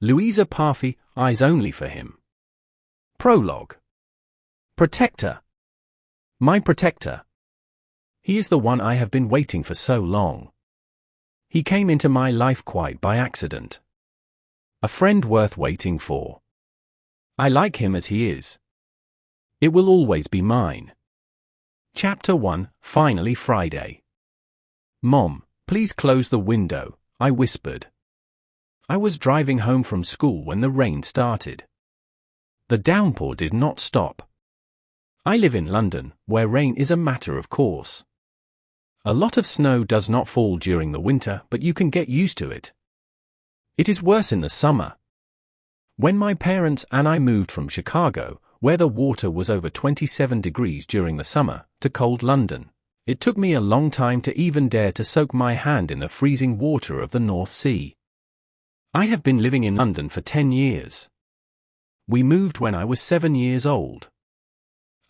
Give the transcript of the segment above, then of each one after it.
Louisa Palffy, eyes only for him. Prologue. Protector. My protector. He is the one I have been waiting for so long. He came into my life quite by accident. A friend worth waiting for. I like him as he is. It will always be mine. Chapter 1, finally Friday. Mom, please close the window, I whispered. I was driving home from school when the rain started. The downpour did not stop. I live in London, where rain is a matter of course. A lot of snow does not fall during the winter, but you can get used to it. It is worse in the summer. When my parents and I moved from Chicago, where the water was over 27 degrees during the summer, to cold London, it took me a long time to even dare to soak my hand in the freezing water of the North Sea. I have been living in London for 10 years. We moved when I was 7 years old.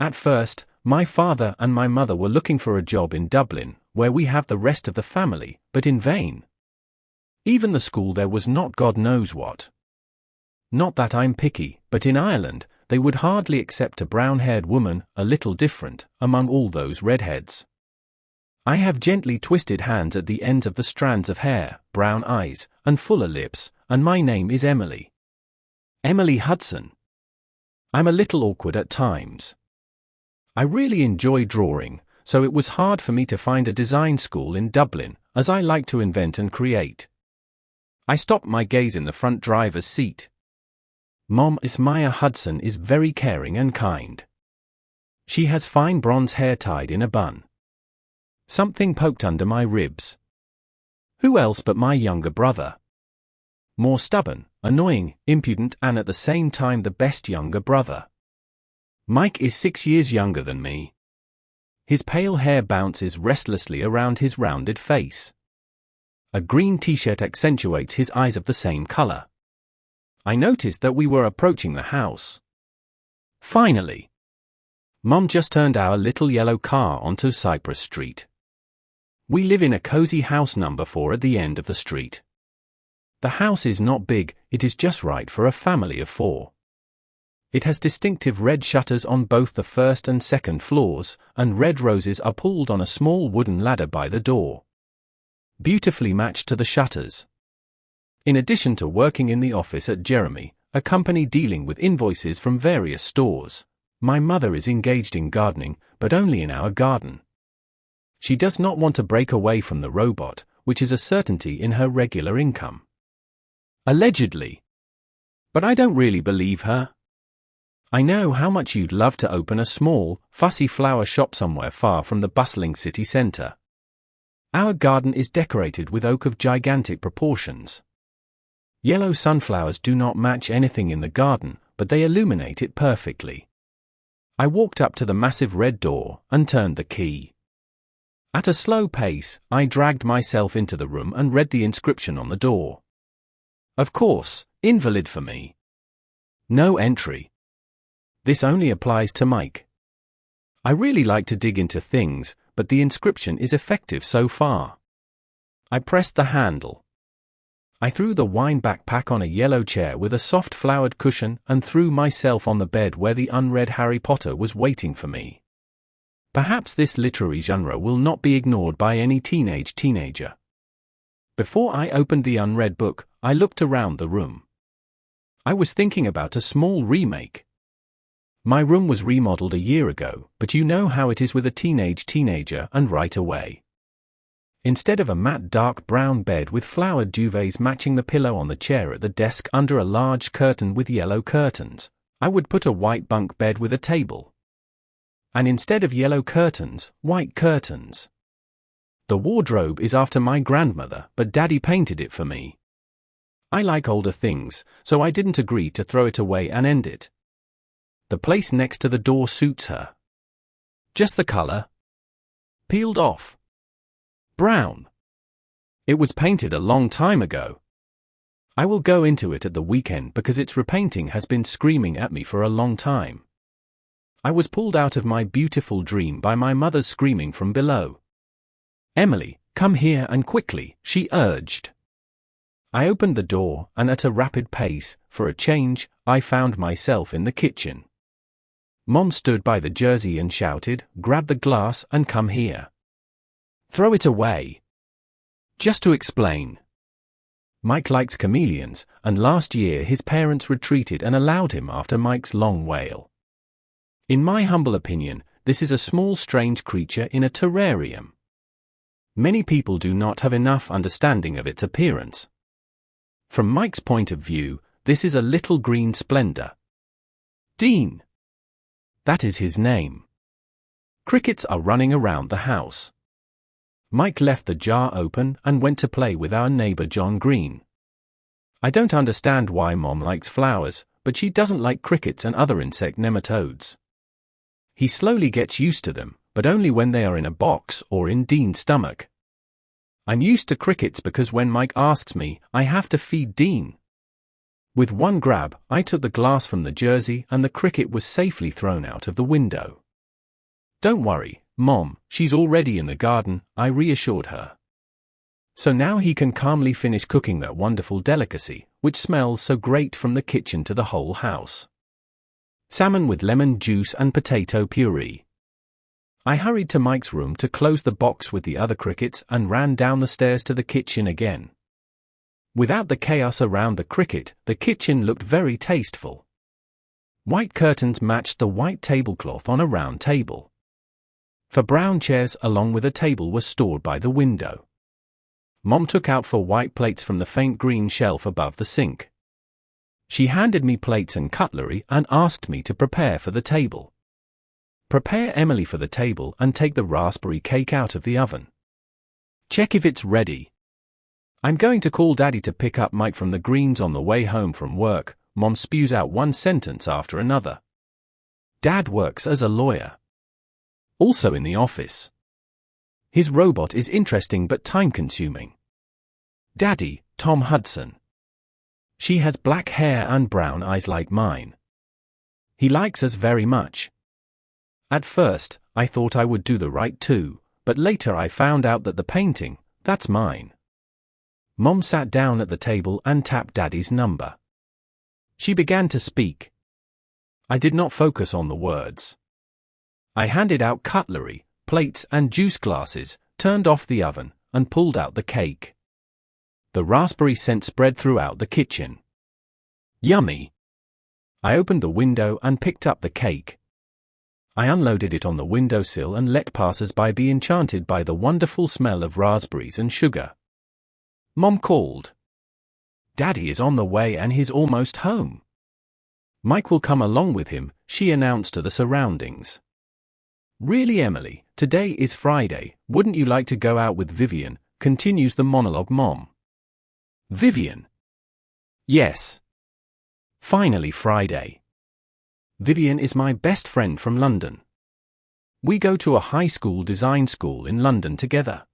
At first, my father and my mother were looking for a job in Dublin, where we have the rest of the family, but in vain. Even the school there was not God knows what. Not that I'm picky, but in Ireland, they would hardly accept a brown-haired woman, a little different, among all those redheads. I have gently twisted hands at the ends of the strands of hair, brown eyes, and fuller lips, and my name is Emily. Emily Hudson. I'm a little awkward at times. I really enjoy drawing, so it was hard for me to find a design school in Dublin, as I like to invent and create. I stopped my gaze in the front driver's seat. Mom Ismaya Hudson is very caring and kind. She has fine bronze hair tied in a bun. Something poked under my ribs. Who else but my younger brother? More stubborn, annoying, impudent, and at the same time the best younger brother. Mike is 6 years younger than me. His pale hair bounces restlessly around his rounded face. A green t-shirt accentuates his eyes of the same color. I noticed that we were approaching the house. Finally. Mom just turned our little yellow car onto Cypress Street. We live in a cozy house number 4 at the end of the street. The house is not big, it is just right for a family of 4. It has distinctive red shutters on both the first and second floors, and red roses are pulled on a small wooden ladder by the door. Beautifully matched to the shutters. In addition to working in the office at Jeremy, a company dealing with invoices from various stores, my mother is engaged in gardening, but only in our garden. She does not want to break away from the robot, which is a certainty in her regular income. Allegedly. But I don't really believe her. I know how much you'd love to open a small, fussy flower shop somewhere far from the bustling city centre. Our garden is decorated with oak of gigantic proportions. Yellow sunflowers do not match anything in the garden, but they illuminate it perfectly. I walked up to the massive red door and turned the key. At a slow pace, I dragged myself into the room and read the inscription on the door. Of course, invalid for me. No entry. This only applies to Mike. I really like to dig into things, but the inscription is effective so far. I pressed the handle. I threw the wine backpack on a yellow chair with a soft flowered cushion and threw myself on the bed where the unread Harry Potter was waiting for me. Perhaps this literary genre will not be ignored by any teenager. Before I opened the unread book, I looked around the room. I was thinking about a small remake. My room was remodeled a year ago, but you know how it is with a teenager, and right away. Instead of a matte dark brown bed with flowered duvets matching the pillow on the chair at the desk under a large curtain with yellow curtains, I would put a white bunk bed with a table. And instead of yellow curtains, white curtains. The wardrobe is after my grandmother, but Daddy painted it for me. I like older things, so I didn't agree to throw it away and end it. The place next to the door suits her. Just the color. Peeled off. Brown. It was painted a long time ago. I will go into it at the weekend because its repainting has been screaming at me for a long time. I was pulled out of my beautiful dream by my mother's screaming from below. Emily, come here and quickly, she urged. I opened the door, and at a rapid pace, for a change, I found myself in the kitchen. Mom stood by the jersey and shouted, "Grab the glass and come here. Throw it away." Just to explain. Mike likes chameleons, and last year his parents retreated and allowed him after Mike's long wail. In my humble opinion, this is a small strange creature in a terrarium. Many people do not have enough understanding of its appearance. From Mike's point of view, this is a little green splendor. Dean. That is his name. Crickets are running around the house. Mike left the jar open and went to play with our neighbor John Green. I don't understand why Mom likes flowers, but she doesn't like crickets and other insect nematodes. He slowly gets used to them, but only when they are in a box or in Dean's stomach. I'm used to crickets because when Mike asks me, I have to feed Dean. With one grab, I took the glass from the jersey and the cricket was safely thrown out of the window. "Don't worry, Mom, she's already in the garden," I reassured her. So now he can calmly finish cooking that wonderful delicacy, which smells so great from the kitchen to the whole house. Salmon with lemon juice and potato puree. I hurried to Mike's room to close the box with the other crickets and ran down the stairs to the kitchen again. Without the chaos around the cricket, the kitchen looked very tasteful. White curtains matched the white tablecloth on a round table. 4 brown chairs along with a table were stored by the window. Mom took out 4 white plates from the faint green shelf above the sink. She handed me plates and cutlery and asked me to prepare for the table. Prepare Emily for the table and take the raspberry cake out of the oven. Check if it's ready. I'm going to call Daddy to pick up Mike from the Greens on the way home from work. Mom spews out one sentence after another. Dad works as a lawyer. Also in the office. His robot is interesting but time-consuming. Daddy, Tom Hudson. She has black hair and brown eyes like mine. He likes us very much. At first, I thought I would do the right too, but later I found out that the painting, that's mine. Mom sat down at the table and tapped Daddy's number. She began to speak. I did not focus on the words. I handed out cutlery, plates and juice glasses, turned off the oven, and pulled out the cake. The raspberry scent spread throughout the kitchen. Yummy! I opened the window and picked up the cake. I unloaded it on the windowsill and let passers-by be enchanted by the wonderful smell of raspberries and sugar. Mom called. Daddy is on the way and he's almost home. Mike will come along with him, she announced to the surroundings. Really, Emily, today is Friday, wouldn't you like to go out with Vivian? Continues the monologue Mom. Vivian. Yes. Finally Friday. Vivian is my best friend from London. We go to a high school design school in London together.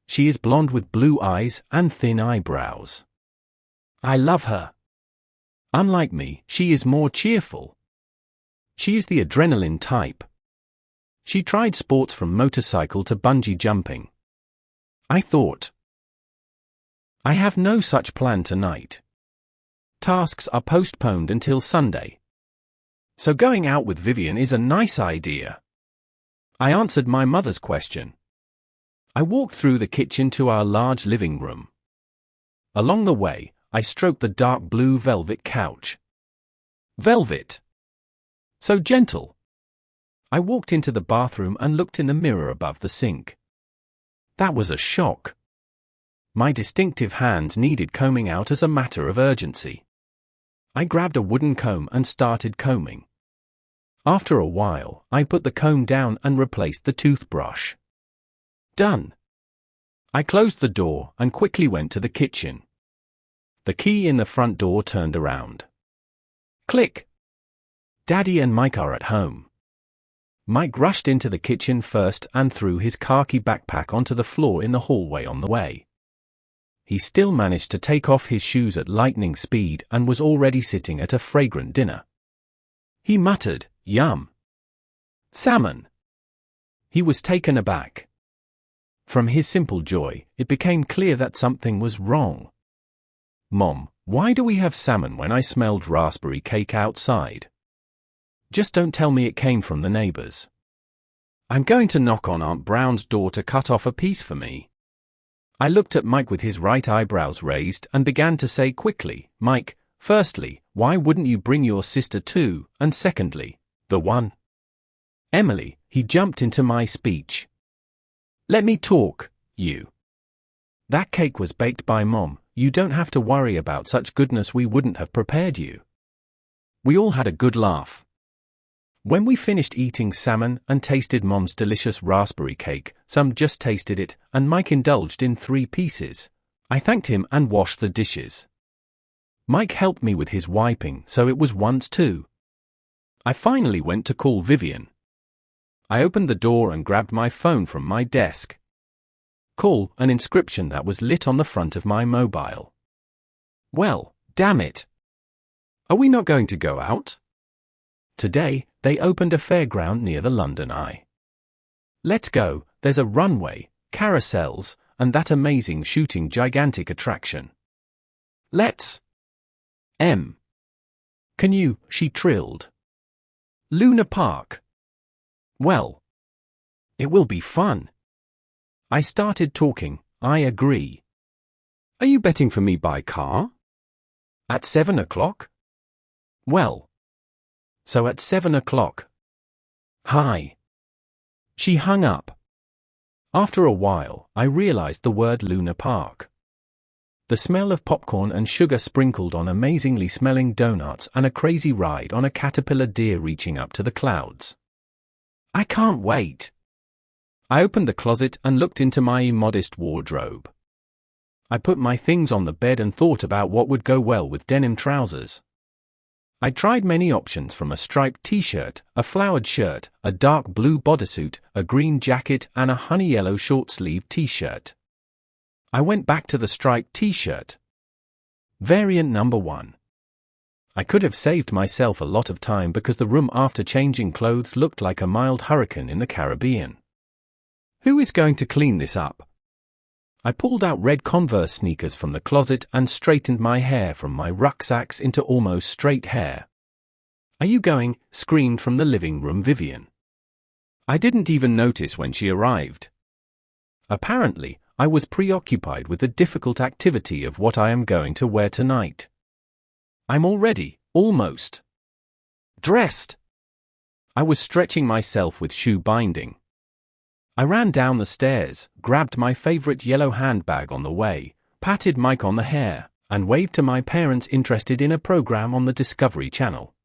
She is blonde with blue eyes and thin eyebrows. I love her. Unlike me, she is more cheerful. She is the adrenaline type. She tried sports from motorcycle to bungee jumping. I thought, I have no such plan tonight. Tasks are postponed until Sunday. So going out with Vivian is a nice idea. I answered my mother's question. I walked through the kitchen to our large living room. Along the way, I stroked the dark blue velvet couch. Velvet. So gentle. I walked into the bathroom and looked in the mirror above the sink. That was a shock. My distinctive hands needed combing out as a matter of urgency. I grabbed a wooden comb and started combing. After a while, I put the comb down and replaced the toothbrush. Done. I closed the door and quickly went to the kitchen. The key in the front door turned around. Click. Daddy and Mike are at home. Mike rushed into the kitchen first and threw his khaki backpack onto the floor in the hallway on the way. He still managed to take off his shoes at lightning speed and was already sitting at a fragrant dinner. He muttered, "Yum. Salmon." He was taken aback. From his simple joy, it became clear that something was wrong. Mom, why do we have salmon when I smelled raspberry cake outside? Just don't tell me it came from the neighbors. I'm going to knock on Aunt Brown's door to cut off a piece for me. I looked at Mike with his right eyebrows raised and began to say quickly, Mike, firstly, why wouldn't you bring your sister too, and secondly, the one? Emily, he jumped into my speech. Let me talk, you. That cake was baked by Mom. You don't have to worry about such goodness, we wouldn't have prepared you. We all had a good laugh. When we finished eating salmon and tasted Mom's delicious raspberry cake, some just tasted it, and Mike indulged in 3 pieces. I thanked him and washed the dishes. Mike helped me with his wiping, so it was once 2. I finally went to call Vivian. I opened the door and grabbed my phone from my desk. Call, an inscription that was lit on the front of my mobile. Well, damn it. Are we not going to go out? Today, they opened a fairground near the London Eye. Let's go, there's a runway, carousels, and that amazing shooting gigantic attraction. Let's. Can you, she trilled. Luna Park. Well. It will be fun. I started talking, I agree. Are you betting for me by car? At 7 o'clock? Well. So at 7 o'clock. Hi. She hung up. After a while, I realized the word Luna Park. The smell of popcorn and sugar sprinkled on amazingly smelling donuts and a crazy ride on a caterpillar deer reaching up to the clouds. I can't wait. I opened the closet and looked into my immodest wardrobe. I put my things on the bed and thought about what would go well with denim trousers. I tried many options, from a striped t-shirt, a flowered shirt, a dark blue bodysuit, a green jacket, and a honey yellow short-sleeved t-shirt. I went back to the striped t-shirt. Variant number 1. I could have saved myself a lot of time because the room after changing clothes looked like a mild hurricane in the Caribbean. Who is going to clean this up? I pulled out red Converse sneakers from the closet and straightened my hair from my rucksacks into almost straight hair. Are you going? Screamed from the living room Vivian. I didn't even notice when she arrived. Apparently, I was preoccupied with the difficult activity of what I am going to wear tonight. I'm already, almost, dressed. I was stretching myself with shoe binding. I ran down the stairs, grabbed my favorite yellow handbag on the way, patted Mike on the hair, and waved to my parents interested in a program on the Discovery Channel.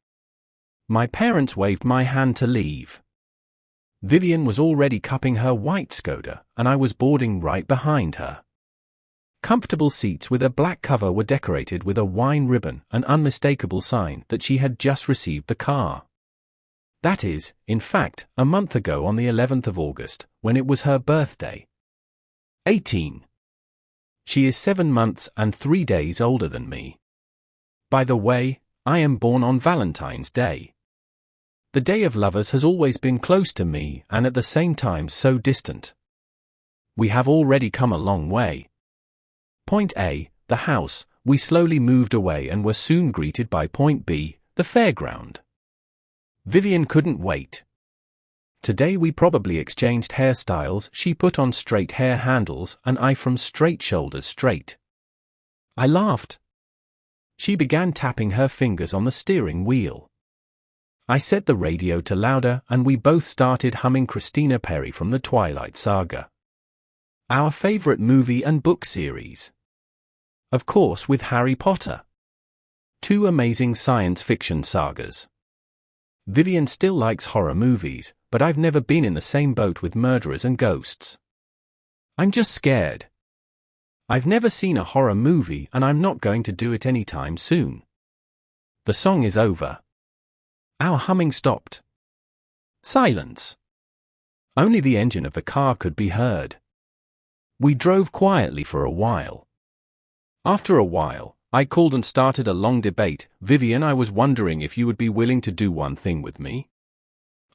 My parents waved my hand to leave. Vivian was already cupping her white Skoda, and I was boarding right behind her. Comfortable seats with a black cover were decorated with a wine ribbon, an unmistakable sign that she had just received the car. That is, in fact, a month ago on the 11th of August, when it was her birthday. 18. She is 7 months and 3 days older than me. By the way, I am born on Valentine's Day. The Day of Lovers has always been close to me and at the same time so distant. We have already come a long way. Point A, the house, we slowly moved away and were soon greeted by Point B, the fairground. Vivian couldn't wait. Today we probably exchanged hairstyles. She put on straight hair handles and I from straight shoulders straight. I laughed. She began tapping her fingers on the steering wheel. I set the radio to louder and we both started humming Christina Perri from the Twilight Saga. Our favorite movie and book series. Of course, with Harry Potter. 2 amazing science fiction sagas. Vivian still likes horror movies, but I've never been in the same boat with murderers and ghosts. I'm just scared. I've never seen a horror movie and I'm not going to do it anytime soon. The song is over. Our humming stopped. Silence. Only the engine of the car could be heard. We drove quietly for a while. After a while, I called and started a long debate. Vivian, I was wondering if you would be willing to do one thing with me.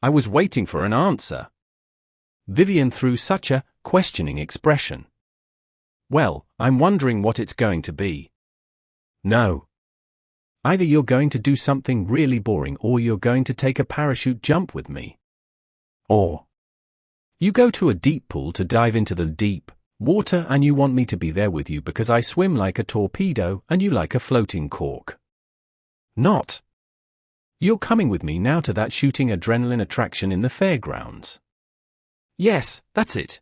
I was waiting for an answer. Vivian threw such a questioning expression. Well, I'm wondering what it's going to be. No. Either you're going to do something really boring or you're going to take a parachute jump with me. Or you go to a deep pool to dive into the deep water and you want me to be there with you because I swim like a torpedo and you like a floating cork. Not. You're coming with me now to that shooting adrenaline attraction in the fairgrounds. Yes, that's it.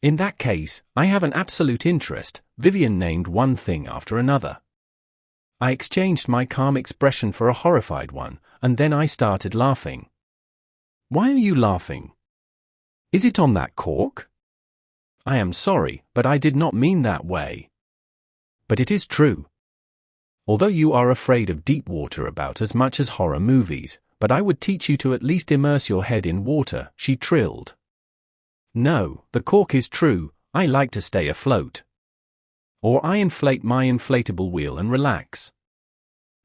In that case, I have an absolute interest. Vivian named one thing after another. I exchanged my calm expression for a horrified one, and then I started laughing. Why are you laughing? Is it on that cork? I am sorry, but I did not mean that way. But it is true. Although you are afraid of deep water about as much as horror movies, but I would teach you to at least immerse your head in water, she trilled. No, the cork is true, I like to stay afloat. Or I inflate my inflatable wheel and relax.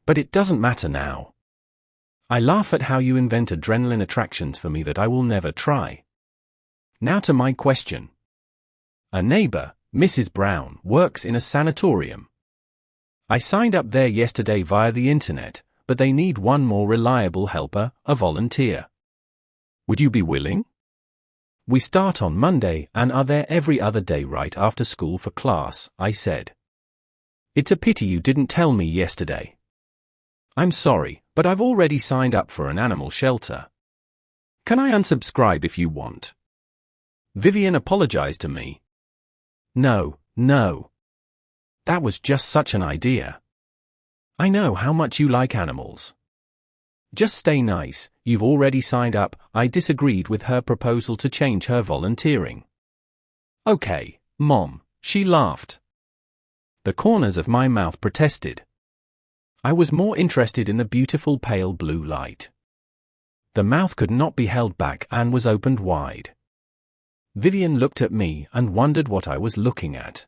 But it doesn't matter now. I laugh at how you invent adrenaline attractions for me that I will never try. Now to my question. A neighbor, Mrs. Brown, works in a sanatorium. I signed up there yesterday via the internet, but they need one more reliable helper, a volunteer. Would you be willing? We start on Monday and are there every other day right after school for class, I said. It's a pity you didn't tell me yesterday. I'm sorry, but I've already signed up for an animal shelter. Can I unsubscribe if you want? Vivian apologized to me. No. That was just such an idea. I know how much you like animals. Just stay nice, you've already signed up. I disagreed with her proposal to change her volunteering. Okay, Mom, she laughed. The corners of my mouth protested. I was more interested in the beautiful pale blue light. The mouth could not be held back and was opened wide. Vivian looked at me and wondered what I was looking at.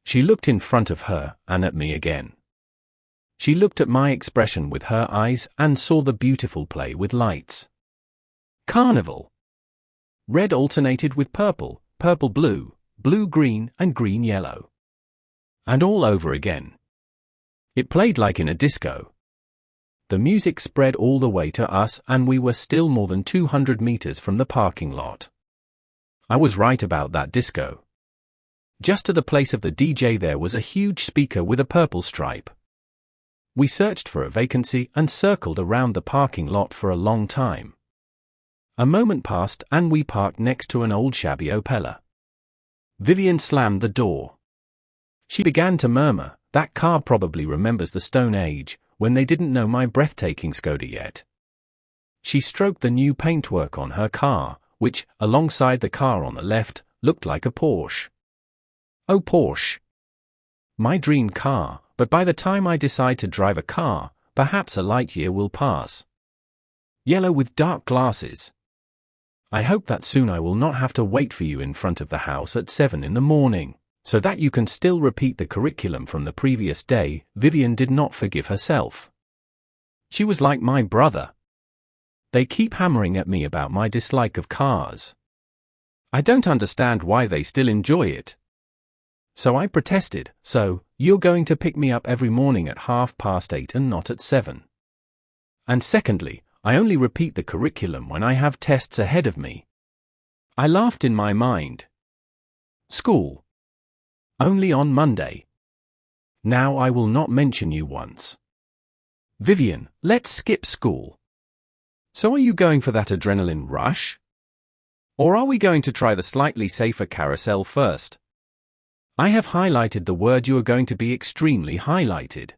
She looked in front of her and at me again. She looked at my expression with her eyes and saw the beautiful play with lights. Carnival. Red alternated with purple, purple-blue, blue-green and green-yellow. And all over again. It played like in a disco. The music spread all the way to us and we were still more than 200 meters from the parking lot. I was right about that disco. Just to the place of the DJ there was a huge speaker with a purple stripe. We searched for a vacancy and circled around the parking lot for a long time. A moment passed and we parked next to an old shabby Opella. Vivian slammed the door. She began to murmur, that car probably remembers the Stone Age, when they didn't know my breathtaking Skoda yet. She stroked the new paintwork on her car, which, alongside the car on the left, looked like a Porsche. Oh, Porsche. My dream car. But by the time I decide to drive a car, perhaps a light year will pass. Yellow with dark glasses. I hope that soon I will not have to wait for you in front of the house at 7 in the morning, so that you can still repeat the curriculum from the previous day. Vivian did not forgive herself. She was like my brother. They keep hammering at me about my dislike of cars. I don't understand why they still enjoy it. So I protested, so, you're going to pick me up every morning at 8:30 and not at 7. And secondly, I only repeat the curriculum when I have tests ahead of me. I laughed in my mind. School. Only on Monday. Now I will not mention you once. Vivian, let's skip school. So are you going for that adrenaline rush? Or are we going to try the slightly safer carousel first? I have highlighted the word you are going to be extremely highlighted.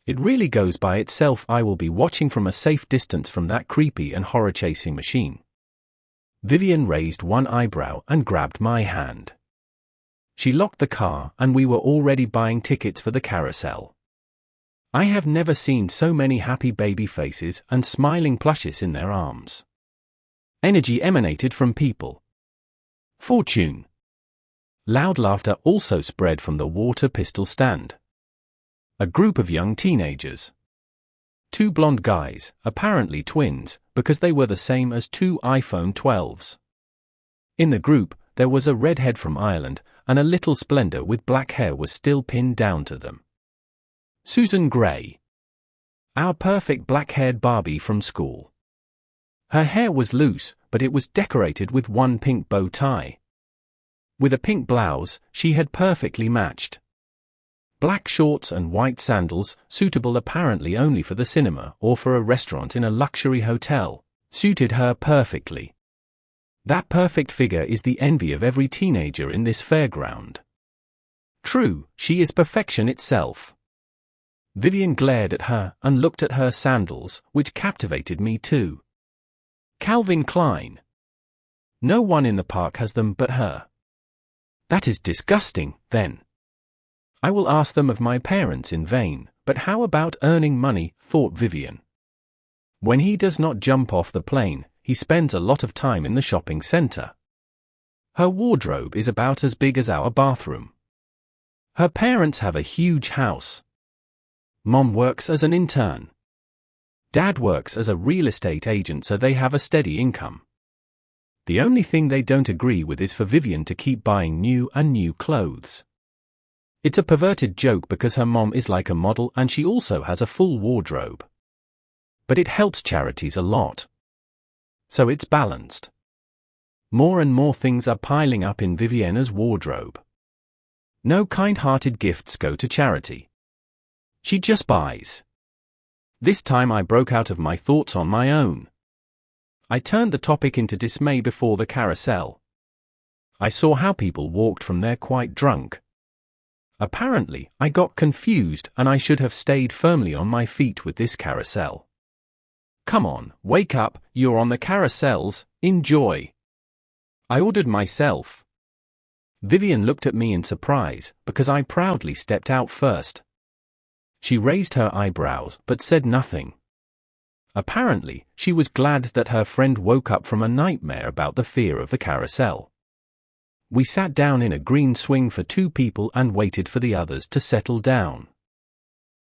It really goes by itself. I will be watching from a safe distance from that creepy and horror-chasing machine. Vivian raised one eyebrow and grabbed my hand. She locked the car and we were already buying tickets for the carousel. I have never seen so many happy baby faces and smiling plushes in their arms. Energy emanated from people. Fortune. Loud laughter also spread from the water pistol stand. A group of young teenagers. 2 blonde guys, apparently twins, because they were the same as 2 iPhone 12s. In the group, there was a redhead from Ireland, and a little splendor with black hair was still pinned down to them. Susan Gray. Our perfect black-haired Barbie from school. Her hair was loose, but it was decorated with one pink bow tie. With a pink blouse, she had perfectly matched. Black shorts and white sandals, suitable apparently only for the cinema or for a restaurant in a luxury hotel, suited her perfectly. That perfect figure is the envy of every teenager in this fairground. True, she is perfection itself. Vivian glared at her and looked at her sandals, which captivated me too. Calvin Klein. No one in the park has them but her. That is disgusting, then. I will ask them of my parents in vain, but how about earning money, thought Vivian. When he does not jump off the plane, he spends a lot of time in the shopping center. Her wardrobe is about as big as our bathroom. Her parents have a huge house. Mom works as an intern. Dad works as a real estate agent, so they have a steady income. The only thing they don't agree with is for Vivian to keep buying new and new clothes. It's a perverted joke because her mom is like a model and she also has a full wardrobe. But it helps charities a lot. So it's balanced. More and more things are piling up in Viviana's wardrobe. No kind-hearted gifts go to charity. She just buys. This time I broke out of my thoughts on my own. I turned the topic into dismay before the carousel. I saw how people walked from there quite drunk. Apparently, I got confused and I should have stayed firmly on my feet with this carousel. Come on, wake up, you're on the carousels, enjoy. I ordered myself. Vivian looked at me in surprise, because I proudly stepped out first. She raised her eyebrows, but said nothing. Apparently, she was glad that her friend woke up from a nightmare about the fear of the carousel. We sat down in a green swing for 2 people and waited for the others to settle down.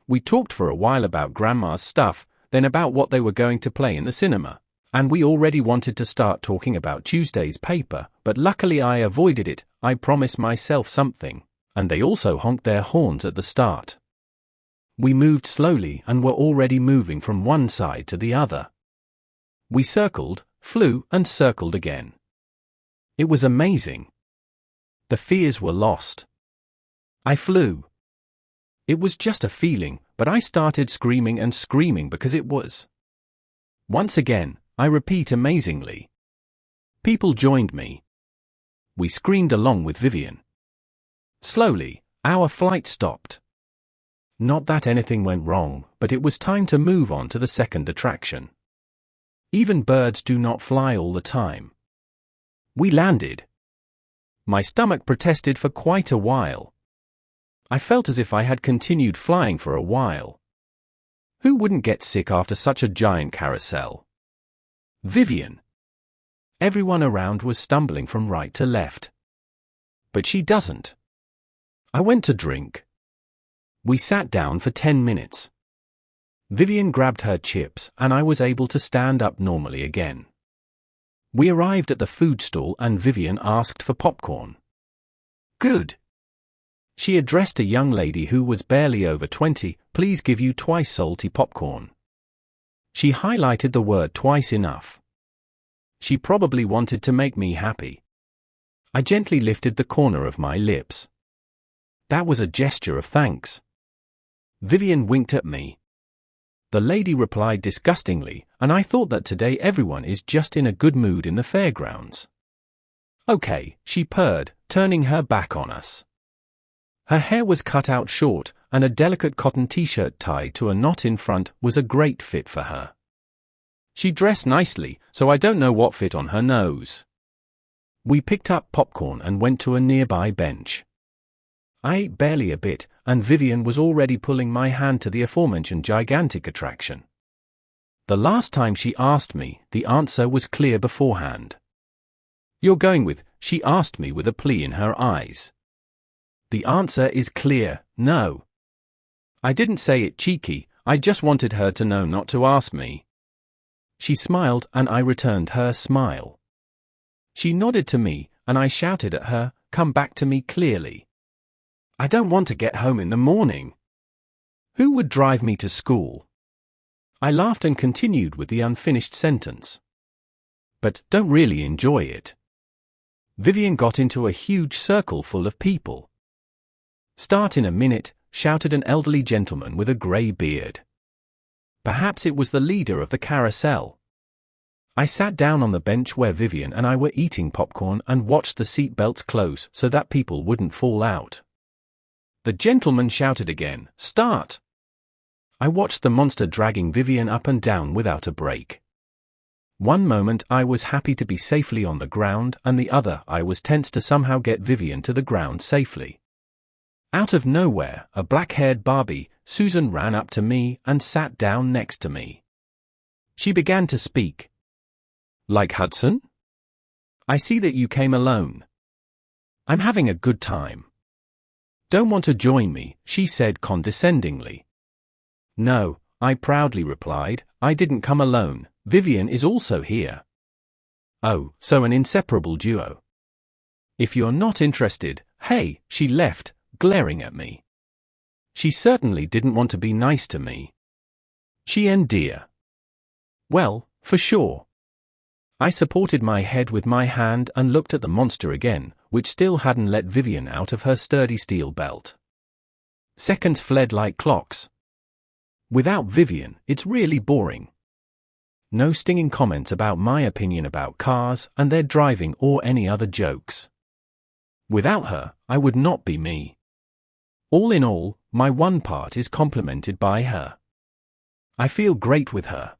We talked for a while about Grandma's stuff, then about what they were going to play in the cinema, and we already wanted to start talking about Tuesday's paper, but luckily I avoided it. I promised myself something, and they also honked their horns at the start. We moved slowly and were already moving from one side to the other. We circled, flew, and circled again. It was amazing. The fears were lost. I flew. It was just a feeling, but I started screaming and screaming because it was. Once again, I repeat amazingly. People joined me. We screamed along with Vivian. Slowly, our flight stopped. Not that anything went wrong, but it was time to move on to the second attraction. Even birds do not fly all the time. We landed. My stomach protested for quite a while. I felt as if I had continued flying for a while. Who wouldn't get sick after such a giant carousel? Vivian. Everyone around was stumbling from right to left. But she doesn't. I went to drink. We sat down for 10 minutes. Vivian grabbed her chips and I was able to stand up normally again. We arrived at the food stall and Vivian asked for popcorn. Good. She addressed a young lady who was barely over 20, please give you twice salty popcorn. She highlighted the word twice enough. She probably wanted to make me happy. I gently lifted the corner of my lips. That was a gesture of thanks. Vivian winked at me. The lady replied disgustingly, and I thought that today everyone is just in a good mood in the fairgrounds. Okay, she purred, turning her back on us. Her hair was cut out short, and a delicate cotton t-shirt tied to a knot in front was a great fit for her. She dressed nicely, so I don't know what fit on her nose. We picked up popcorn and went to a nearby bench. I ate barely a bit, and Vivian was already pulling my hand to the aforementioned gigantic attraction. The last time she asked me, the answer was clear beforehand. You're going with, she asked me with a plea in her eyes. The answer is clear, no. I didn't say it cheeky, I just wanted her to know not to ask me. She smiled and I returned her smile. She nodded to me, and I shouted at her, come back to me clearly. I don't want to get home in the morning. Who would drive me to school? I laughed and continued with the unfinished sentence. But don't really enjoy it. Vivian got into a huge circle full of people. Start in a minute, shouted an elderly gentleman with a grey beard. Perhaps it was the leader of the carousel. I sat down on the bench where Vivian and I were eating popcorn and watched the seat belts close so that people wouldn't fall out. The gentleman shouted again, "Start!" I watched the monster dragging Vivian up and down without a break. One moment I was happy to be safely on the ground, and the other I was tense to somehow get Vivian to the ground safely. Out of nowhere, a black-haired Barbie, Susan, ran up to me and sat down next to me. She began to speak. "Like Hudson? I see that you came alone. I'm having a good time. Don't want to join me," she said condescendingly. "No," I proudly replied, "I didn't come alone. Vivian is also here." "Oh, so an inseparable duo. If you're not interested, hey," she left, glaring at me. She certainly didn't want to be nice to me. She and dear. Well, for sure. I supported my head with my hand and looked at the monster again, which still hadn't let Vivian out of her sturdy steel belt. Seconds fled like clocks. Without Vivian, it's really boring. No stinging comments about my opinion about cars and their driving or any other jokes. Without her, I would not be me. All in all, my one part is complemented by her. I feel great with her.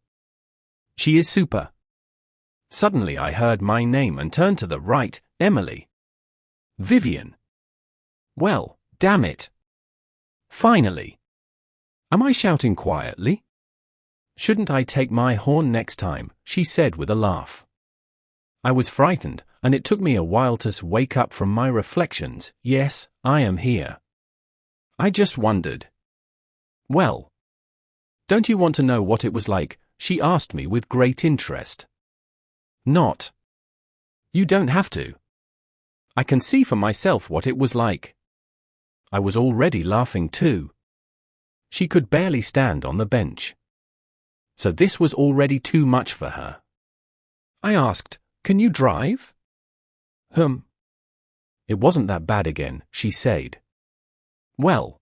She is super. Suddenly I heard my name and turned to the right, Emily. Vivian. Well, damn it. Finally. Am I shouting quietly? Shouldn't I take my horn next time? She said with a laugh. I was frightened, and it took me a while to wake up from my reflections. Yes, I am here. I just wondered. Well, don't you want to know what it was like? She asked me with great interest. Not. You don't have to. I can see for myself what it was like. I was already laughing too. She could barely stand on the bench. So this was already too much for her. I asked, "Can you drive?" It wasn't that bad again, she said. Well,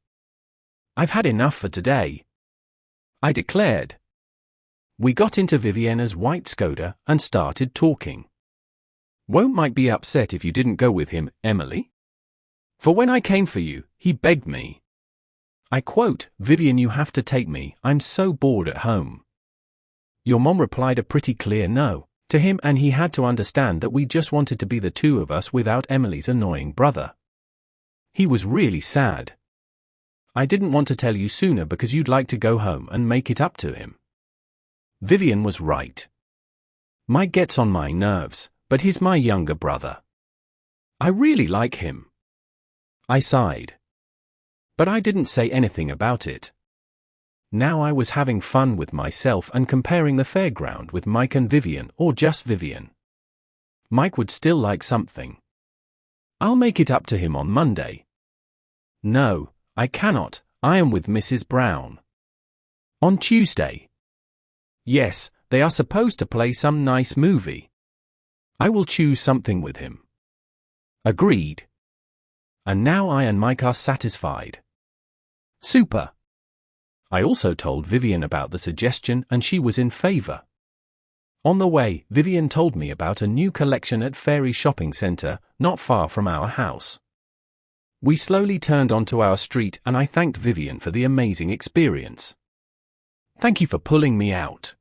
I've had enough for today, I declared. We got into Viviana's white Skoda and started talking. Won't Mike be upset if you didn't go with him, Emily? For when I came for you, he begged me. I quote, "Vivian, you have to take me, I'm so bored at home." Your mom replied a pretty clear no to him, and he had to understand that we just wanted to be the two of us without Emily's annoying brother. He was really sad. I didn't want to tell you sooner because you'd like to go home and make it up to him. Vivian was right. Mike gets on my nerves, but he's my younger brother. I really like him. I sighed. But I didn't say anything about it. Now I was having fun with myself and comparing the fairground with Mike and Vivian, or just Vivian. Mike would still like something. I'll make it up to him on Monday. No, I cannot, I am with Mrs. Brown. On Tuesday. Yes, they are supposed to play some nice movie. I will choose something with him. Agreed. And now I and Mike are satisfied. Super. I also told Vivian about the suggestion and she was in favor. On the way, Vivian told me about a new collection at Fairy Shopping Center, not far from our house. We slowly turned onto our street and I thanked Vivian for the amazing experience. Thank you for pulling me out.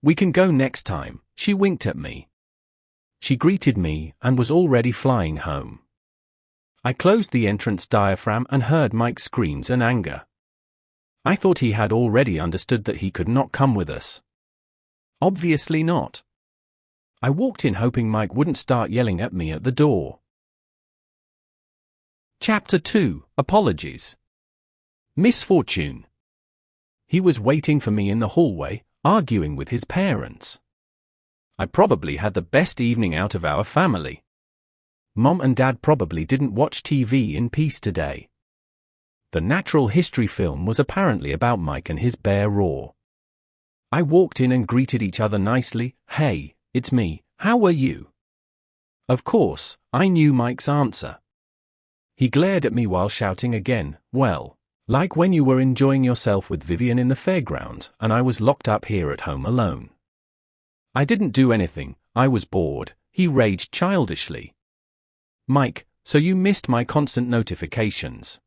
We can go next time, she winked at me. She greeted me and was already flying home. I closed the entrance diaphragm and heard Mike's screams and anger. I thought he had already understood that he could not come with us. Obviously not. I walked in hoping Mike wouldn't start yelling at me at the door. Chapter 2, Apologies. Misfortune. He was waiting for me in the hallway, arguing with his parents. I probably had the best evening out of our family. Mom and Dad probably didn't watch TV in peace today. The natural history film was apparently about Mike and his bear roar. I walked in and greeted each other nicely. "Hey, it's me, how are you?" Of course, I knew Mike's answer. He glared at me while shouting again, "Well, like when you were enjoying yourself with Vivian in the fairgrounds and I was locked up here at home alone." "I didn't do anything, I was bored," he raged childishly. "Mike, so you missed my constant notifications.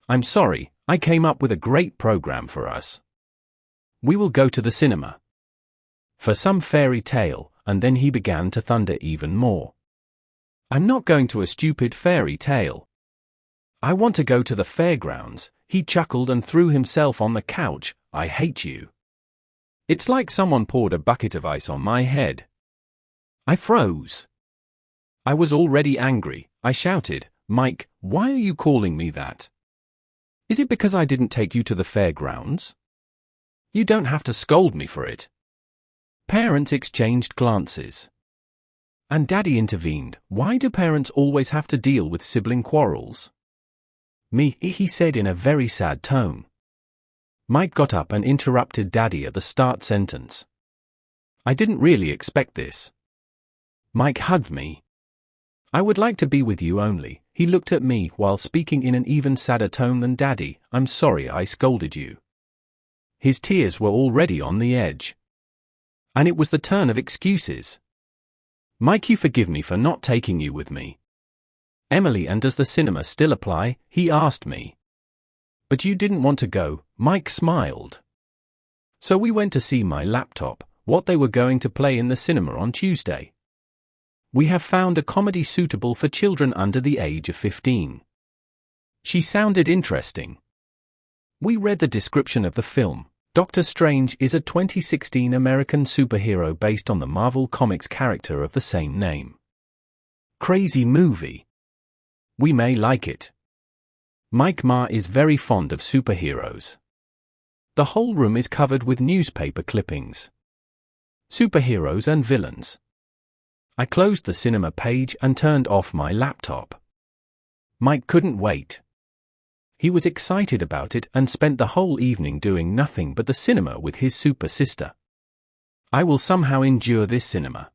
I'm sorry, I came up with a great program for us. We will go to the cinema for some fairy tale," and then he began to thunder even more. "I'm not going to a stupid fairy tale. I want to go to the fairgrounds." He chuckled and threw himself on the couch. "I hate you." It's like someone poured a bucket of ice on my head. I froze. I was already angry. I shouted, "Mike, why are you calling me that? Is it because I didn't take you to the fairgrounds? You don't have to scold me for it." Parents exchanged glances. And Daddy intervened. "Why do parents always have to deal with sibling quarrels?" "Me," he said in a very sad tone. Mike got up and interrupted Daddy at the start sentence. "I didn't really expect this." Mike hugged me. "I would like to be with you only." He looked at me while speaking in an even sadder tone than Daddy. "I'm sorry I scolded you." His tears were already on the edge. And it was the turn of excuses. "Mike, you forgive me for not taking you with me." "Emily, and does the cinema still apply?" he asked me. "But you didn't want to go," Mike smiled. "So we went to see my laptop, what they were going to play in the cinema on Tuesday. We have found a comedy suitable for children under the age of 15. She sounded interesting. We read the description of the film. Doctor Strange is a 2016 American superhero based on the Marvel Comics character of the same name. Crazy movie. We may like it. Mike Ma is very fond of superheroes. The whole room is covered with newspaper clippings. Superheroes and villains. I closed the cinema page and turned off my laptop. Mike couldn't wait. He was excited about it and spent the whole evening doing nothing but the cinema with his super sister. I will somehow endure this cinema.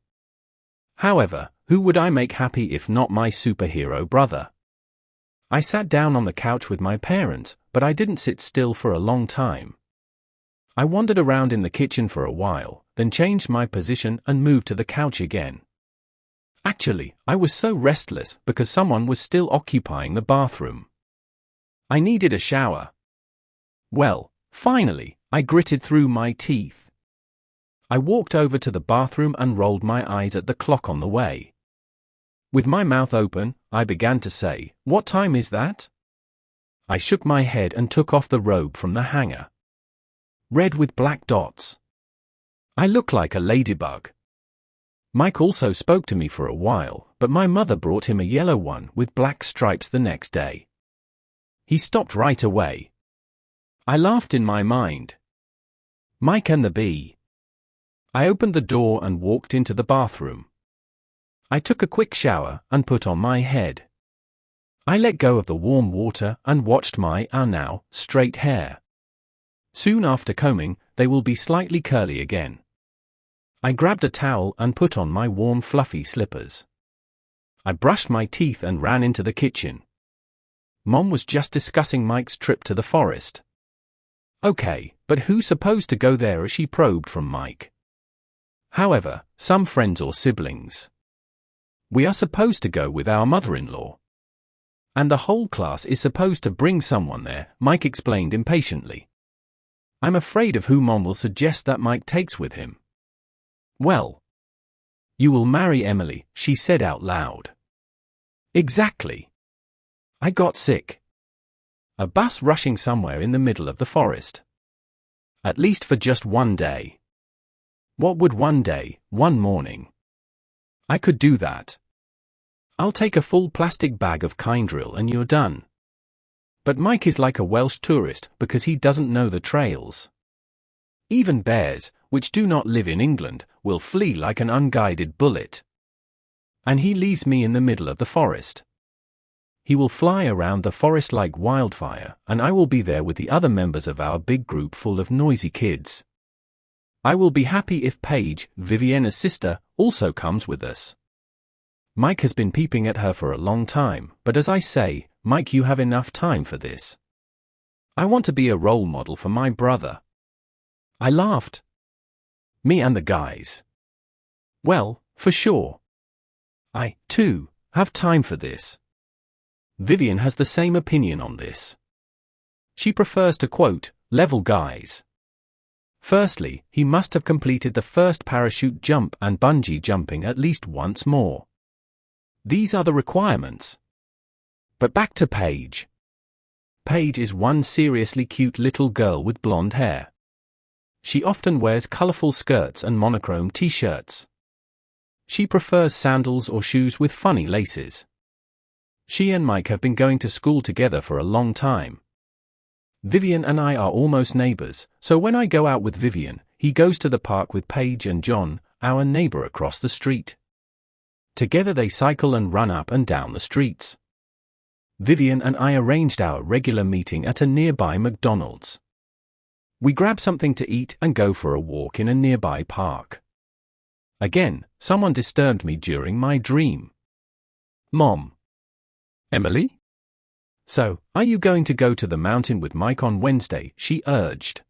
However, who would I make happy if not my superhero brother? I sat down on the couch with my parents, but I didn't sit still for a long time. I wandered around in the kitchen for a while, then changed my position and moved to the couch again. Actually, I was so restless because someone was still occupying the bathroom. I needed a shower. Well, finally, I gritted through my teeth. I walked over to the bathroom and rolled my eyes at the clock on the way. With my mouth open, I began to say, "What time is that?" I shook my head and took off the robe from the hanger. Red with black dots. I look like a ladybug. Mike also spoke to me for a while, but my mother brought him a yellow one with black stripes the next day. He stopped right away. I laughed in my mind. Mike and the bee. I opened the door and walked into the bathroom. I took a quick shower and put on my head. I let go of the warm water and watched my now straight hair. Soon after combing, they will be slightly curly again. I grabbed a towel and put on my warm fluffy slippers. I brushed my teeth and ran into the kitchen. Mom was just discussing Mike's trip to the forest. Okay, but who's supposed to go there? She probed from Mike. However, some friends or siblings. We are supposed to go with our mother-in-law. And the whole class is supposed to bring someone there, Mike explained impatiently. I'm afraid of who Mom will suggest that Mike takes with him. Well, you will marry Emily, she said out loud. Exactly. I got sick. A bus rushing somewhere in the middle of the forest. At least for just one day. What would one day, one morning? I could do that. I'll take a full plastic bag of Kindrill and you're done. But Mike is like a Welsh tourist because he doesn't know the trails. Even bears, which do not live in England, will flee like an unguided bullet. And he leaves me in the middle of the forest. He will fly around the forest like wildfire, and I will be there with the other members of our big group full of noisy kids. I will be happy if Paige, Viviana's sister, also comes with us. Mike has been peeping at her for a long time, but as I say, Mike, you have enough time for this. I want to be a role model for my brother. I laughed. Me and the guys. Well, for sure. I, too, have time for this. Vivian has the same opinion on this. She prefers to quote, level guys. Firstly, he must have completed the first parachute jump and bungee jumping at least once more. These are the requirements. But back to Paige. Paige is one seriously cute little girl with blonde hair. She often wears colorful skirts and monochrome t-shirts. She prefers sandals or shoes with funny laces. She and Mike have been going to school together for a long time. Vivian and I are almost neighbors, so when I go out with Vivian, he goes to the park with Paige and John, our neighbor across the street. Together they cycle and run up and down the streets. Vivian and I arranged our regular meeting at a nearby McDonald's. We grab something to eat and go for a walk in a nearby park. Again, someone disturbed me during my dream. Mom. Emily? So, are you going to go to the mountain with Mike on Wednesday? She urged.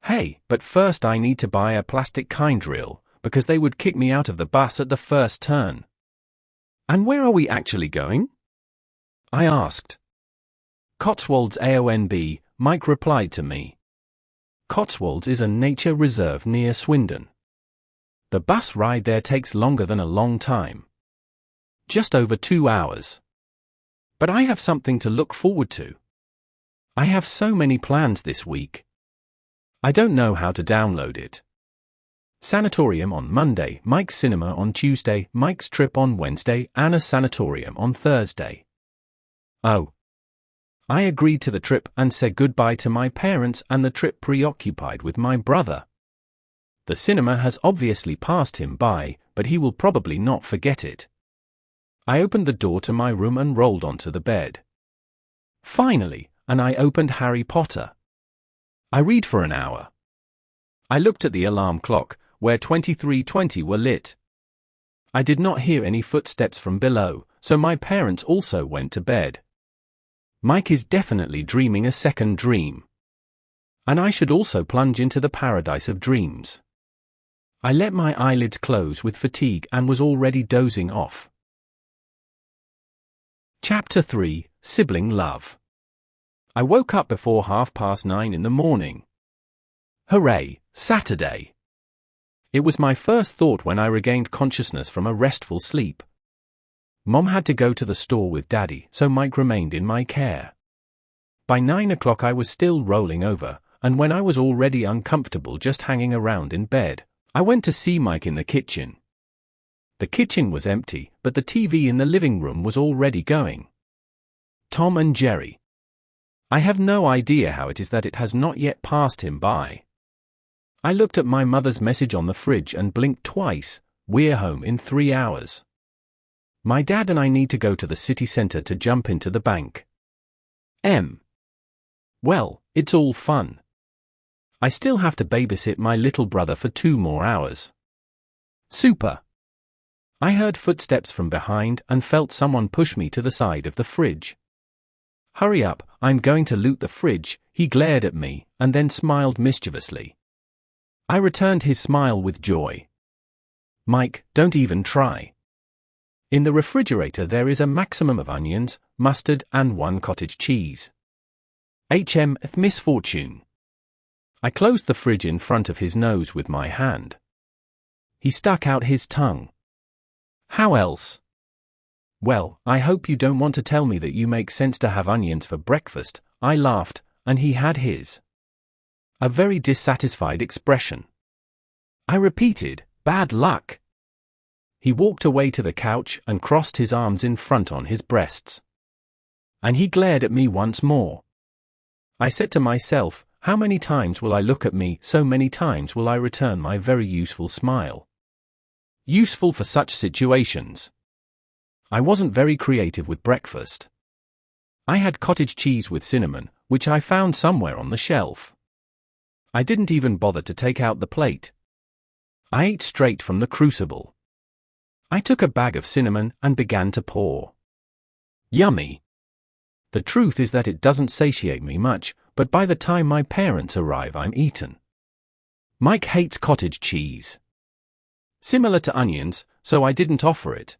Hey, but first I need to buy a plastic kind drill, because they would kick me out of the bus at the first turn. And where are we actually going? I asked. Cotswolds AONB, Mike replied to me. Cotswolds is a nature reserve near Swindon. The bus ride there takes longer than a long time. Just over 2 hours. But I have something to look forward to. I have so many plans this week. I don't know how to download it. Sanatorium on Monday, Mike's cinema on Tuesday, Mike's trip on Wednesday, and a sanatorium on Thursday. Oh. I agreed to the trip and said goodbye to my parents and the trip preoccupied with my brother. The cinema has obviously passed him by, but he will probably not forget it. I opened the door to my room and rolled onto the bed. Finally, and I opened Harry Potter. I read for an hour. I looked at the alarm clock, where 23:20 were lit. I did not hear any footsteps from below, so my parents also went to bed. Mike is definitely dreaming a second dream. And I should also plunge into the paradise of dreams. I let my eyelids close with fatigue and was already dozing off. Chapter 3, Sibling Love. I woke up before 9:30 in the morning. Hooray, Saturday! It was my first thought when I regained consciousness from a restful sleep. Mom had to go to the store with Daddy, so Mike remained in my care. By 9 o'clock I was still rolling over, and when I was already uncomfortable just hanging around in bed, I went to see Mike in the kitchen. The kitchen was empty, but the TV in the living room was already going. Tom and Jerry. I have no idea how it is that it has not yet passed him by. I looked at my mother's message on the fridge and blinked twice. We're home in 3 hours. My dad and I need to go to the city center to jump into the bank. Well, it's all fun. I still have to babysit my little brother for 2 more hours. Super. I heard footsteps from behind and felt someone push me to the side of the fridge. Hurry up, I'm going to loot the fridge, he glared at me, and then smiled mischievously. I returned his smile with joy. Mike, don't even try. In the refrigerator there is a maximum of onions, mustard, and 1 cottage cheese. Misfortune. I closed the fridge in front of his nose with my hand. He stuck out his tongue. How else? Well, I hope you don't want to tell me that you make sense to have onions for breakfast, I laughed, and he had his. A very dissatisfied expression. I repeated, bad luck. He walked away to the couch and crossed his arms in front on his breasts. And he glared at me once more. I said to myself, how many times will I look at me, so many times will I return my very useful smile. Useful for such situations. I wasn't very creative with breakfast. I had cottage cheese with cinnamon, which I found somewhere on the shelf. I didn't even bother to take out the plate. I ate straight from the crucible. I took a bag of cinnamon and began to pour. Yummy. The truth is that it doesn't satiate me much, but by the time my parents arrive I'm eaten. Mike hates cottage cheese. Similar to onions, so I didn't offer it.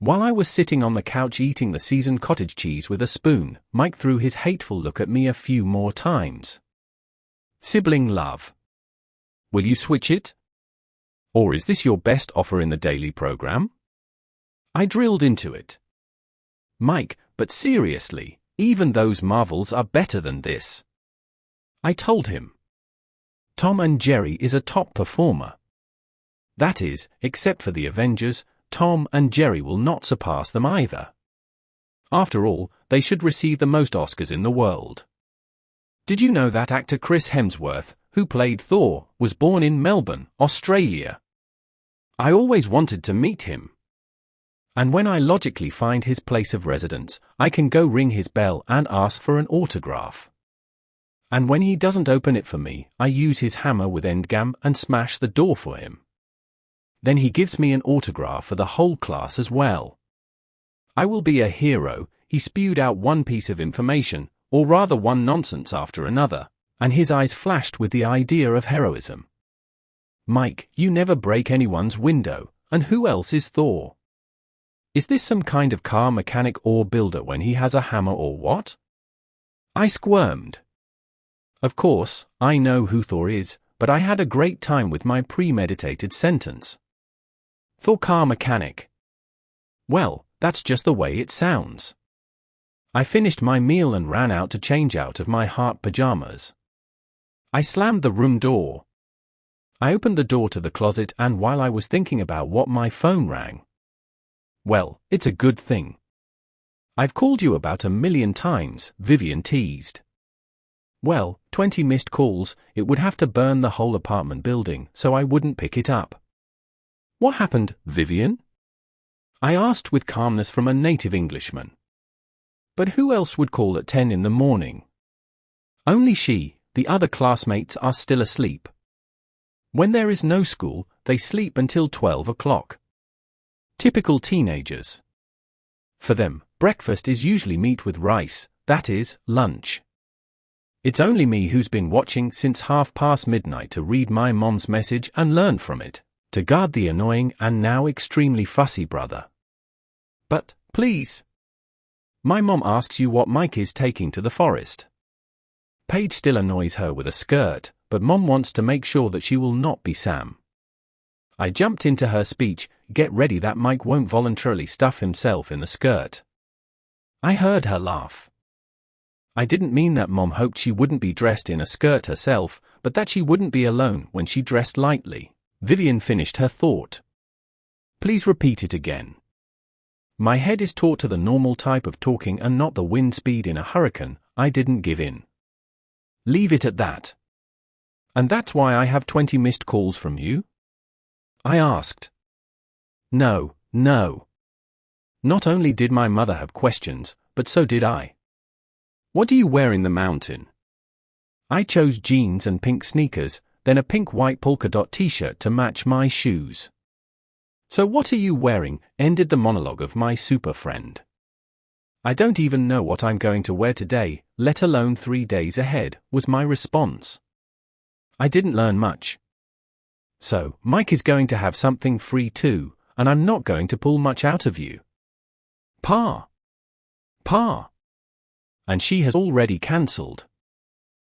While I was sitting on the couch eating the seasoned cottage cheese with a spoon, Mike threw his hateful look at me a few more times. Sibling love. Will you switch it? Or is this your best offer in the daily program? I drilled into it. Mike, but seriously, even those Marvels are better than this. I told him. Tom and Jerry is a top performer. That is, except for the Avengers, Tom and Jerry will not surpass them either. After all, they should receive the most Oscars in the world. Did you know that actor Chris Hemsworth, who played Thor, was born in Melbourne, Australia? I always wanted to meet him. And when I logically find his place of residence, I can go ring his bell and ask for an autograph. And when he doesn't open it for me, I use his hammer with endgam and smash the door for him. Then he gives me an autograph for the whole class as well. I will be a hero. He spewed out one piece of information, or rather one nonsense after another, and his eyes flashed with the idea of heroism. Mike, you never break anyone's window, and who else is Thor? Is this some kind of car mechanic or builder when he has a hammer or what? I squirmed. Of course, I know who Thor is, but I had a great time with my premeditated sentence. Thor car mechanic. Well, that's just the way it sounds. I finished my meal and ran out to change out of my heart pajamas. I slammed the room door. I opened the door to the closet, and while I was thinking about what, my phone rang. Well, it's a good thing. I've called you about 1,000,000 times, Vivian teased. Well, 20 missed calls, it would have to burn the whole apartment building, so I wouldn't pick it up. What happened, Vivian? I asked with calmness from a native Englishman. But who else would call at 10 in the morning? Only she. The other classmates are still asleep. When there is no school, they sleep until 12 o'clock. Typical teenagers. For them, breakfast is usually meat with rice, that is, lunch. It's only me who's been watching since midnight to read my mom's message and learn from it, to guard the annoying and now extremely fussy brother. But, please. My mom asks you what Mike is taking to the forest. Paige still annoys her with a skirt, but Mom wants to make sure that she will not be Sam. I jumped into her speech, get ready that Mike won't voluntarily stuff himself in the skirt. I heard her laugh. I didn't mean that Mom hoped she wouldn't be dressed in a skirt herself, but that she wouldn't be alone when she dressed lightly. Vivian finished her thought. Please repeat it again. My head is taught to the normal type of talking and not the wind speed in a hurricane. I didn't give in. Leave it at that. And that's why I have 20 missed calls from you? I asked. No. Not only did my mother have questions, but so did I. What do you wear in the mountain? I chose jeans and pink sneakers, then a pink-white polka-dot t-shirt to match my shoes. So what are you wearing? Ended the monologue of my super friend. I don't even know what I'm going to wear today, let alone 3 days ahead, was my response. I didn't learn much. So, Mike is going to have something free too, and I'm not going to pull much out of you. Pa. And she has already cancelled.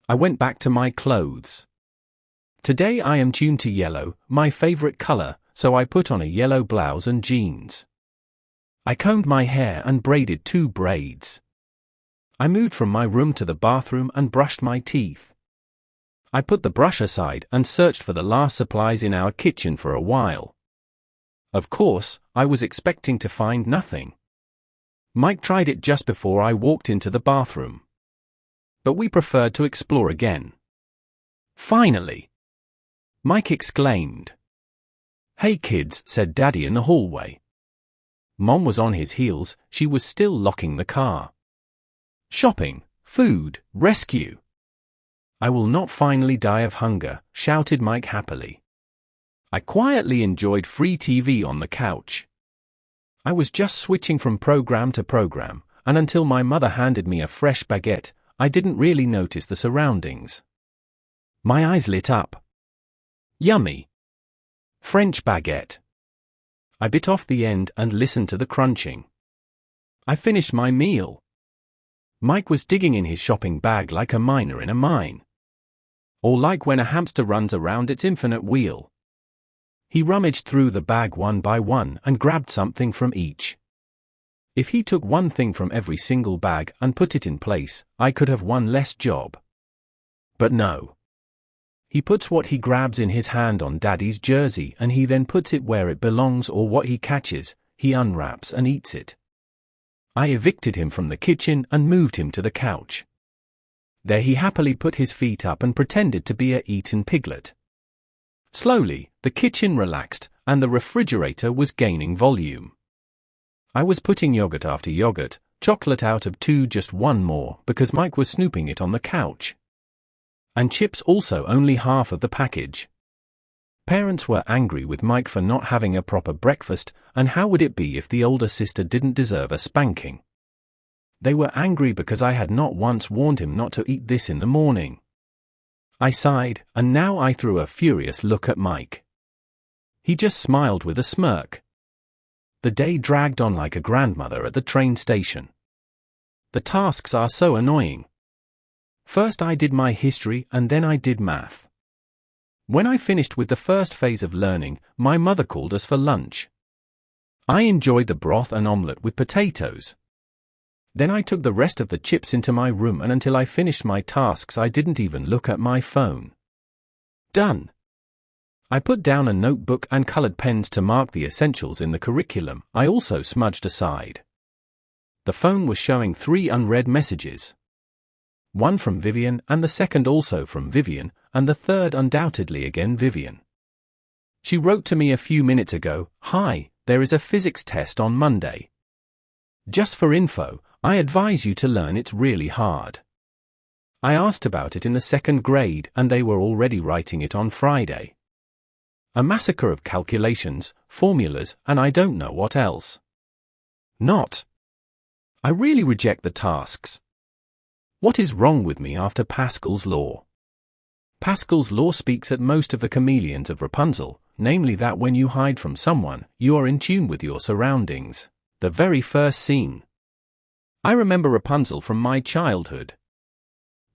I went back to my clothes. Today I am tuned to yellow, my favorite color, so I put on a yellow blouse and jeans. I combed my hair and braided 2 braids. I moved from my room to the bathroom and brushed my teeth. I put the brush aside and searched for the last supplies in our kitchen for a while. Of course, I was expecting to find nothing. Mike tried it just before I walked into the bathroom. But we preferred to explore again. Finally! Mike exclaimed. Hey kids, said Daddy in the hallway. Mom was on his heels, she was still locking the car. Shopping, food, rescue. I will not finally die of hunger, shouted Mike happily. I quietly enjoyed free TV on the couch. I was just switching from program to program, and until my mother handed me a fresh baguette, I didn't really notice the surroundings. My eyes lit up. Yummy. French baguette. I bit off the end and listened to the crunching. I finished my meal. Mike was digging in his shopping bag like a miner in a mine. Or like when a hamster runs around its infinite wheel. He rummaged through the bag one by one and grabbed something from each. If he took one thing from every single bag and put it in place, I could have one less job. But no. He puts what he grabs in his hand on Daddy's jersey and he then puts it where it belongs, or what he catches, he unwraps and eats it. I evicted him from the kitchen and moved him to the couch. There he happily put his feet up and pretended to be a eaten piglet. Slowly, the kitchen relaxed, and the refrigerator was gaining volume. I was putting yogurt after yogurt, chocolate out of 2, just one more, because Mike was snooping it on the couch. And chips also, only half of the package. Parents were angry with Mike for not having a proper breakfast, and how would it be if the older sister didn't deserve a spanking? They were angry because I had not once warned him not to eat this in the morning. I sighed, and now I threw a furious look at Mike. He just smiled with a smirk. The day dragged on like a grandmother at the train station. The tasks are so annoying. First I did my history and then I did math. When I finished with the first phase of learning, my mother called us for lunch. I enjoyed the broth and omelette with potatoes. Then I took the rest of the chips into my room, and until I finished my tasks I didn't even look at my phone. Done. I put down a notebook and colored pens to mark the essentials in the curriculum. I also smudged aside. The phone was showing 3 unread messages. One from Vivian, and the second also from Vivian, and the third undoubtedly again Vivian. She wrote to me a few minutes ago, "Hi, there is a physics test on Monday. Just for info, I advise you to learn, it's really hard." I asked about it in the 2nd grade and they were already writing it on Friday. A massacre of calculations, formulas, and I don't know what else. Not. I really reject the tasks. What is wrong with me after Pascal's law? Pascal's law speaks at most of the chameleons of Rapunzel, namely that when you hide from someone, you are in tune with your surroundings. The very first scene. I remember Rapunzel from my childhood.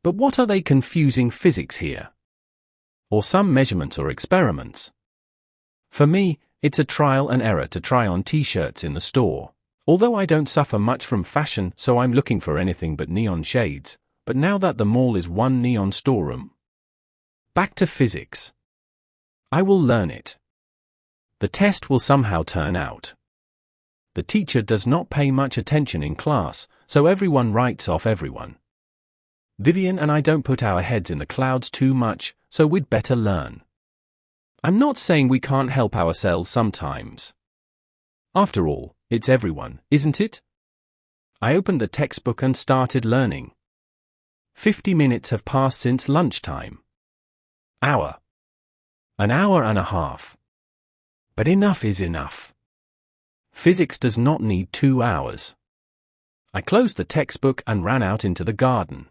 But what are they confusing physics here? Or some measurements or experiments? For me, it's a trial and error to try on t-shirts in the store. Although I don't suffer much from fashion, so I'm looking for anything but neon shades, but now that the mall is one neon storeroom. Back to physics. I will learn it. The test will somehow turn out. The teacher does not pay much attention in class, so everyone writes off everyone. Vivian and I don't put our heads in the clouds too much, so we'd better learn. I'm not saying we can't help ourselves sometimes. After all, it's everyone, isn't it? I opened the textbook and started learning. 50 minutes have passed since lunchtime. Hour. An hour and a half. But enough is enough. Physics does not need 2 hours. I closed the textbook and ran out into the garden.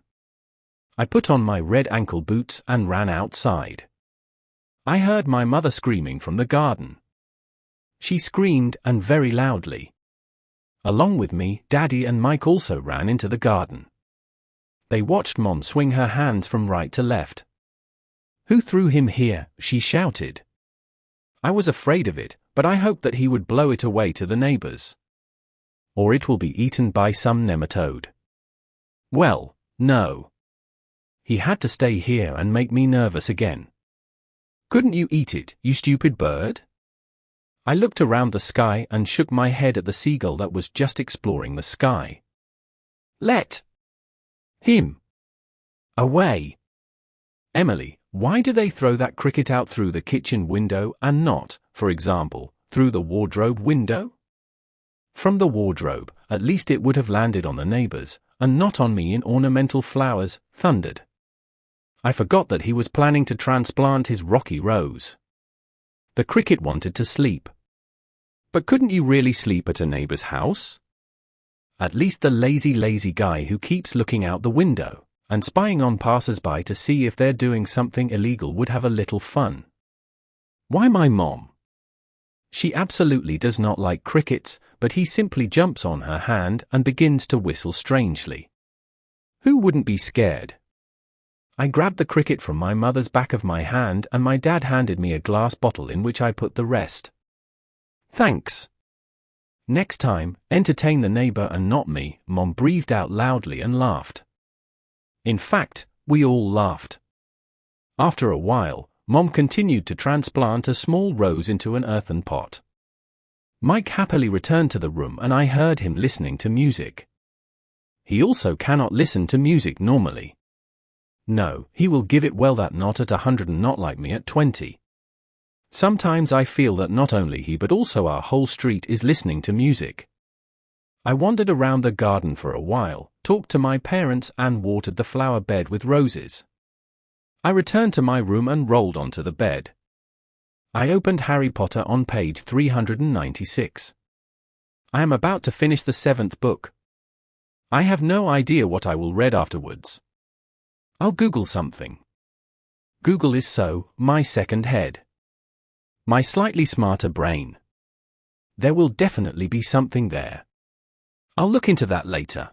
I put on my red ankle boots and ran outside. I heard my mother screaming from the garden. She screamed, and very loudly. Along with me, Daddy and Mike also ran into the garden. They watched Mom swing her hands from right to left. "Who threw him here?" she shouted. I was afraid of it, but I hoped that he would blow it away to the neighbors. Or it will be eaten by some nematode. Well, no. He had to stay here and make me nervous again. "Couldn't you eat it, you stupid bird?" I looked around the sky and shook my head at the seagull that was just exploring the sky. Let him away. Emily, why do they throw that cricket out through the kitchen window and not, for example, through the wardrobe window? From the wardrobe, at least it would have landed on the neighbors, and not on me in ornamental flowers, thundered. I forgot that he was planning to transplant his rocky rose. The cricket wanted to sleep. But couldn't you really sleep at a neighbor's house? At least the lazy guy who keeps looking out the window and spying on passers-by to see if they're doing something illegal would have a little fun. Why my mom? She absolutely does not like crickets, but he simply jumps on her hand and begins to whistle strangely. Who wouldn't be scared? I grabbed the cricket from my mother's back of my hand and my dad handed me a glass bottle in which I put the rest. Thanks. Next time, entertain the neighbor and not me, Mom breathed out loudly and laughed. In fact, we all laughed. After a while, Mom continued to transplant a small rose into an earthen pot. Mike happily returned to the room and I heard him listening to music. He also cannot listen to music normally. No, he will give it well that not at 100 and not like me at 20. Sometimes I feel that not only he but also our whole street is listening to music. I wandered around the garden for a while, talked to my parents and watered the flower bed with roses. I returned to my room and rolled onto the bed. I opened Harry Potter on page 396. I am about to finish the 7th book. I have no idea what I will read afterwards. I'll Google something. Google is my second head. My slightly smarter brain. There will definitely be something there. I'll look into that later.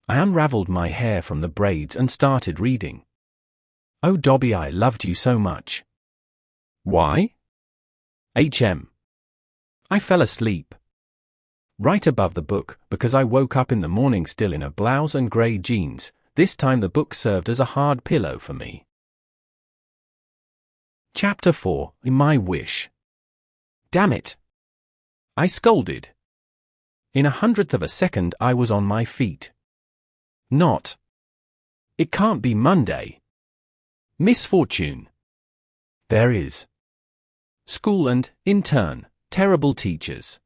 I unraveled my hair from the braids and started reading. Oh Dobby, I loved you so much. Why? I fell asleep. Right above the book, because I woke up in the morning still in a blouse and grey jeans. This time the book served as a hard pillow for me. Chapter 4, My Wish. Damn it! I scolded. In 1/100th of a second I was on my feet. Not. It can't be Monday. Misfortune. There is. School and, in turn, terrible teachers.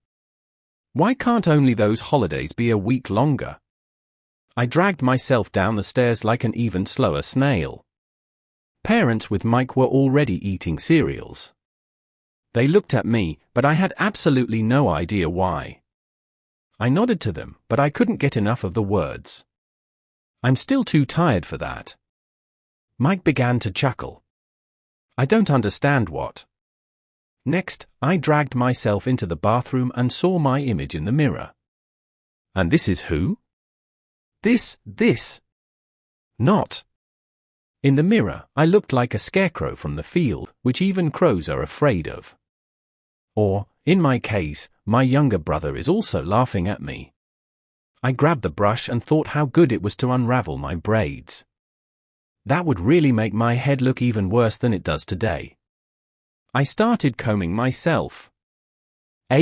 Why can't only those holidays be a week longer? I dragged myself down the stairs like an even slower snail. Parents with Mike were already eating cereals. They looked at me, but I had absolutely no idea why. I nodded to them, but I couldn't get enough of the words. I'm still too tired for that. Mike began to chuckle. I don't understand what. Next, I dragged myself into the bathroom and saw my image in the mirror. And this is who? This. Not. In the mirror, I looked like a scarecrow from the field, which even crows are afraid of. Or, in my case, my younger brother is also laughing at me. I grabbed the brush and thought how good it was to unravel my braids. That would really make my head look even worse than it does today. I started combing myself. I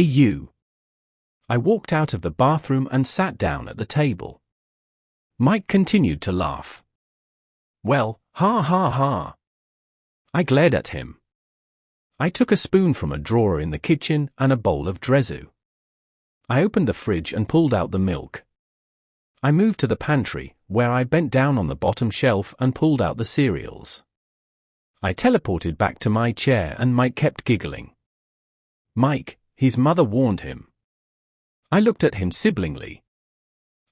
walked out of the bathroom and sat down at the table. Mike continued to laugh. Well, ha ha ha. I glared at him. I took a spoon from a drawer in the kitchen and a bowl of drezu. I opened the fridge and pulled out the milk. I moved to the pantry, where I bent down on the bottom shelf and pulled out the cereals. I teleported back to my chair and Mike kept giggling. Mike, his mother warned him. I looked at him siblingly.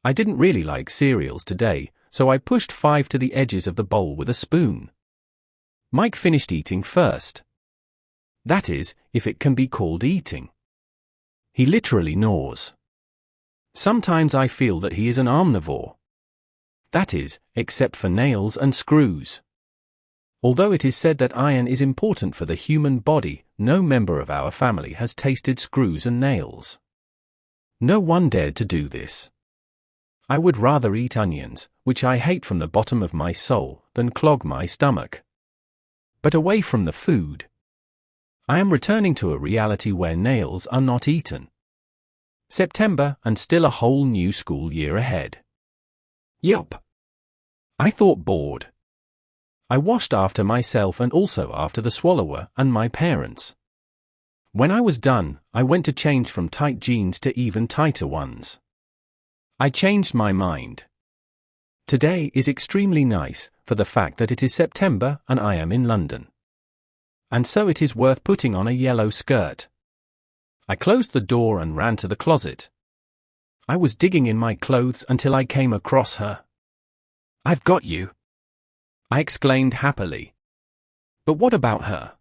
I didn't really like cereals today, so I pushed 5 to the edges of the bowl with a spoon. Mike finished eating first. That is, if it can be called eating. He literally gnaws. Sometimes I feel that he is an omnivore. That is, except for nails and screws. Although it is said that iron is important for the human body, no member of our family has tasted screws and nails. No one dared to do this. I would rather eat onions, which I hate from the bottom of my soul, than clog my stomach. But away from the food. I am returning to a reality where nails are not eaten. September, and still a whole new school year ahead. Yup. I thought bored. I washed after myself and also after the swallower and my parents. When I was done, I went to change from tight jeans to even tighter ones. I changed my mind. Today is extremely nice for the fact that it is September and I am in London. And so it is worth putting on a yellow skirt. I closed the door and ran to the closet. I was digging in my clothes until I came across her. "I've got you!" I exclaimed happily. But what about her?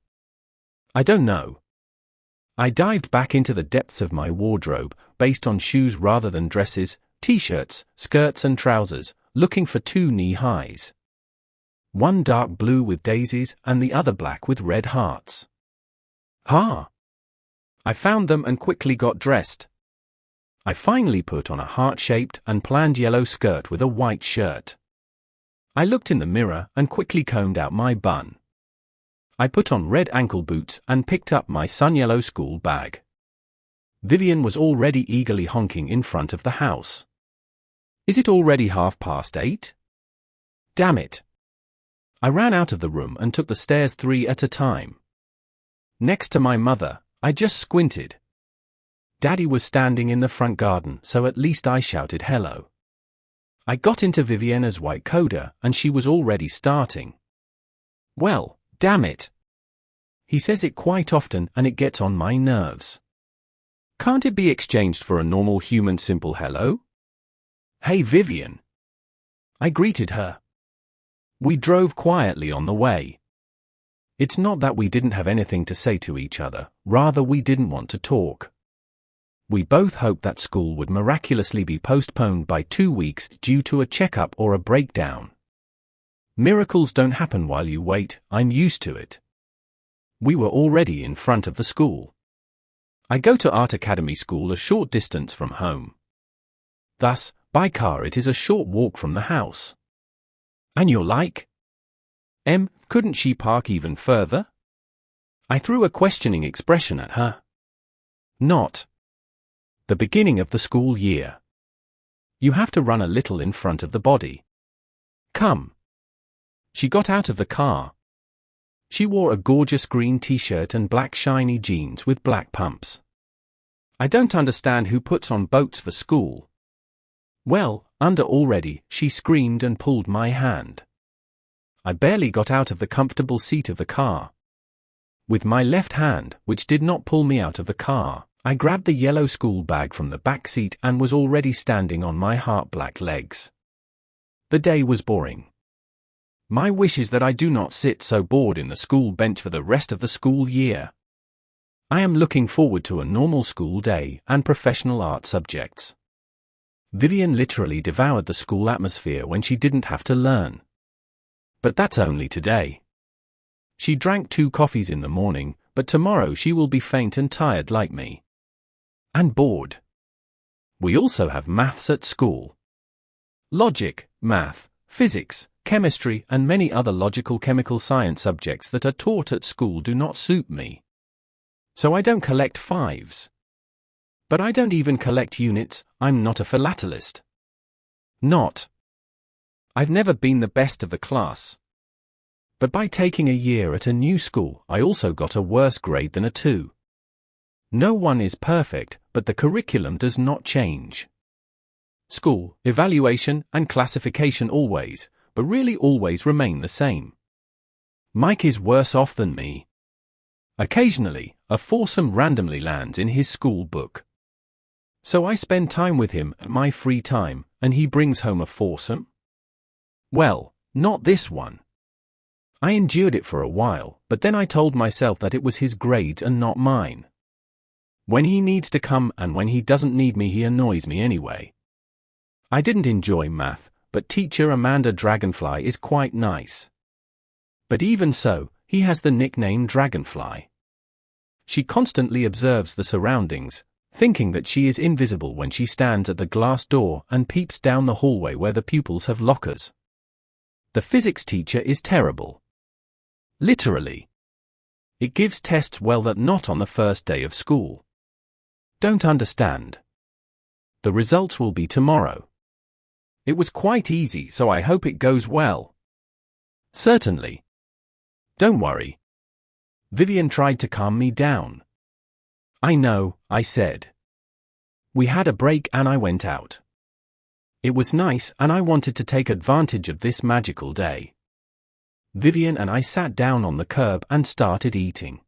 I don't know. I dived back into the depths of my wardrobe, based on shoes rather than dresses, t-shirts, skirts and trousers, looking for 2 knee-highs. One dark blue with daisies and the other black with red hearts. I found them and quickly got dressed. I finally put on a heart-shaped and planned yellow skirt with a white shirt. I looked in the mirror and quickly combed out my bun. I put on red ankle boots and picked up my sun-yellow school bag. Vivian was already eagerly honking in front of the house. "Is it already 8:30? Damn it." I ran out of the room and took the stairs 3 at a time. Next to my mother, I just squinted. Daddy was standing in the front garden, so at least I shouted hello. I got into Viviana's white coda and she was already starting. "Well, damn it." He says it quite often and it gets on my nerves. Can't it be exchanged for a normal human simple hello? "Hey Vivian." I greeted her. We drove quietly on the way. It's not that we didn't have anything to say to each other, rather we didn't want to talk. We both hoped that school would miraculously be postponed by 2 weeks due to a checkup or a breakdown. Miracles don't happen while you wait, I'm used to it. We were already in front of the school. I go to Art Academy School a short distance from home. Thus, by car it is a short walk from the house. And you're like, couldn't she park even further? I threw a questioning expression at her. Not. The beginning of the school year. You have to run a little in front of the body. Come. She got out of the car. She wore a gorgeous green t-shirt and black shiny jeans with black pumps. I don't understand who puts on boats for school. Well, under already, she screamed and pulled my hand. I barely got out of the comfortable seat of the car. With my left hand, which did not pull me out of the car, I grabbed the yellow school bag from the back seat and was already standing on my heart-black legs. The day was boring. My wish is that I do not sit so bored in the school bench for the rest of the school year. I am looking forward to a normal school day and professional art subjects. Vivian literally devoured the school atmosphere when she didn't have to learn. But that's only today. She drank 2 coffees in the morning, but tomorrow she will be faint and tired like me. And bored. We also have maths at school. Logic, math, physics, chemistry and many other logical chemical science subjects that are taught at school do not suit me. So I don't collect 5s. But I don't even collect units, I'm not a philatelist. Not. I've never been the best of the class. But by taking a year at a new school, I also got a worse grade than a 2. No one is perfect, but the curriculum does not change. School, evaluation, and classification always, but really always remain the same. Mike is worse off than me. Occasionally, a foursome randomly lands in his school book. So I spend time with him at my free time, and he brings home a foursome? Well, not this one. I endured it for a while, but then I told myself that it was his grades and not mine. When he needs to come and when he doesn't need me, he annoys me anyway. I didn't enjoy math, but teacher Amanda Dragonfly is quite nice. But even so, he has the nickname Dragonfly. She constantly observes the surroundings, thinking that she is invisible when she stands at the glass door and peeps down the hallway where the pupils have lockers. The physics teacher is terrible. Literally. It gives tests well that not on the first day of school. Don't understand. The results will be tomorrow. It was quite easy, so I hope it goes well. Certainly. Don't worry. Vivian tried to calm me down. I know, I said. We had a break and I went out. It was nice and I wanted to take advantage of this magical day. Vivian and I sat down on the curb and started eating.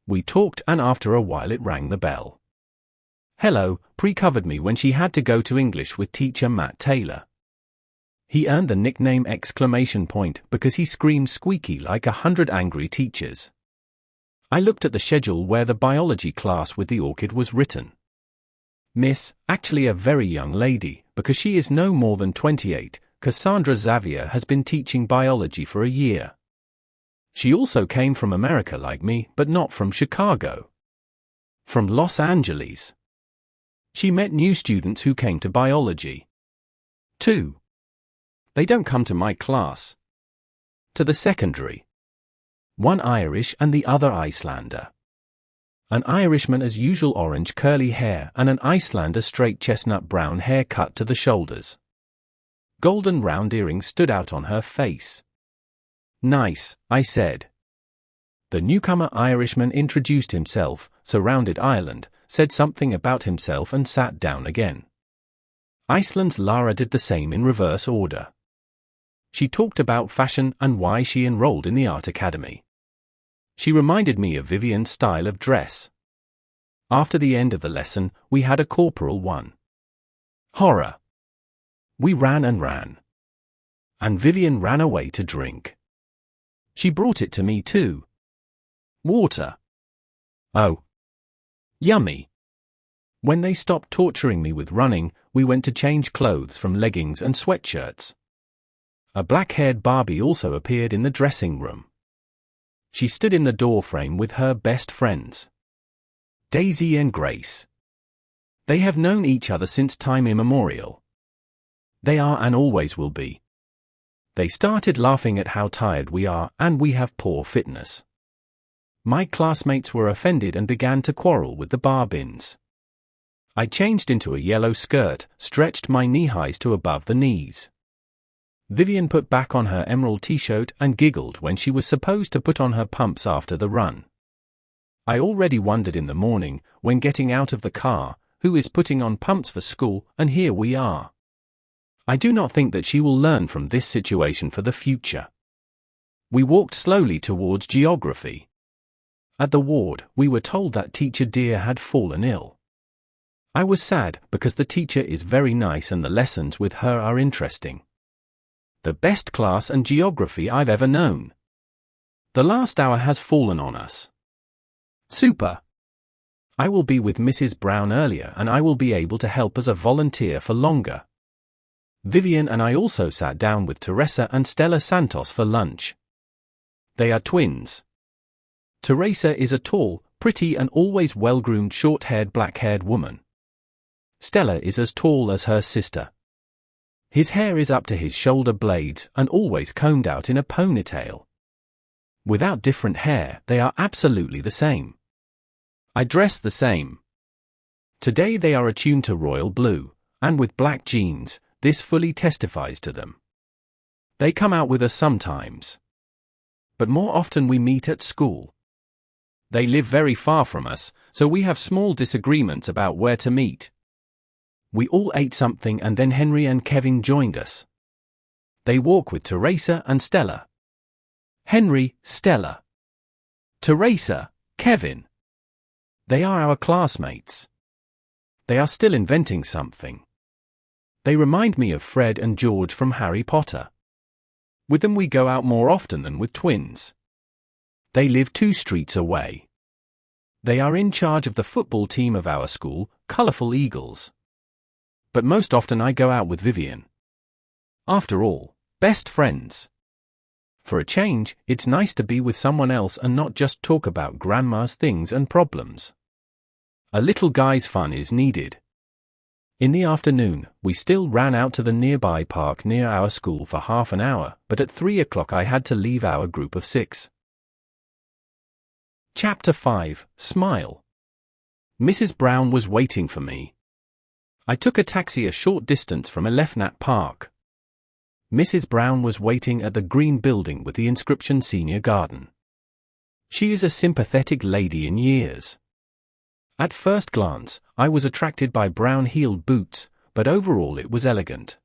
We talked and after a while it rang the bell. Hello, pre-covered me when she had to go to English with teacher Matt Taylor. He earned the nickname ! Because he screamed squeaky like 100 angry teachers. I looked at the schedule where the biology class with the orchid was written. Miss, actually a very young lady, because she is no more than 28, Cassandra Xavier has been teaching biology for a year. She also came from America like me, but not from Chicago. From Los Angeles. She met new students who came to biology. 2. They don't come to my class. To the secondary. One Irish and the other Icelander. An Irishman as usual orange curly hair and an Icelander straight chestnut brown hair cut to the shoulders. Golden round earrings stood out on her face. Nice, I said. The newcomer Irishman introduced himself, surrounded Ireland, said something about himself and sat down again. Iceland's Lara did the same in reverse order. She talked about fashion and why she enrolled in the art academy. She reminded me of Vivian's style of dress. After the end of the lesson, we had a corporal one. Horror. We ran and ran. And Vivian ran away to drink. She brought it to me too. Water. Oh. Yummy. When they stopped torturing me with running, we went to change clothes from leggings and sweatshirts. A black-haired Barbie also appeared in the dressing room. She stood in the doorframe with her best friends. Daisy and Grace. They have known each other since time immemorial. They are and always will be. They started laughing at how tired we are and we have poor fitness. My classmates were offended and began to quarrel with the barbins. I changed into a yellow skirt, stretched my knee-highs to above the knees. Vivian put back on her emerald t-shirt and giggled when she was supposed to put on her pumps after the run. I already wondered in the morning, when getting out of the car, who is putting on pumps for school, and here we are. I do not think that she will learn from this situation for the future. We walked slowly towards geography. At the ward, we were told that teacher Dear had fallen ill. I was sad because the teacher is very nice and the lessons with her are interesting. The best class and geography I've ever known. The last hour has fallen on us. Super. I will be with Mrs. Brown earlier and I will be able to help as a volunteer for longer. Vivian and I also sat down with Teresa and Stella Santos for lunch. They are twins. Teresa is a tall, pretty and always well-groomed short-haired black-haired woman. Stella is as tall as her sister. His hair is up to his shoulder blades and always combed out in a ponytail. Without different hair, they are absolutely the same. I dress the same. Today they are attuned to royal blue, and with black jeans, this fully testifies to them. They come out with us sometimes. But more often we meet at school. They live very far from us, so we have small disagreements about where to meet. We all ate something and then Henry and Kevin joined us. They walk with Teresa and Stella. Henry, Stella. Teresa, Kevin. They are our classmates. They are still inventing something. They remind me of Fred and George from Harry Potter. With them we go out more often than with twins. They live 2 streets away. They are in charge of the football team of our school, Colorful Eagles. But most often I go out with Vivian. After all, best friends. For a change, it's nice to be with someone else and not just talk about grandma's things and problems. A little guy's fun is needed. In the afternoon, we still ran out to the nearby park near our school for half an hour, but at 3 o'clock I had to leave our group of 6. Chapter 5, Smile. Mrs. Brown was waiting for me. I took a taxi a short distance from Elefnat Park. Mrs. Brown was waiting at the green building with the inscription Senior Garden. She is a sympathetic lady in years. At first glance, I was attracted by brown-heeled boots, but overall it was elegant.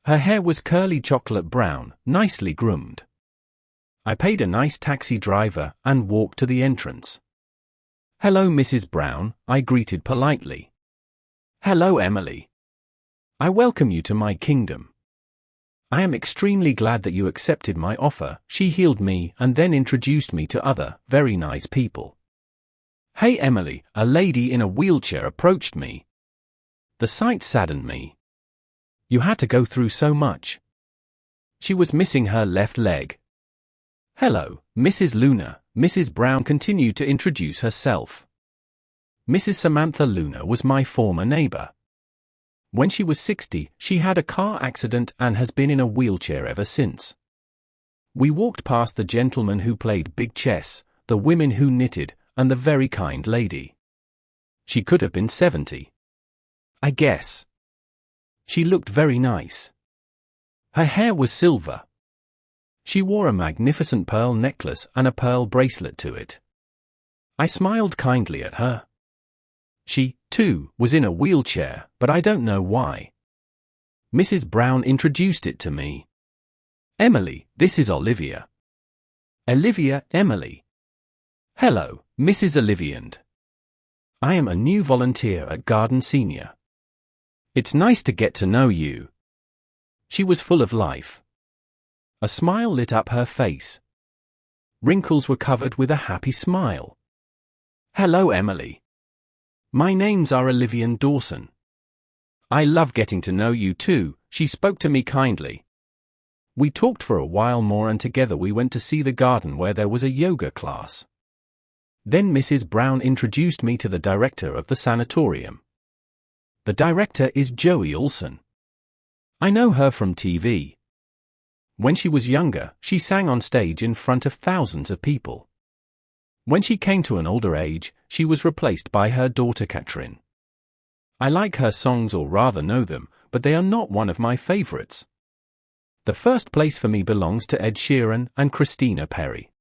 Her hair was curly chocolate brown, nicely groomed. I paid a nice taxi driver and walked to the entrance. "Hello, Mrs. Brown," I greeted politely. "Hello, Emily. I welcome you to my kingdom. I am extremely glad that you accepted my offer." She healed me and then introduced me to other, very nice people. "Hey, Emily," a lady in a wheelchair approached me. The sight saddened me. "You had to go through so much." She was missing her left leg. "Hello, Mrs. Luna," Mrs. Brown continued to introduce herself. Mrs. Samantha Luna was my former neighbor. When she was 60, she had a car accident and has been in a wheelchair ever since. We walked past the gentleman who played big chess, the women who knitted, and the very kind lady. She could have been 70. I guess. She looked very nice. Her hair was silver. She wore a magnificent pearl necklace and a pearl bracelet to it. I smiled kindly at her. She, too, was in a wheelchair, but I don't know why. Mrs. Brown introduced it to me. "Emily, this is Olivia." "Olivia, Emily." "Hello, Mrs. Oliviand. I am a new volunteer at Garden Senior. It's nice to get to know you." She was full of life. A smile lit up her face. Wrinkles were covered with a happy smile. "Hello, Emily. My name's Olivia Dawson. I love getting to know you too." She spoke to me kindly. We talked for a while more and together we went to see the garden where there was a yoga class. Then Mrs. Brown introduced me to the director of the sanatorium. The director is Joey Olson. I know her from TV. When she was younger, she sang on stage in front of thousands of people. When she came to an older age, she was replaced by her daughter Katrin. I like her songs, or rather know them, but they are not one of my favorites. The first place for me belongs to Ed Sheeran and Christina Perri.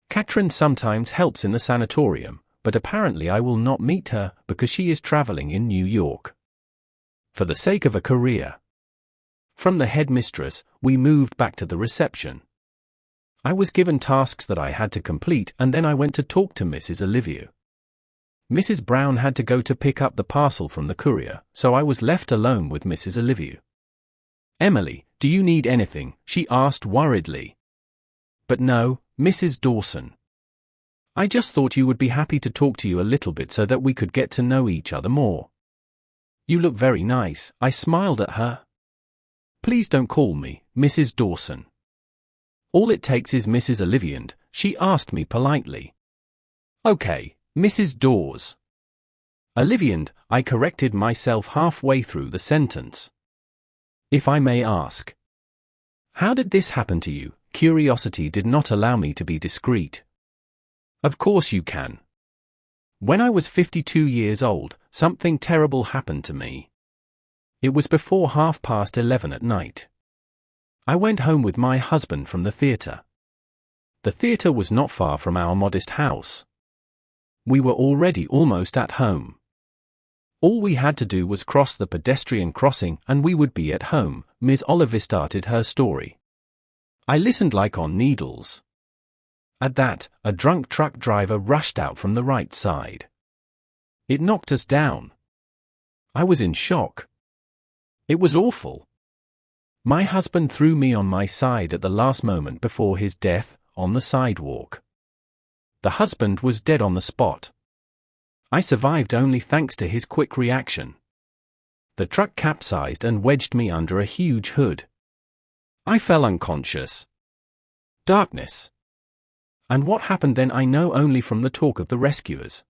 Katrin sometimes helps in the sanatorium, but apparently I will not meet her because she is traveling in New York. For the sake of a career. From the headmistress, we moved back to the reception. I was given tasks that I had to complete and then I went to talk to Mrs. Olivia. Mrs. Brown had to go to pick up the parcel from the courier, so I was left alone with Mrs. Olivia. "Emily, do you need anything?" she asked worriedly. "But no, Mrs. Dawson. I just thought you would be happy to talk to you a little bit so that we could get to know each other more. You look very nice." I smiled at her. "Please don't call me Mrs. Dawson. All it takes is Mrs. Oliviand," she asked me politely. "Okay, Mrs. Dawes." "Oliviand," I corrected myself halfway through the sentence. "If I may ask, how did this happen to you?" Curiosity did not allow me to be discreet. "Of course you can. When I was 52 years old, something terrible happened to me. It was before 11:30 at night. I went home with my husband from the theater. The theater was not far from our modest house. We were already almost at home. All we had to do was cross the pedestrian crossing and we would be at home." Ms. Oliver started her story. I listened like on needles. At that, a drunk truck driver rushed out from the right side. It knocked us down. I was in shock. It was awful. My husband threw me on my side at the last moment before his death, on the sidewalk. The husband was dead on the spot. I survived only thanks to his quick reaction. The truck capsized and wedged me under a huge hood. I fell unconscious. Darkness. And what happened then I know only from the talk of the rescuers.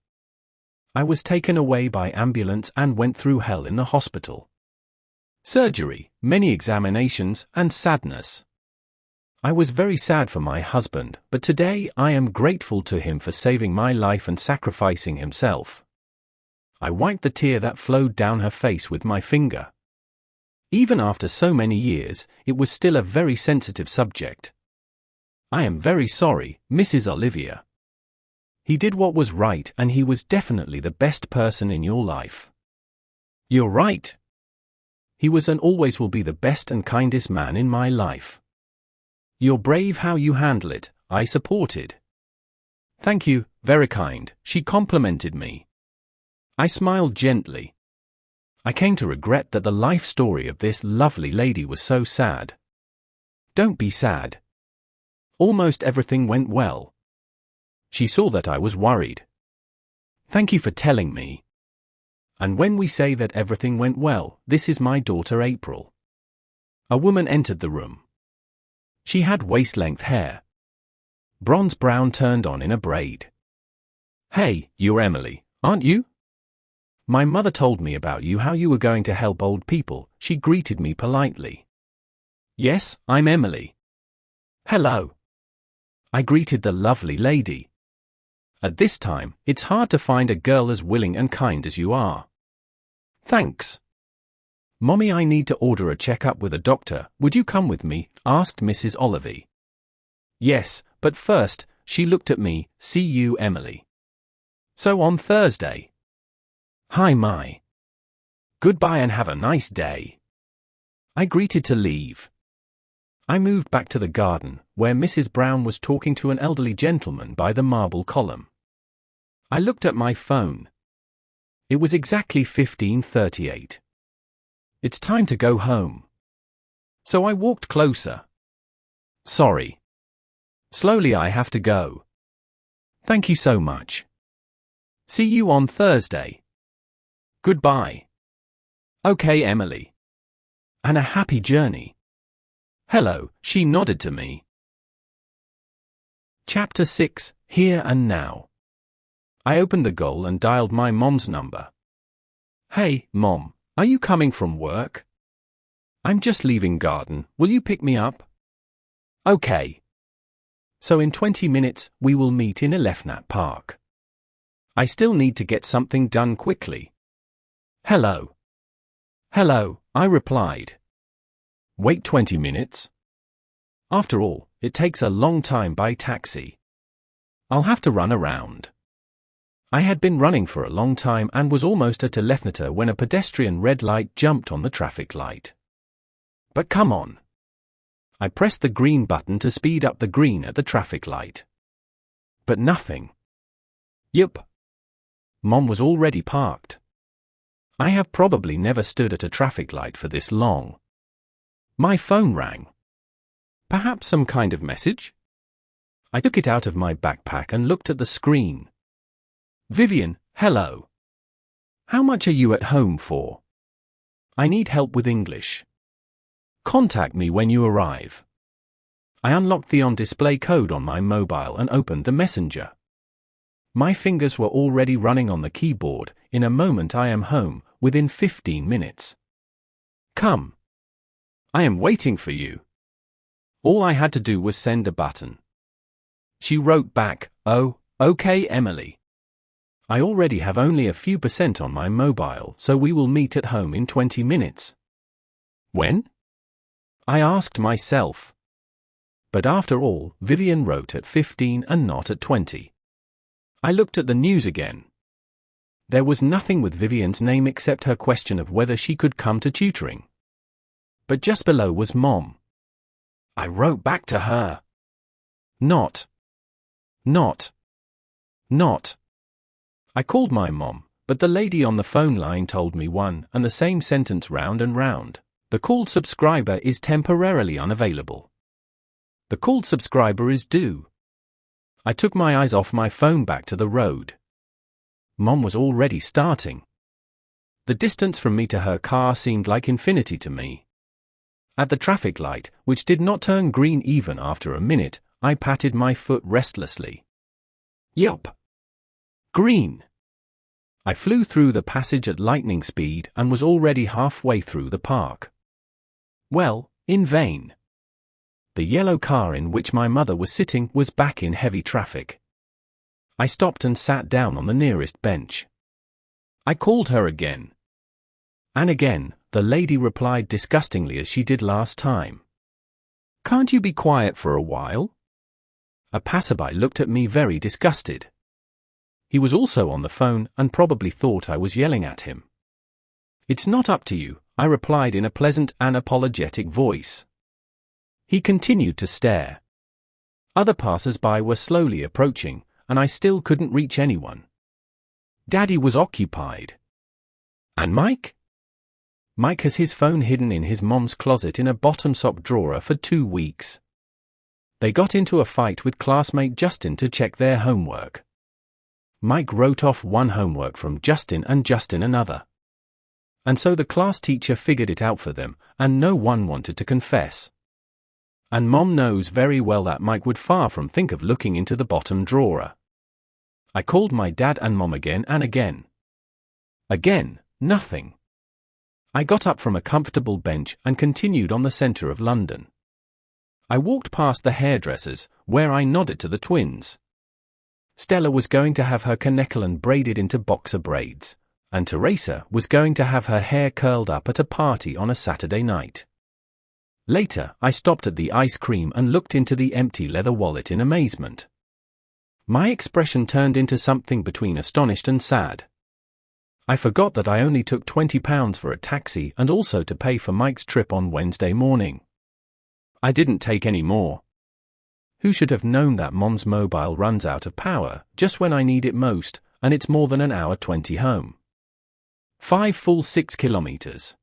I was taken away by ambulance and went through hell in the hospital. Surgery, many examinations, and sadness. I was very sad for my husband, but today I am grateful to him for saving my life and sacrificing himself. I wiped the tear that flowed down her face with my finger. Even after so many years, it was still a very sensitive subject. "I am very sorry, Mrs. Olivia. He did what was right and he was definitely the best person in your life." "You're right. He was and always will be the best and kindest man in my life. You're brave how you handle it, I supported. Thank you, very kind, she complimented me. I smiled gently. I came to regret that the life story of this lovely lady was so sad. Don't be sad. Almost everything went well. She saw that I was worried. Thank you for telling me. And when we say that everything went well, this is my daughter April. A woman entered the room. She had waist-length hair. Bronze brown turned on in a braid. Hey, you're Emily, aren't you? My mother told me about you, how you were going to help old people. She greeted me politely. Yes, I'm Emily. Hello. I greeted the lovely lady. At this time, it's hard to find a girl as willing and kind as you are. Thanks. Mommy, I need to order a checkup with a doctor. Would you come with me? Asked Mrs. Olivey. Yes, but first, she looked at me. See you, Emily. So on Thursday. Hi, my. Goodbye and have a nice day. I greeted to leave. I moved back to the garden, where Mrs. Brown was talking to an elderly gentleman by the marble column. I looked at my phone. It was exactly 15:38. It's time to go home. So I walked closer. Sorry. Slowly, I have to go. Thank you so much. See you on Thursday. Goodbye. Okay, Emily. And a happy journey. Hello, she nodded to me. Chapter 6, Here and Now. I opened the goal and dialed my mom's number. Hey, Mom, are you coming from work? I'm just leaving garden, will you pick me up? Okay. So in 20 minutes, we will meet in Elefnat Park. I still need to get something done quickly. Hello. Hello, I replied. Wait 20 minutes? After all, it takes a long time by taxi. I'll have to run around. I had been running for a long time and was almost at Elefnata when a pedestrian red light jumped on the traffic light. But come on. I pressed the green button to speed up the green at the traffic light. But nothing. Yup. Mom was already parked. I have probably never stood at a traffic light for this long. My phone rang. Perhaps some kind of message? I took it out of my backpack and looked at the screen. Vivian, hello. How much are you at home for? I need help with English. Contact me when you arrive. I unlocked the on-display code on my mobile and opened the messenger. My fingers were already running on the keyboard. In a moment I am home, within 15 minutes. Come. I am waiting for you. All I had to do was send a button. She wrote back, oh, okay, Emily. I already have only a few % on my mobile, so we will meet at home in 20 minutes. When? I asked myself. But after all, Vivian wrote at 15 and not at 20. I looked at the news again. There was nothing with Vivian's name except her question of whether she could come to tutoring. But just below was Mom. I wrote back to her. Not. I called my mom, but the lady on the phone line told me one and the same sentence round and round. The called subscriber is temporarily unavailable. The called subscriber is due. I took my eyes off my phone back to the road. Mom was already starting. The distance from me to her car seemed like infinity to me. At the traffic light, which did not turn green even after a minute, I patted my foot restlessly. Yup. Green. I flew through the passage at lightning speed and was already halfway through the park. Well, in vain. The yellow car in which my mother was sitting was back in heavy traffic. I stopped and sat down on the nearest bench. I called her again. And again, the lady replied disgustingly as she did last time. Can't you be quiet for a while? A passerby looked at me very disgusted. He was also on the phone and probably thought I was yelling at him. It's not up to you, I replied in a pleasant and apologetic voice. He continued to stare. Other passers-by were slowly approaching, and I still couldn't reach anyone. Daddy was occupied. And Mike? Mike has his phone hidden in his mom's closet in a bottom sock drawer for 2 weeks. They got into a fight with classmate Justin to check their homework. Mike wrote off one homework from Justin and Justin another. And so the class teacher figured it out for them, and no one wanted to confess. And Mom knows very well that Mike would far from think of looking into the bottom drawer. I called my dad and Mom again and again. Again, nothing. I got up from a comfortable bench and continued on the centre of London. I walked past the hairdressers, where I nodded to the twins. Stella was going to have her Kanekalan braided into boxer braids, and Teresa was going to have her hair curled up at a party on a Saturday night. Later, I stopped at the ice cream and looked into the empty leather wallet in amazement. My expression turned into something between astonished and sad. I forgot that I only took £20 for a taxi and also to pay for Mike's trip on Wednesday morning. I didn't take any more. Who should have known that Mom's mobile runs out of power just when I need it most, and it's more than an hour 20 home. 5 full 6 kilometers.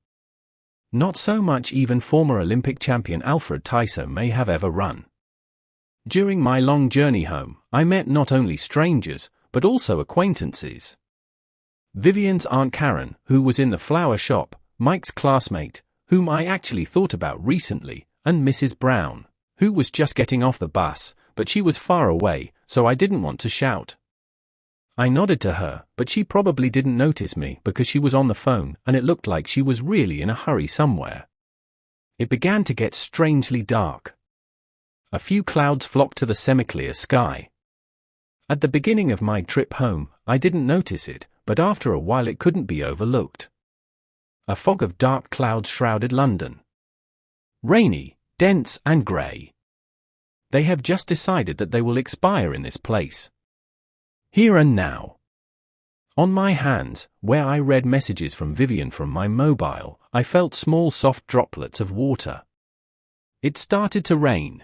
Not so much even former Olympic champion Alfred Tyson may have ever run. During my long journey home, I met not only strangers, but also acquaintances. Vivian's Aunt Karen, who was in the flower shop, Mike's classmate, whom I actually thought about recently, and Mrs. Brown, who was just getting off the bus, but she was far away, so I didn't want to shout. I nodded to her, but she probably didn't notice me because she was on the phone and it looked like she was really in a hurry somewhere. It began to get strangely dark. A few clouds flocked to the semi-clear sky. At the beginning of my trip home, I didn't notice it, but after a while it couldn't be overlooked. A fog of dark clouds shrouded London. Rainy, dense and grey. They have just decided that they will expire in this place. Here and now. On my hands, where I read messages from Vivian from my mobile, I felt small soft droplets of water. It started to rain.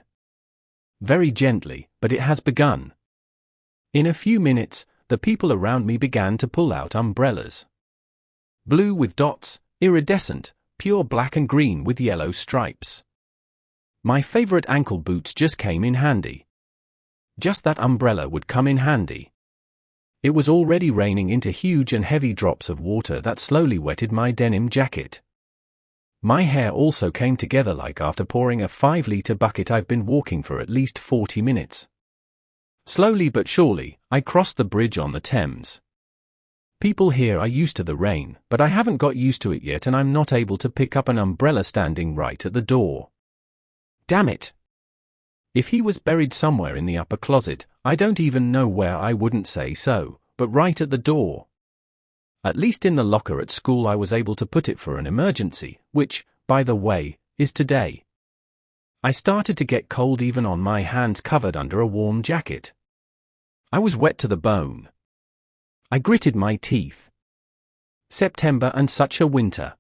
Very gently, but it has begun. In a few minutes, the people around me began to pull out umbrellas. Blue with dots, iridescent, pure black and green with yellow stripes. My favorite ankle boots just came in handy. Just that umbrella would come in handy. It was already raining into huge and heavy drops of water that slowly wetted my denim jacket. My hair also came together like after pouring a 5-litre bucket. I've been walking for at least 40 minutes. Slowly but surely, I crossed the bridge on the Thames. People here are used to the rain, but I haven't got used to it yet and I'm not able to pick up an umbrella standing right at the door. Damn it! If he was buried somewhere in the upper closet, I don't even know where. I wouldn't say so, but right at the door. At least in the locker at school I was able to put it for an emergency, which, by the way, is today. I started to get cold even on my hands covered under a warm jacket. I was wet to the bone. I gritted my teeth. September and such a winter.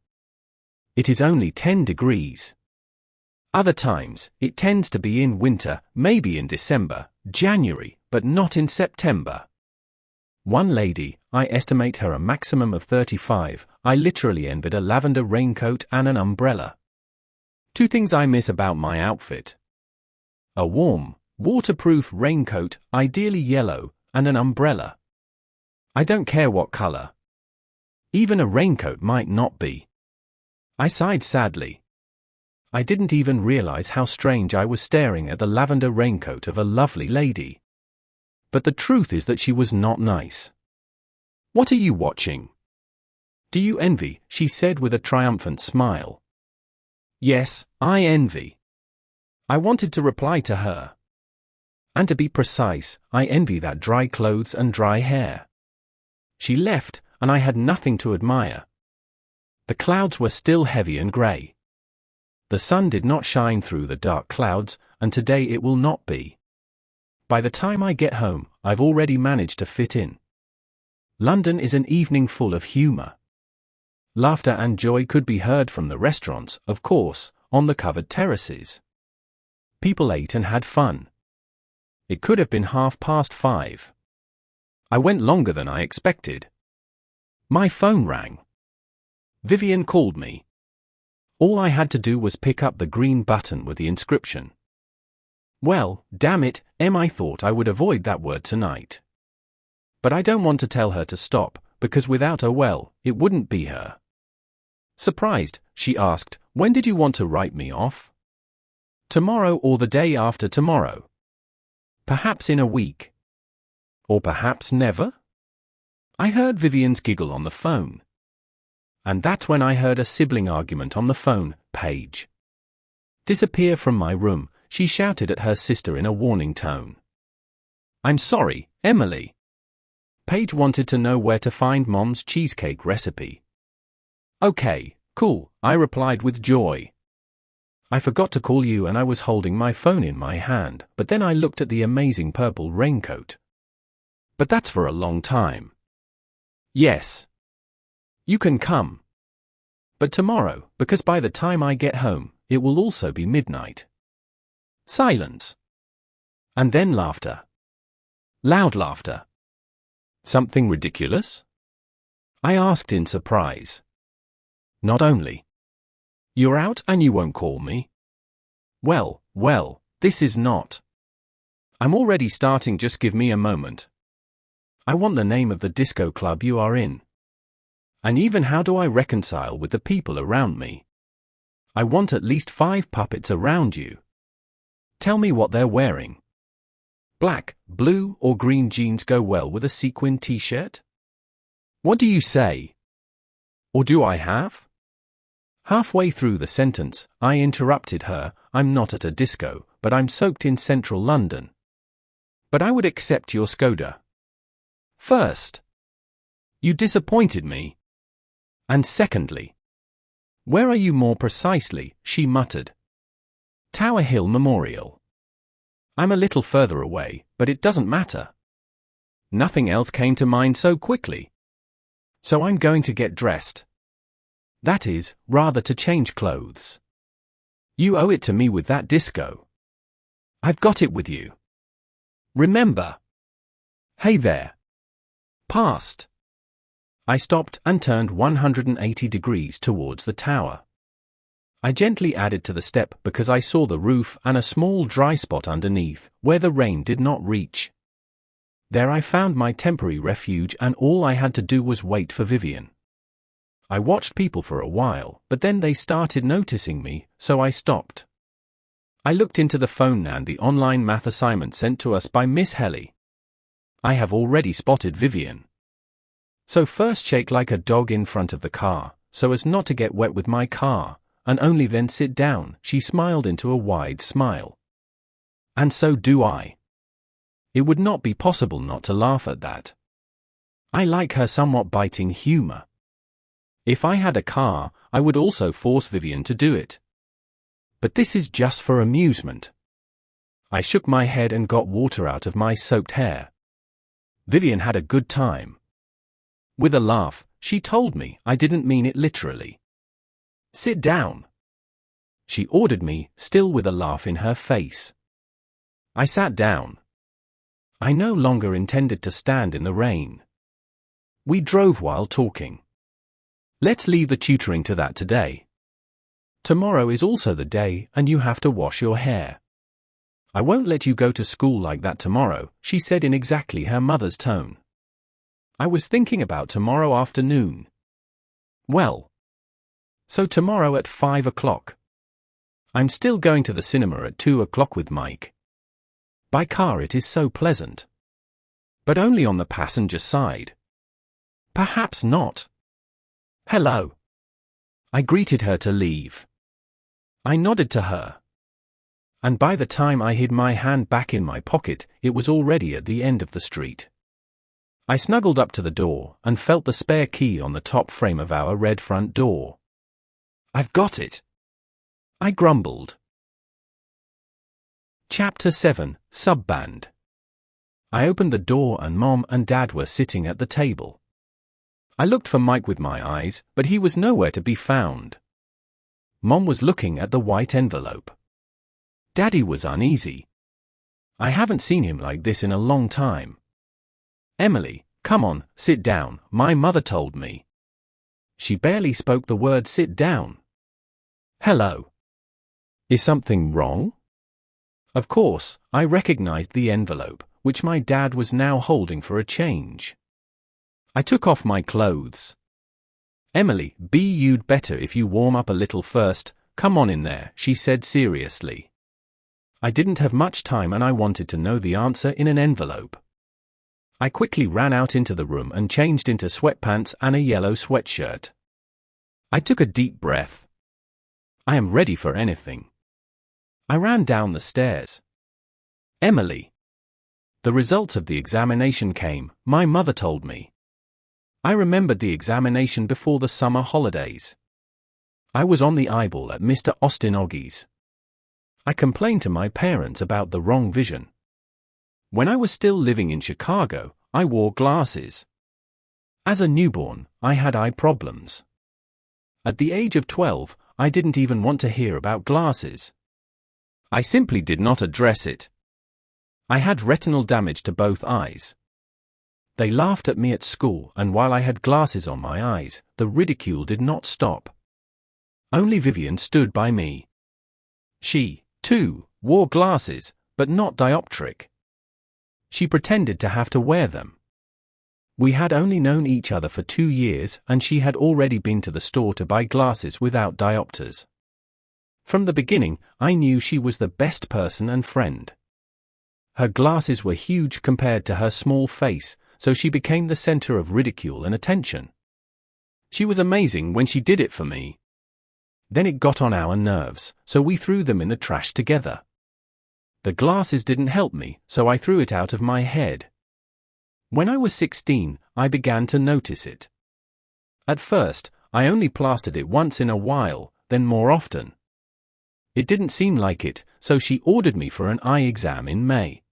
It is only 10 degrees. Other times, it tends to be in winter, maybe in December, January, but not in September. One lady, I estimate her a maximum of 35, I literally envied a lavender raincoat and an umbrella. 2 things I miss about my outfit. A warm, waterproof raincoat, ideally yellow, and an umbrella. I don't care what color. Even a raincoat might not be. I sighed sadly. I didn't even realize how strange I was staring at the lavender raincoat of a lovely lady. But the truth is that she was not nice. What are you watching? Do you envy? She said with a triumphant smile. Yes, I envy. I wanted to reply to her. And to be precise, I envy that dry clothes and dry hair. She left, and I had nothing to admire. The clouds were still heavy and grey. The sun did not shine through the dark clouds, and today it will not be. By the time I get home, I've already managed to fit in. London is an evening full of humour. Laughter and joy could be heard from the restaurants, of course, on the covered terraces. People ate and had fun. It could have been 5:30. I went longer than I expected. My phone rang. Vivian called me. All I had to do was pick up the green button with the inscription. Well, damn it, I thought I would avoid that word tonight. But I don't want to tell her to stop, because without a well, it wouldn't be her. Surprised, she asked, "When did you want to write me off? Tomorrow or the day after tomorrow? Perhaps in a week? Or perhaps never?" I heard Vivian's giggle on the phone. And that's when I heard a sibling argument on the phone. Paige. Disappear from my room, she shouted at her sister in a warning tone. "I'm sorry, Emily." Paige wanted to know where to find Mom's cheesecake recipe. "Okay, cool," I replied with joy. I forgot to call you and I was holding my phone in my hand, but then I looked at the amazing purple raincoat. But that's for a long time. Yes. You can come. But tomorrow, because by the time I get home, it will also be midnight. Silence. And then laughter. Loud laughter. Something ridiculous? I asked in surprise. Not only. You're out and you won't call me? Well, this is not. I'm already starting, just give me a moment. I want the name of the disco club you are in. And even how do I reconcile with the people around me? I want at least 5 puppets around you. Tell me what they're wearing. Black, blue, or green jeans go well with a sequin t-shirt? What do you say? Or do I have? Halfway through the sentence, I interrupted her. I'm not at a disco, but I'm soaked in central London. But I would accept your Skoda. First, you disappointed me. And secondly, where are you more precisely? She muttered. Tower Hill Memorial. I'm a little further away, but it doesn't matter. Nothing else came to mind so quickly. So I'm going to get dressed. That is, rather to change clothes. You owe it to me with that disco. I've got it with you. Remember. Hey there. Past. I stopped and turned 180 degrees towards the tower. I gently added to the step because I saw the roof and a small dry spot underneath, where the rain did not reach. There I found my temporary refuge, and all I had to do was wait for Vivian. I watched people for a while, but then they started noticing me, so I stopped. I looked into the phone and the online math assignment sent to us by Miss Helly. I have already spotted Vivian. So first shake like a dog in front of the car, so as not to get wet with my car, and only then sit down. She smiled into a wide smile. And so do I. It would not be possible not to laugh at that. I like her somewhat biting humor. If I had a car, I would also force Vivian to do it. But this is just for amusement. I shook my head and got water out of my soaked hair. Vivian had a good time. With a laugh, she told me I didn't mean it literally. Sit down. She ordered me, still with a laugh in her face. I sat down. I no longer intended to stand in the rain. We drove while talking. Let's leave the tutoring to that today. Tomorrow is also the day, and you have to wash your hair. I won't let you go to school like that tomorrow, she said in exactly her mother's tone. I was thinking about tomorrow afternoon. Well. So tomorrow at 5 o'clock. I'm still going to the cinema at 2 o'clock with Mike. By car it is so pleasant. But only on the passenger side. Perhaps not. Hello. I greeted her to leave. I nodded to her. And by the time I hid my hand back in my pocket, it was already at the end of the street. I snuggled up to the door and felt the spare key on the top frame of our red front door. I've got it. I grumbled. Chapter 7, Subband. I opened the door and Mom and Dad were sitting at the table. I looked for Mike with my eyes, but he was nowhere to be found. Mom was looking at the white envelope. Daddy was uneasy. I haven't seen him like this in a long time. Emily, come on, sit down, my mother told me. She barely spoke the word sit down. Hello. Is something wrong? Of course, I recognized the envelope, which my dad was now holding for a change. I took off my clothes. Emily, you'd better if you warm up a little first, come on in there, she said seriously. I didn't have much time and I wanted to know the answer in an envelope. I quickly ran out into the room and changed into sweatpants and a yellow sweatshirt. I took a deep breath. I am ready for anything. I ran down the stairs. Emily. The results of the examination came, my mother told me. I remembered the examination before the summer holidays. I was on the eyeball at Mr. Austin Oggie's. I complained to my parents about the wrong vision. When I was still living in Chicago, I wore glasses. As a newborn, I had eye problems. At the age of 12, I didn't even want to hear about glasses. I simply did not address it. I had retinal damage to both eyes. They laughed at me at school, and while I had glasses on my eyes, the ridicule did not stop. Only Vivian stood by me. She, too, wore glasses, but not dioptric. She pretended to have to wear them. We had only known each other for 2 years, and she had already been to the store to buy glasses without diopters. From the beginning, I knew she was the best person and friend. Her glasses were huge compared to her small face, so she became the center of ridicule and attention. She was amazing when she did it for me. Then it got on our nerves, so we threw them in the trash together. The glasses didn't help me, so I threw it out of my head. When I was 16, I began to notice it. At first, I only plastered it once in a while, then more often. It didn't seem like it, so she ordered me for an eye exam in May.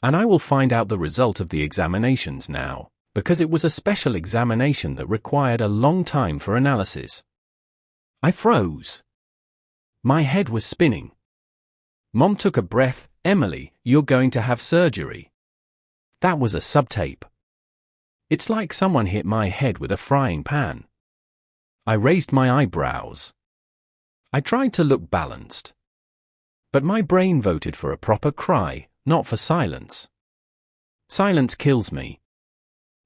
And I will find out the result of the examinations now, because it was a special examination that required a long time for analysis. I froze. My head was spinning. Mom took a breath. Emily, you're going to have surgery. That was a subtape. It's like someone hit my head with a frying pan. I raised my eyebrows. I tried to look balanced. But my brain voted for a proper cry, not for silence. Silence kills me.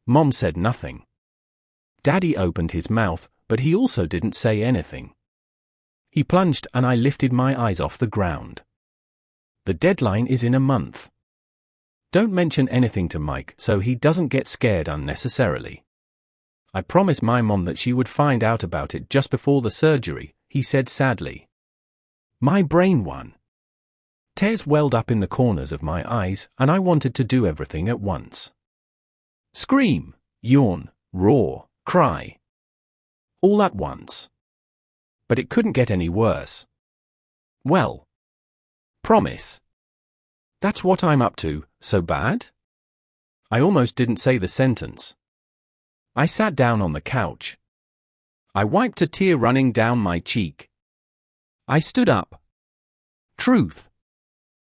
Mom said nothing. Daddy opened his mouth, but he also didn't say anything. He plunged and I lifted my eyes off the ground. The deadline is in a month. Don't mention anything to Mike so he doesn't get scared unnecessarily. I promised my mom that she would find out about it just before the surgery, he said sadly. My brain won. Tears welled up in the corners of my eyes and I wanted to do everything at once. Scream, yawn, roar, cry. All at once. But it couldn't get any worse. Well. Promise. That's what I'm up to, so bad? I almost didn't say the sentence. I sat down on the couch. I wiped a tear running down my cheek. I stood up. Truth.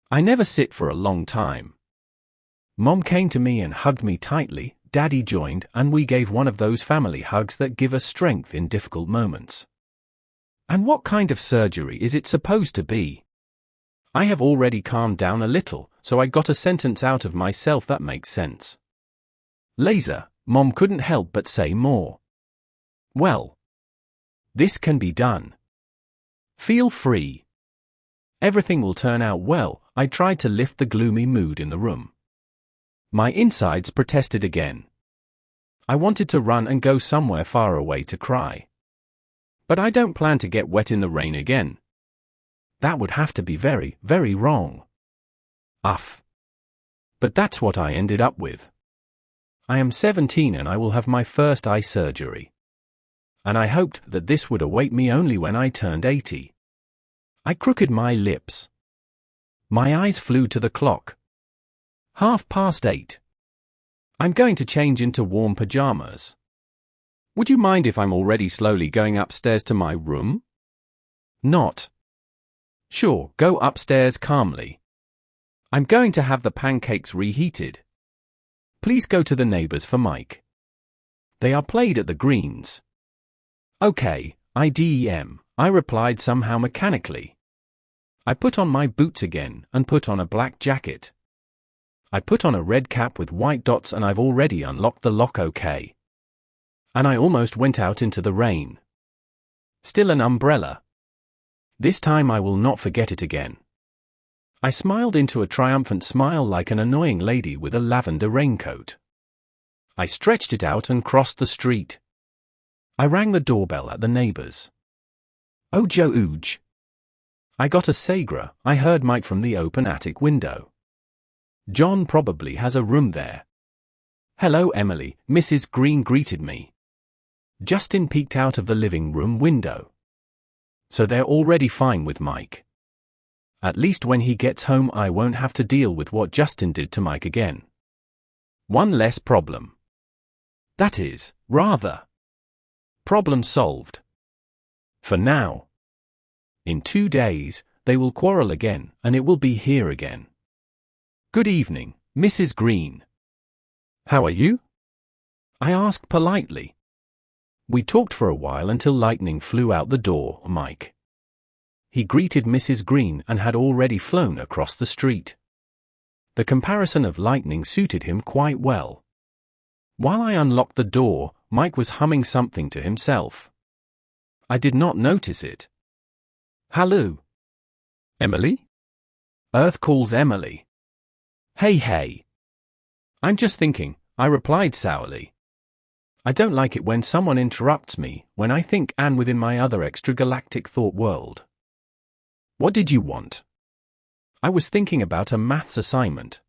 I never sit for a long time. Mom came to me and hugged me tightly, Daddy joined, and we gave one of those family hugs that give us strength in difficult moments. And what kind of surgery is it supposed to be? I have already calmed down a little, so I got a sentence out of myself that makes sense. Laser, Mom couldn't help but say more. Well. This can be done. Feel free. Everything will turn out well. I tried to lift the gloomy mood in the room. My insides protested again. I wanted to run and go somewhere far away to cry. But I don't plan to get wet in the rain again. That would have to be very, very wrong. But that's what I ended up with. I am 17 and I will have my first eye surgery. And I hoped that this would await me only when I turned 80. I crooked my lips. My eyes flew to the clock. 8:30. I'm going to change into warm pajamas. Would you mind if I'm already slowly going upstairs to my room? Not. Sure, go upstairs calmly. I'm going to have the pancakes reheated. Please go to the neighbors for Mike. They are played at the greens. Okay, IDEM, I replied somehow mechanically. I put on my boots again and put on a black jacket. I put on a red cap with white dots and I've already unlocked the lock, okay. And I almost went out into the rain. Still an umbrella. This time I will not forget it again. I smiled into a triumphant smile like an annoying lady with a lavender raincoat. I stretched it out and crossed the street. I rang the doorbell at the neighbors. Oh, Joe Ooge. I got a Sagra, I heard Mike from the open attic window. John probably has a room there. Hello, Emily, Mrs. Green greeted me. Justin peeked out of the living room window. So they're already fine with Mike. At least when he gets home I won't have to deal with what Justin did to Mike again. One less problem. That is, rather. Problem solved. For now. In 2 days, they will quarrel again, and it will be here again. Good evening, Mrs. Green. How are you? I asked politely. We talked for a while until lightning flew out the door, Mike. He greeted Mrs. Green and had already flown across the street. The comparison of lightning suited him quite well. While I unlocked the door, Mike was humming something to himself. I did not notice it. Hello. Emily? Earth calls Emily. Hey. I'm just thinking, I replied sourly. I don't like it when someone interrupts me when I think and within my other extragalactic thought world. What did you want? I was thinking about a maths assignment.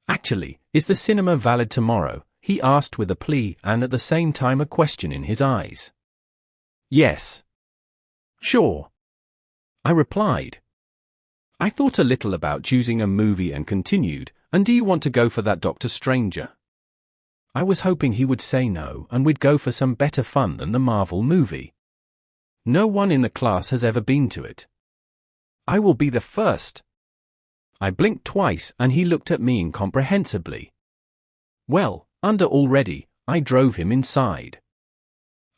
Actually, is the cinema valid tomorrow? He asked with a plea and at the same time a question in his eyes. Yes. Sure. I replied. I thought a little about choosing a movie and continued, and do you want to go for that Dr. Stranger? I was hoping he would say no and we'd go for some better fun than the Marvel movie. No one in the class has ever been to it. I will be the first. I blinked twice and he looked at me incomprehensibly. Well, under already, I drove him inside.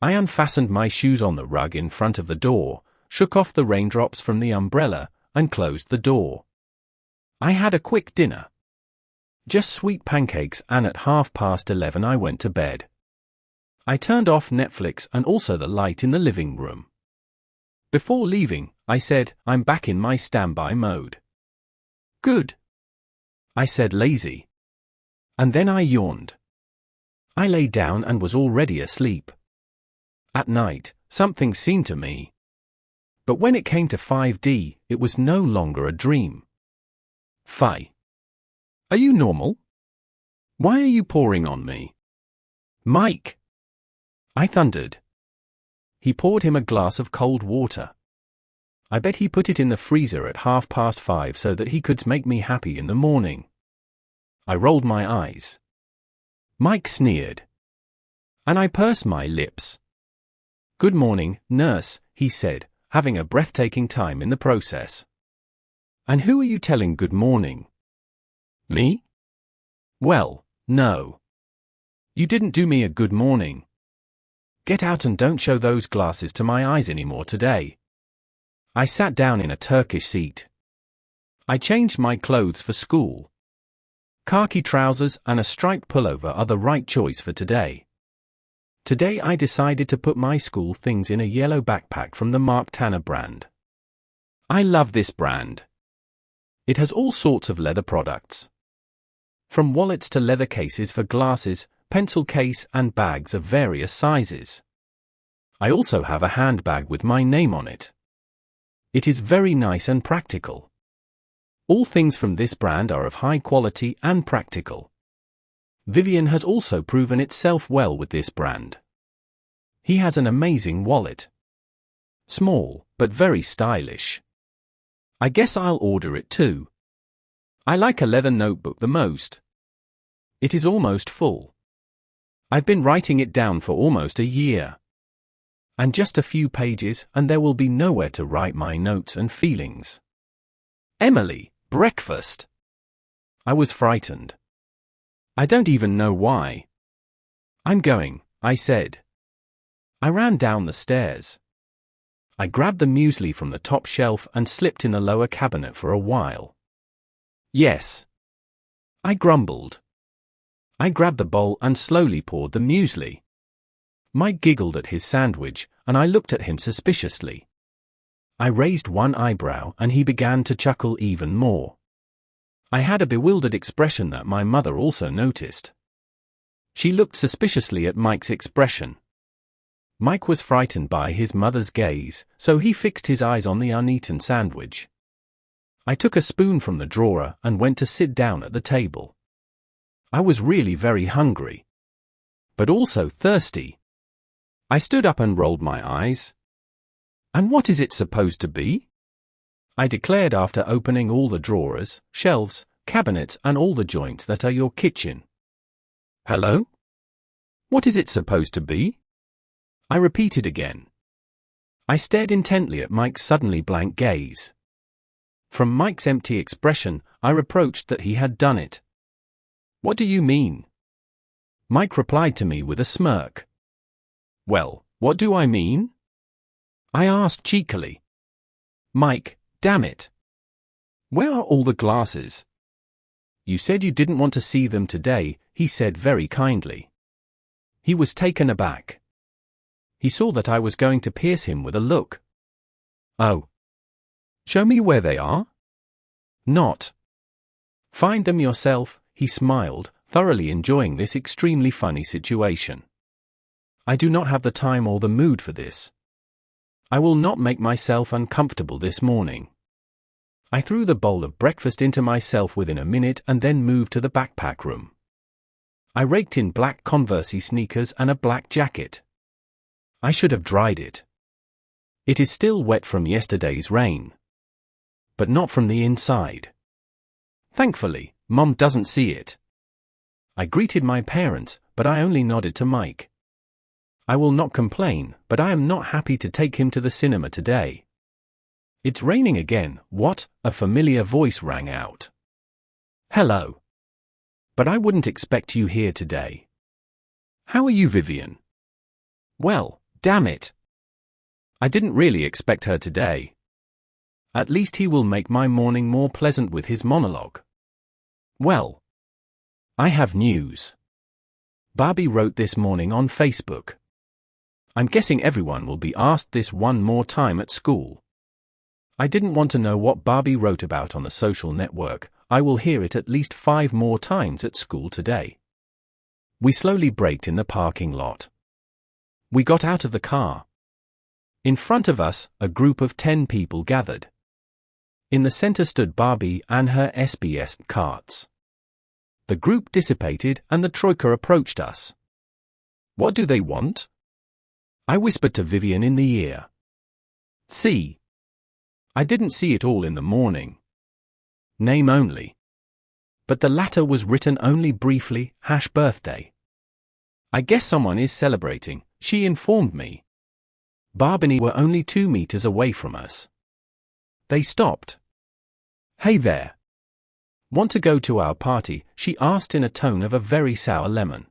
I unfastened my shoes on the rug in front of the door, shook off the raindrops from the umbrella, and closed the door. I had a quick dinner. Just sweet pancakes, and at 11:30 I went to bed. I turned off Netflix and also the light in the living room. Before leaving, I said, I'm back in my standby mode. Good. I said lazy. And then I yawned. I lay down and was already asleep. At night, something seemed to me. But when it came to 5D, it was no longer a dream. Fi. Are you normal? Why are you pouring on me? Mike! I thundered. He poured him a glass of cold water. I bet he put it in the freezer at 5:30 so that he could make me happy in the morning. I rolled my eyes. Mike sneered. And I pursed my lips. Good morning, nurse, he said, having a breathtaking time in the process. And who are you telling good morning? Me? Well, no. You didn't do me a good morning. Get out and don't show those glasses to my eyes anymore today. I sat down in a Turkish seat. I changed my clothes for school. Khaki trousers and a striped pullover are the right choice for today. Today I decided to put my school things in a yellow backpack from the Mark Tanner brand. I love this brand. It has all sorts of leather products. From wallets to leather cases for glasses, pencil case and bags of various sizes. I also have a handbag with my name on it. It is very nice and practical. All things from this brand are of high quality and practical. Vivian has also proven itself well with this brand. He has an amazing wallet. Small, but very stylish. I guess I'll order it too. I like a leather notebook the most. It is almost full. I've been writing it down for almost a year. And just a few pages, and there will be nowhere to write my notes and feelings. Emily, breakfast. I was frightened. I don't even know why. I'm going, I said. I ran down the stairs. I grabbed the muesli from the top shelf and slipped in the lower cabinet for a while. Yes. I grumbled. I grabbed the bowl and slowly poured the muesli. Mike giggled at his sandwich, and I looked at him suspiciously. I raised one eyebrow and he began to chuckle even more. I had a bewildered expression that my mother also noticed. She looked suspiciously at Mike's expression. Mike was frightened by his mother's gaze, so he fixed his eyes on the uneaten sandwich. I took a spoon from the drawer and went to sit down at the table. I was really very hungry, but also thirsty. I stood up and rolled my eyes. And what is it supposed to be? I declared after opening all the drawers, shelves, cabinets and all the joints that are your kitchen. Hello? What is it supposed to be? I repeated again. I stared intently at Mike's suddenly blank gaze. From Mike's empty expression, I reproached that he had done it. What do you mean? Mike replied to me with a smirk. Well, what do I mean? I asked cheekily. Mike, damn it. Where are all the glasses? You said you didn't want to see them today, he said very kindly. He was taken aback. He saw that I was going to pierce him with a look. Oh. Show me where they are? Not. Find them yourself, he smiled, thoroughly enjoying this extremely funny situation. I do not have the time or the mood for this. I will not make myself uncomfortable this morning. I threw the bowl of breakfast into myself within a minute and then moved to the backpack room. I raked in black Converse sneakers and a black jacket. I should have dried it. It is still wet from yesterday's rain. But not from the inside. Thankfully, Mom doesn't see it. I greeted my parents, but I only nodded to Mike. I will not complain, but I am not happy to take him to the cinema today. It's raining again, what? A familiar voice rang out. Hello. But I wouldn't expect you here today. How are you, Vivian? Well, damn it. I didn't really expect her today. At least he will make my morning more pleasant with his monologue. Well, I have news. Barbie wrote this morning on Facebook. I'm guessing everyone will be asked this one more time at school. I didn't want to know what Barbie wrote about on the social network. I will hear it at least 5 more times at school today. We slowly braked in the parking lot. We got out of the car. In front of us, a group of 10 people gathered. In the center stood Barbie and her SBS carts. The group dissipated and the troika approached us. What do they want? I whispered to Vivian in the ear. See. I didn't see it all in the morning. Name only. But the latter was written only briefly, #birthday. I guess someone is celebrating, she informed me. Barbie were only 2 meters away from us. They stopped. Hey there. Want to go to our party? She asked in a tone of a very sour lemon.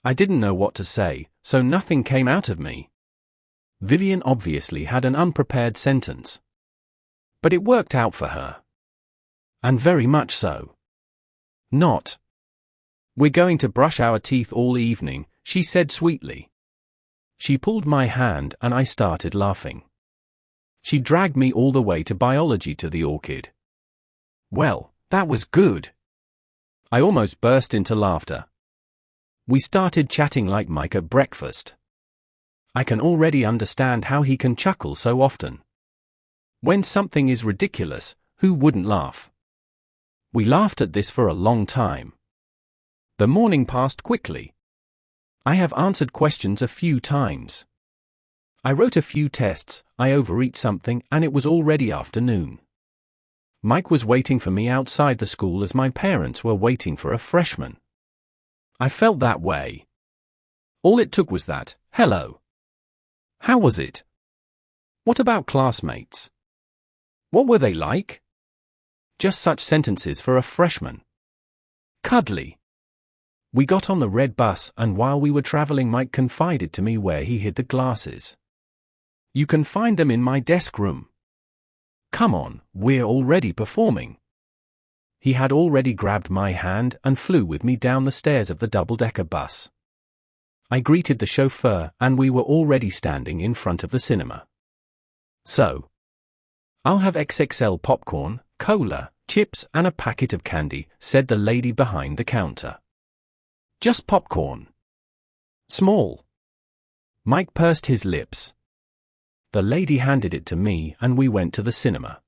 I didn't know what to say, so nothing came out of me. Vivian obviously had an unprepared sentence. But it worked out for her. And very much so. Not. We're going to brush our teeth all evening, she said sweetly. She pulled my hand and I started laughing. She dragged me all the way to biology to the orchid. Well, that was good. I almost burst into laughter. We started chatting like Mike at breakfast. I can already understand how he can chuckle so often. When something is ridiculous, who wouldn't laugh? We laughed at this for a long time. The morning passed quickly. I have answered questions a few times. I wrote a few tests, I overeat something, and it was already afternoon. Mike was waiting for me outside the school as my parents were waiting for a freshman. I felt that way. All it took was that, "Hello. How was it? What about classmates? What were they like?" Just such sentences for a freshman. Cuddly. We got on the red bus, and while we were traveling, Mike confided to me where he hid the glasses. "You can find them in my desk room. Come on, we're already performing." He had already grabbed my hand and flew with me down the stairs of the double-decker bus. I greeted the chauffeur, and we were already standing in front of the cinema. "So, I'll have XXL popcorn, cola, chips, and a packet of candy," said the lady behind the counter. "Just popcorn. Small." Mike pursed his lips. The lady handed it to me, and we went to the cinema.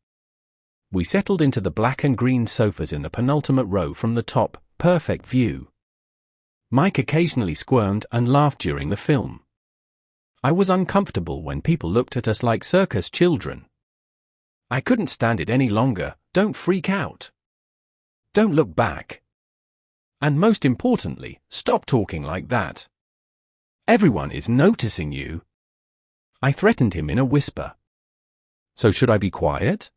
We settled into the black and green sofas in the penultimate row from the top, perfect view. Mike occasionally squirmed and laughed during the film. I was uncomfortable when people looked at us like circus children. I couldn't stand it any longer. Don't freak out. Don't look back. And most importantly, stop talking like that. Everyone is noticing you. I threatened him in a whisper. "So should I be quiet?"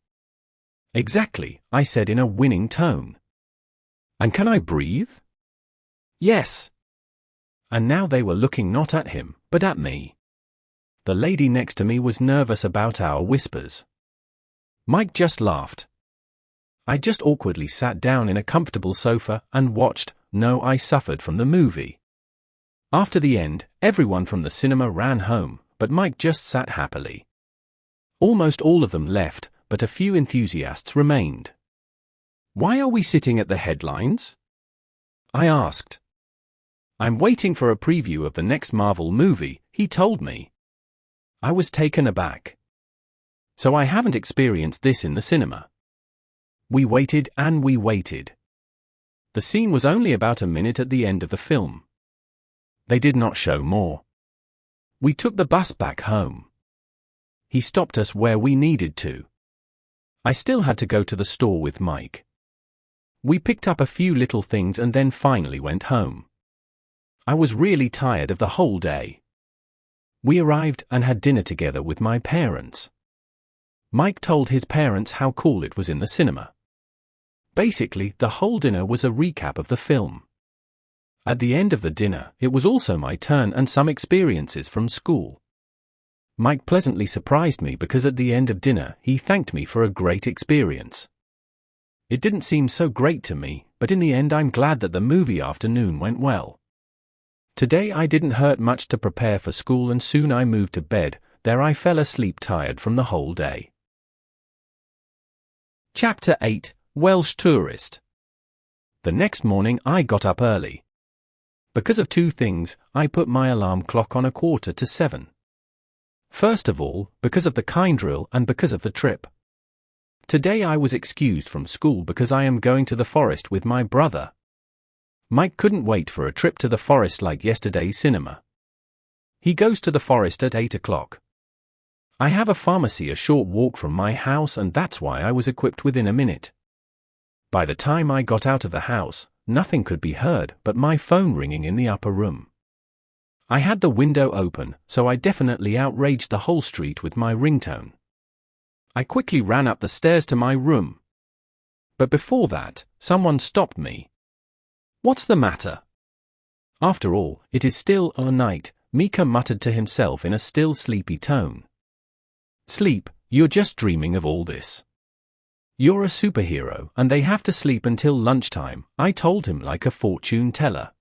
"Exactly," I said in a winning tone. "And can I breathe?" "Yes." And now they were looking not at him, but at me. The lady next to me was nervous about our whispers. Mike just laughed. I just awkwardly sat down in a comfortable sofa and watched. No, I suffered from the movie. After the end, everyone from the cinema ran home, but Mike just sat happily. Almost all of them left, but a few enthusiasts remained. "Why are we sitting at the headlines?" I asked. "I'm waiting for a preview of the next Marvel movie," he told me. I was taken aback. So I haven't experienced this in the cinema. We waited and we waited. The scene was only about a minute at the end of the film. They did not show more. We took the bus back home. He stopped us where we needed to. I still had to go to the store with Mike. We picked up a few little things and then finally went home. I was really tired of the whole day. We arrived and had dinner together with my parents. Mike told his parents how cool it was in the cinema. Basically, the whole dinner was a recap of the film. At the end of the dinner, it was also my turn and some experiences from school. Mike pleasantly surprised me because at the end of dinner, he thanked me for a great experience. It didn't seem so great to me, but in the end I'm glad that the movie afternoon went well. Today I didn't hurt much to prepare for school and soon I moved to bed. There I fell asleep tired from the whole day. Chapter 8, Welsh Tourist. The next morning I got up early. Because of two things, I put my alarm clock on 6:45. First of all, because of the kind drill and because of the trip. Today I was excused from school because I am going to the forest with my brother. Mike couldn't wait for a trip to the forest like yesterday's cinema. He goes to the forest at 8 o'clock. I have a pharmacy a short walk from my house and that's why I was equipped within a minute. By the time I got out of the house, nothing could be heard but my phone ringing in the upper room. I had the window open, so I definitely outraged the whole street with my ringtone. I quickly ran up the stairs to my room. But before that, someone stopped me. "What's the matter?" "After all, it is still a night," Mika muttered to himself in a still sleepy tone. "Sleep, you're just dreaming of all this. You're a superhero and they have to sleep until lunchtime," I told him like a fortune teller.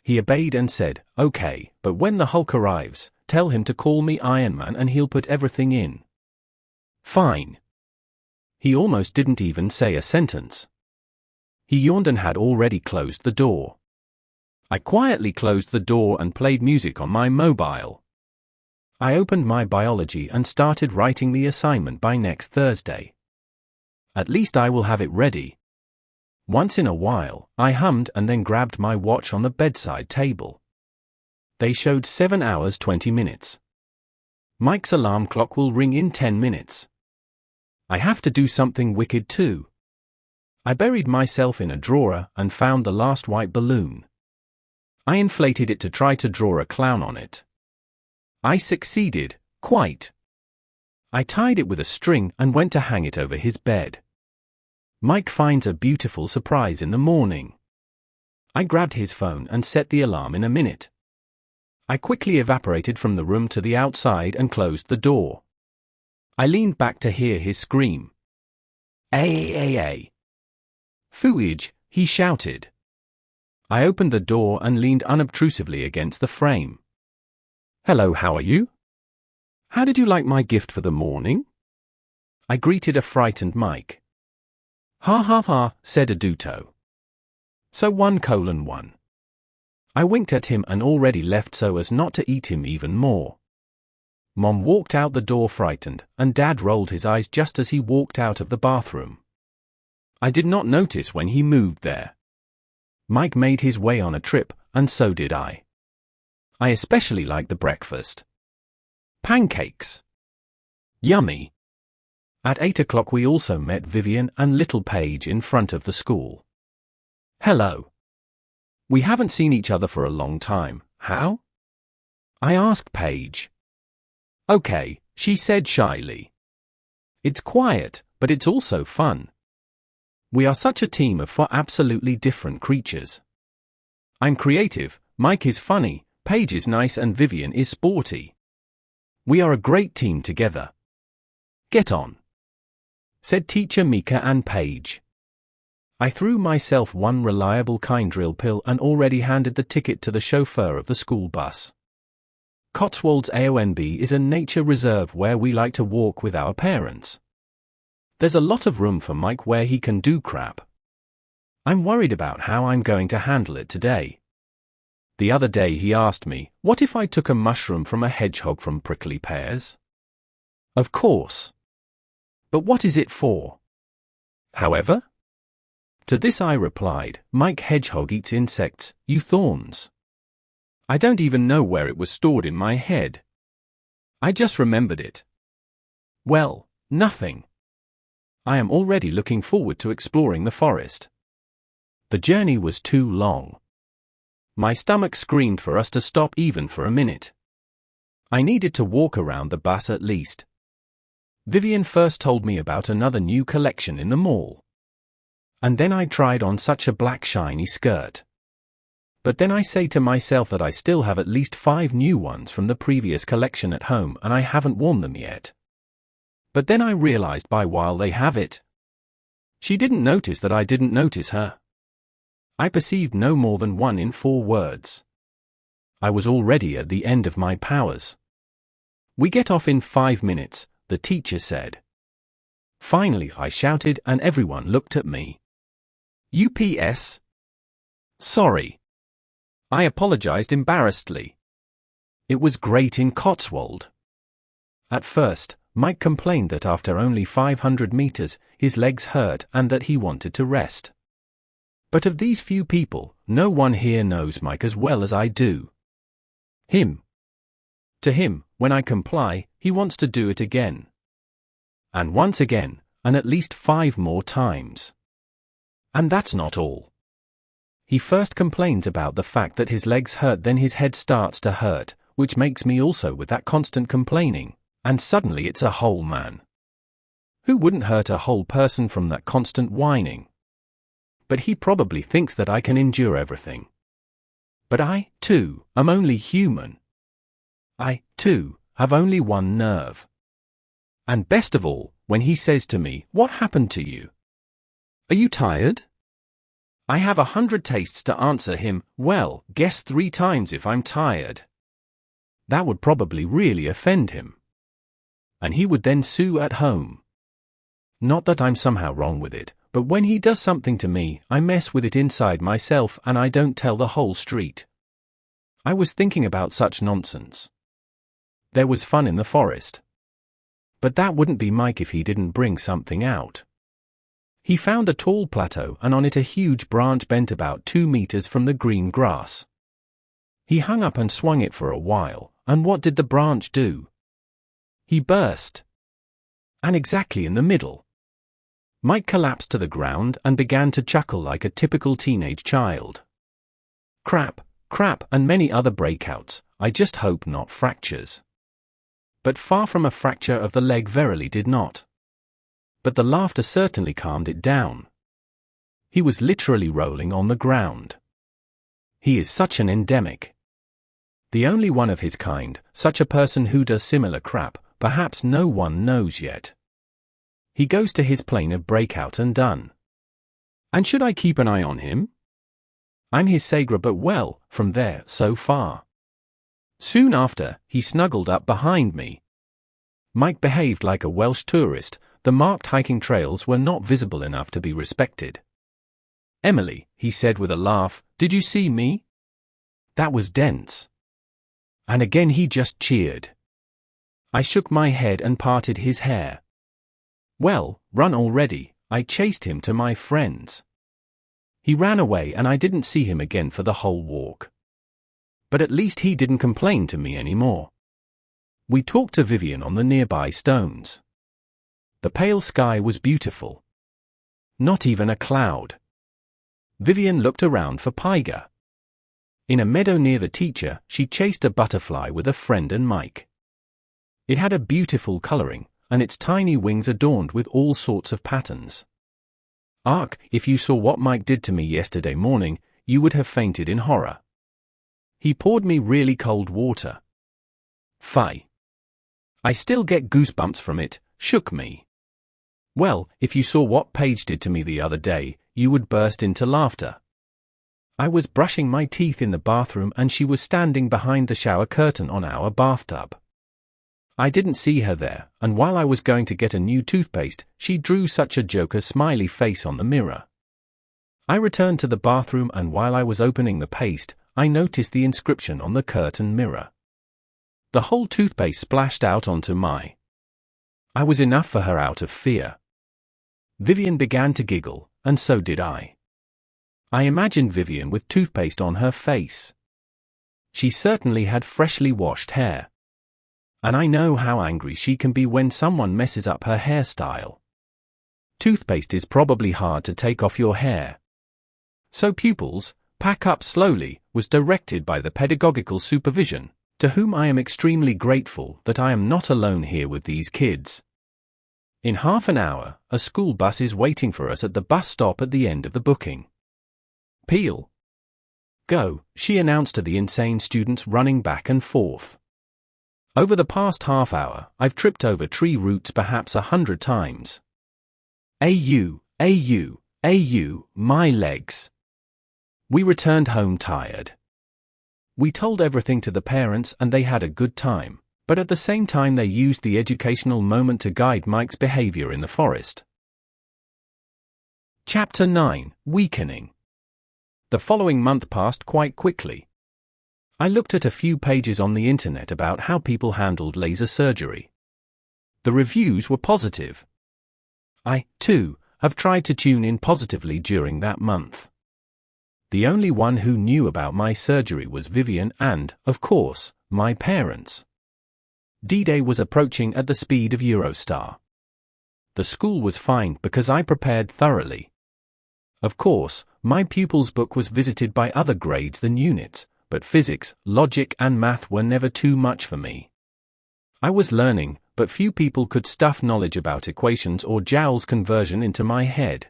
He obeyed and said, "Okay, but when the Hulk arrives, tell him to call me Iron Man and he'll put everything in." "Fine." He almost didn't even say a sentence. He yawned and had already closed the door. I quietly closed the door and played music on my mobile. I opened my biology and started writing the assignment by next Thursday. At least I will have it ready. Once in a while, I hummed and then grabbed my watch on the bedside table. They showed 7 hours 20 minutes. Mike's alarm clock will ring in 10 minutes. I have to do something wicked too. I buried myself in a drawer and found the last white balloon. I inflated it to try to draw a clown on it. I succeeded, quite. I tied it with a string and went to hang it over his bed. Mike finds a beautiful surprise in the morning. I grabbed his phone and set the alarm in a minute. I quickly evaporated from the room to the outside and closed the door. I leaned back to hear his scream. "Ay. Fooage," he shouted. I opened the door and leaned unobtrusively against the frame. "Hello, how are you? How did you like my gift for the morning?" I greeted a frightened Mike. "Ha ha ha," said Aduto. "So 1:1. I winked at him and already left so as not to eat him even more. Mom walked out the door frightened, and Dad rolled his eyes just as he walked out of the bathroom. I did not notice when he moved there. Mike made his way on a trip, and so did I. I especially liked the breakfast. Pancakes. Yummy. At 8 o'clock we also met Vivian and little Paige in front of the school. "Hello. We haven't seen each other for a long time, how?" I asked Paige. "Okay," she said shyly. "It's quiet, but it's also fun. We are such a team of four absolutely different creatures. I'm creative, Mike is funny, Paige is nice and Vivian is sporty. We are a great team together. Get on," said Teacher Mika and Paige. I threw myself one reliable Kindrill pill and already handed the ticket to the chauffeur of the school bus. Cotswolds AONB is a nature reserve where we like to walk with our parents. There's a lot of room for Mike where he can do crap. I'm worried about how I'm going to handle it today. The other day he asked me, what if I took a mushroom from a hedgehog from prickly pears? Of course. But what is it for? However? To this I replied, Mike Hedgehog eats insects, you thorns. I don't even know where it was stored in my head. I just remembered it. Well, nothing. I am already looking forward to exploring the forest. The journey was too long. My stomach screamed for us to stop even for a minute. I needed to walk around the bus at least. Vivian first told me about another new collection in the mall. And then I tried on such a black shiny skirt. But then I say to myself that I still have at least 5 new ones from the previous collection at home and I haven't worn them yet. But then I realized by while they have it. She didn't notice that I didn't notice her. I perceived no more than 1 in 4 words. I was already at the end of my powers. We get off in 5 minutes, the teacher said. Finally I shouted and everyone looked at me. UPS? Sorry. I apologized embarrassedly. It was great in Cotswold. At first, Mike complained that after only 500 meters, his legs hurt and that he wanted to rest. But of these few people, no one here knows Mike as well as I do. Him. To him, when I comply, he wants to do it again. And once again, and at least 5 more times. And that's not all. He first complains about the fact that his legs hurt, then his head starts to hurt, which makes me also with that constant complaining, and suddenly it's a whole man. Who wouldn't hurt a whole person from that constant whining? But he probably thinks that I can endure everything. But I, too, am only human. I, too, have only one nerve. And best of all, when he says to me, "What happened to you? Are you tired?" I have 100 tastes to answer him, "Well, guess 3 times if I'm tired." That would probably really offend him. And he would then sue at home. Not that I'm somehow wrong with it, but when he does something to me, I mess with it inside myself and I don't tell the whole street. I was thinking about such nonsense. There was fun in the forest. But that wouldn't be Mike if he didn't bring something out. He found a tall plateau and on it a huge branch bent about 2 meters from the green grass. He hung up and swung it for a while, and what did the branch do? He burst. And exactly in the middle. Mike collapsed to the ground and began to chuckle like a typical teenage child. Crap, crap, and many other breakouts. I just hope not fractures. But far from a fracture of the leg verily did not. But the laughter certainly calmed it down. He was literally rolling on the ground. He is such an endemic. The only one of his kind, such a person who does similar crap, perhaps no one knows yet. He goes to his plane of breakout and done. And should I keep an eye on him? I'm his Sagra, but well, from there, so far. Soon after, he snuggled up behind me. Mike behaved like a Welsh tourist. The marked hiking trails were not visible enough to be respected. Emily, he said with a laugh, did you see me? That was dense. And again he just cheered. I shook my head and parted his hair. Well, run already, I chased him to my friends. He ran away and I didn't see him again for the whole walk. But at least he didn't complain to me anymore. We talked to Vivian on the nearby stones. The pale sky was beautiful. Not even a cloud. Vivian looked around for Pyga. In a meadow near the teacher, she chased a butterfly with a friend and Mike. It had a beautiful coloring, and its tiny wings adorned with all sorts of patterns. Ark, if you saw what Mike did to me yesterday morning, you would have fainted in horror. He poured me really cold water. Fie. I still get goosebumps from it, shook me. Well, if you saw what Paige did to me the other day, you would burst into laughter. I was brushing my teeth in the bathroom and she was standing behind the shower curtain on our bathtub. I didn't see her there, and while I was going to get a new toothpaste, she drew such a Joker smiley face on the mirror. I returned to the bathroom and while I was opening the paste, I noticed the inscription on the curtain mirror. The whole toothpaste splashed out onto my. I was enough for her out of fear. Vivian began to giggle, and so did I. I imagined Vivian with toothpaste on her face. She certainly had freshly washed hair. And I know how angry she can be when someone messes up her hairstyle. Toothpaste is probably hard to take off your hair. So pupils, pack up slowly, was directed by the pedagogical supervision, to whom I am extremely grateful that I am not alone here with these kids. In half an hour, a school bus is waiting for us at the bus stop at the end of the booking. Peel. Go, she announced to the insane students running back and forth. Over the past half hour, I've tripped over tree roots perhaps 100 times. AU, my legs. We returned home tired. We told everything to the parents and they had a good time, but at the same time they used the educational moment to guide Mike's behavior in the forest. Chapter 9, Weakening. The following month passed quite quickly. I looked at a few pages on the internet about how people handled laser surgery. The reviews were positive. I, too, have tried to tune in positively during that month. The only one who knew about my surgery was Vivian and, of course, my parents. D-Day was approaching at the speed of Eurostar. The school was fine because I prepared thoroughly. Of course, my pupils' book was visited by other grades than units, but physics, logic and math were never too much for me. I was learning, but few people could stuff knowledge about equations or Joule's conversion into my head.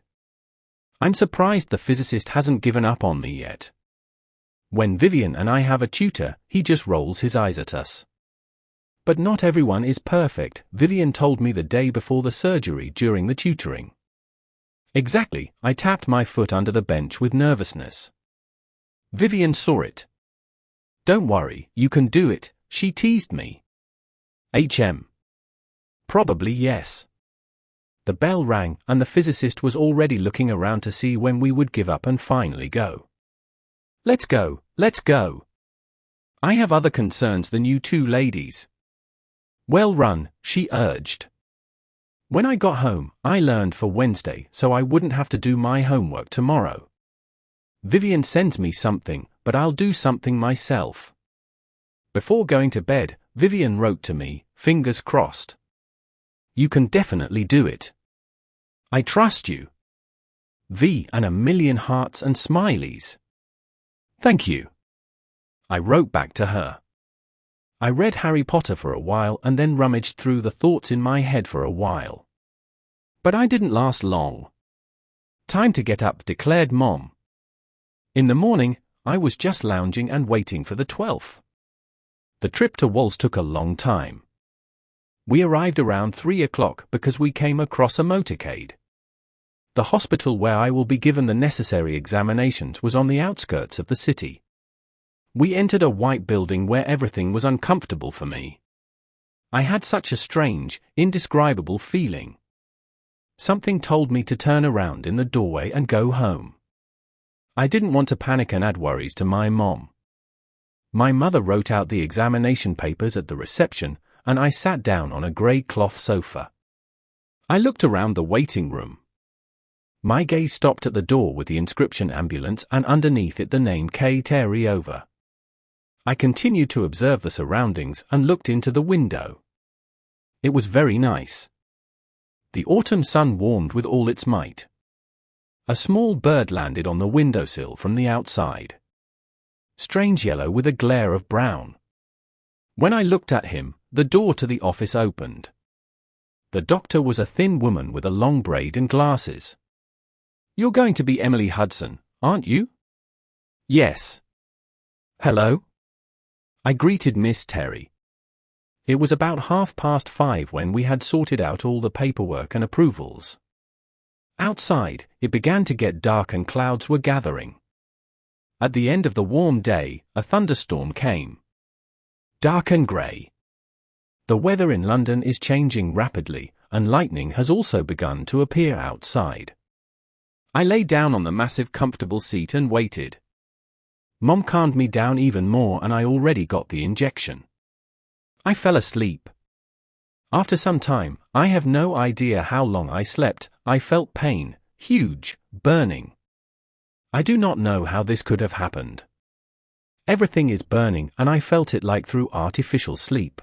I'm surprised the physicist hasn't given up on me yet. When Vivian and I have a tutor, he just rolls his eyes at us. But not everyone is perfect, Vivian told me the day before the surgery during the tutoring. Exactly, I tapped my foot under the bench with nervousness. Vivian saw it. Don't worry, you can do it, she teased me. HM. Probably yes. The bell rang, and the physicist was already looking around to see when we would give up and finally go. Let's go, let's go. I have other concerns than you two ladies. Well run, she urged. When I got home, I learned for Wednesday so I wouldn't have to do my homework tomorrow. Vivian sends me something, but I'll do something myself. Before going to bed, Vivian wrote to me, fingers crossed. You can definitely do it. I trust you. V and a million hearts and smileys. Thank you. I wrote back to her. I read Harry Potter for a while and then rummaged through the thoughts in my head for a while. But I didn't last long. Time to get up, declared Mom. In the morning, I was just lounging and waiting for the 12th. The trip to Walls took a long time. We arrived around 3 o'clock because we came across a motorcade. The hospital where I will be given the necessary examinations was on the outskirts of the city. We entered a white building where everything was uncomfortable for me. I had such a strange, indescribable feeling. Something told me to turn around in the doorway and go home. I didn't want to panic and add worries to my mom. My mother wrote out the examination papers at the reception, and I sat down on a grey cloth sofa. I looked around the waiting room. My gaze stopped at the door with the inscription ambulance and underneath it the name Carryover. I continued to observe the surroundings and looked into the window. It was very nice. The autumn sun warmed with all its might. A small bird landed on the windowsill from the outside. Strange yellow with a glare of brown. When I looked at him, the door to the office opened. The doctor was a thin woman with a long braid and glasses. "You're going to be Emily Hudson, aren't you?" "Yes." "Hello?" I greeted Miss Terry. It was about 5:30 when we had sorted out all the paperwork and approvals. Outside, it began to get dark and clouds were gathering. At the end of the warm day, a thunderstorm came. Dark and grey. The weather in London is changing rapidly, and lightning has also begun to appear outside. I lay down on the massive comfortable seat and waited. Mom calmed me down even more and I already got the injection. I fell asleep. After some time, I have no idea how long I slept, I felt pain, huge, burning. I do not know how this could have happened. Everything is burning and I felt it like through artificial sleep.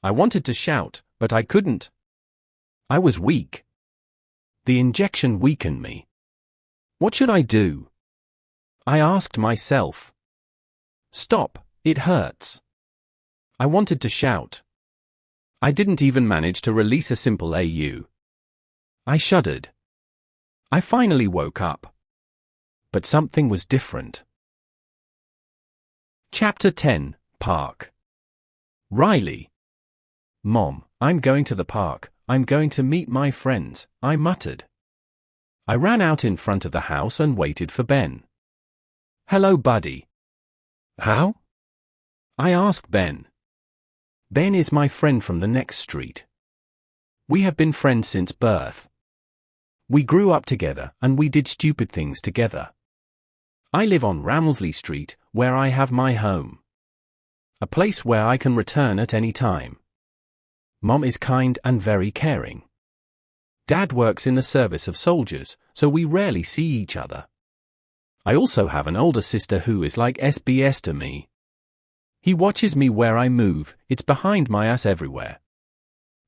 I wanted to shout, but I couldn't. I was weak. The injection weakened me. What should I do? I asked myself. Stop, it hurts. I wanted to shout. I didn't even manage to release a simple AU. I shuddered. I finally woke up. But something was different. Chapter 10, Park. Riley. "Mom, I'm going to the park, I'm going to meet my friends," I muttered. I ran out in front of the house and waited for Ben. "Hello, buddy." "How?" I asked Ben. Ben is my friend from the next street. We have been friends since birth. We grew up together and we did stupid things together. I live on Ramelsley Street, where I have my home. A place where I can return at any time. Mom is kind and very caring. Dad works in the service of soldiers, so we rarely see each other. I also have an older sister who is like SBS to me. He watches me where I move, it's behind my ass everywhere.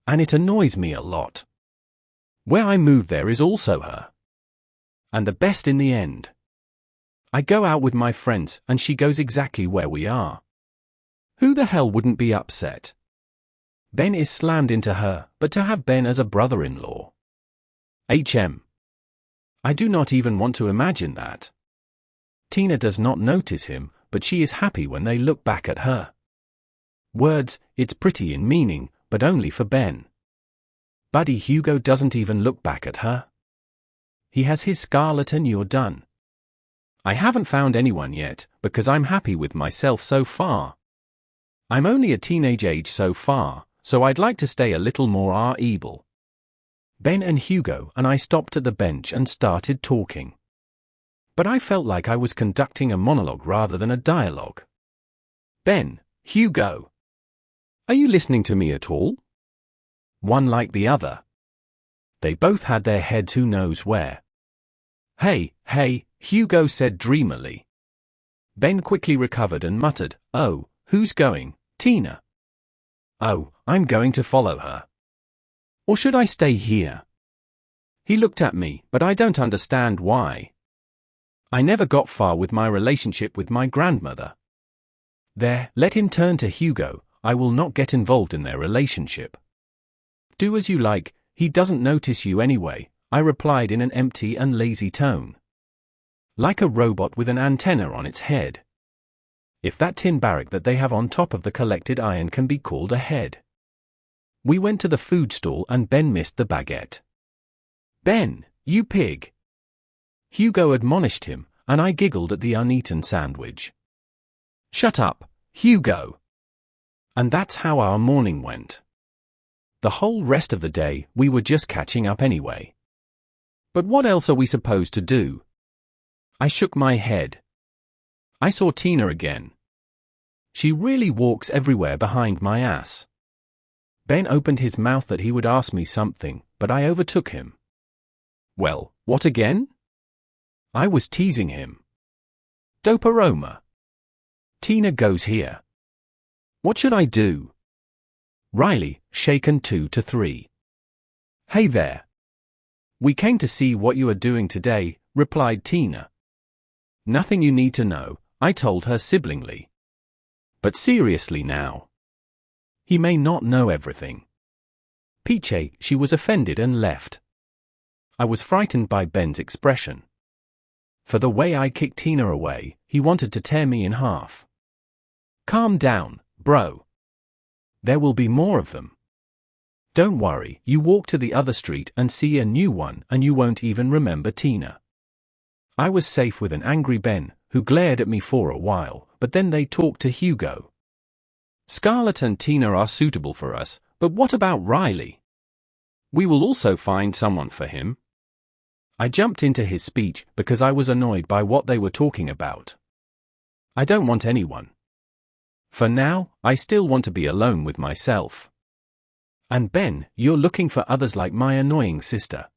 And it annoys me a lot. Where I move there is also her. And the best in the end. I go out with my friends and she goes exactly where we are. Who the hell wouldn't be upset? Ben is slammed into her, but to have Ben as a brother-in-law. I do not even want to imagine that. Tina does not notice him, but she is happy when they look back at her. Words, it's pretty in meaning, but only for Ben. Buddy Hugo doesn't even look back at her. He has his Scarlet and you're done. I haven't found anyone yet, because I'm happy with myself so far. I'm only a teenage age so far, so I'd like to stay a little more able. Ben and Hugo and I stopped at the bench and started talking. But I felt like I was conducting a monologue rather than a dialogue. Ben, Hugo. Are you listening to me at all? One like the other. They both had their heads who knows where. Hey, Hugo said dreamily. Ben quickly recovered and muttered, "Oh, who's going, Tina?" "Oh, I'm going to follow her. Or should I stay here?" He looked at me, but I don't understand why. I never got far with my relationship with my grandmother. There, let him turn to Hugo. I will not get involved in their relationship. Do as you like, he doesn't notice you anyway, I replied in an empty and lazy tone. Like a robot with an antenna on its head. If that tin barrack that they have on top of the collected iron can be called a head. We went to the food stall and Ben missed the baguette. Ben, you pig! Hugo admonished him, and I giggled at the uneaten sandwich. Shut up, Hugo! And that's how our morning went. The whole rest of the day, we were just catching up anyway. But what else are we supposed to do? I shook my head. I saw Tina again. She really walks everywhere behind my ass. Ben opened his mouth that he would ask me something, but I overtook him. Well, what again? I was teasing him. Dope aroma. Tina goes here. What should I do? Riley, shaken 2 to 3. Hey there. We came to see what you are doing today, replied Tina. Nothing you need to know, I told her siblingly. But seriously now. He may not know everything. Peachy, she was offended and left. I was frightened by Ben's expression. For the way I kicked Tina away, he wanted to tear me in half. Calm down, bro. There will be more of them. Don't worry, you walk to the other street and see a new one and you won't even remember Tina. I was safe with an angry Ben, who glared at me for a while, but then they talked to Hugo. Scarlett and Tina are suitable for us, but what about Riley? We will also find someone for him. I jumped into his speech because I was annoyed by what they were talking about. I don't want anyone. For now, I still want to be alone with myself. And Ben, you're looking for others like my annoying sister.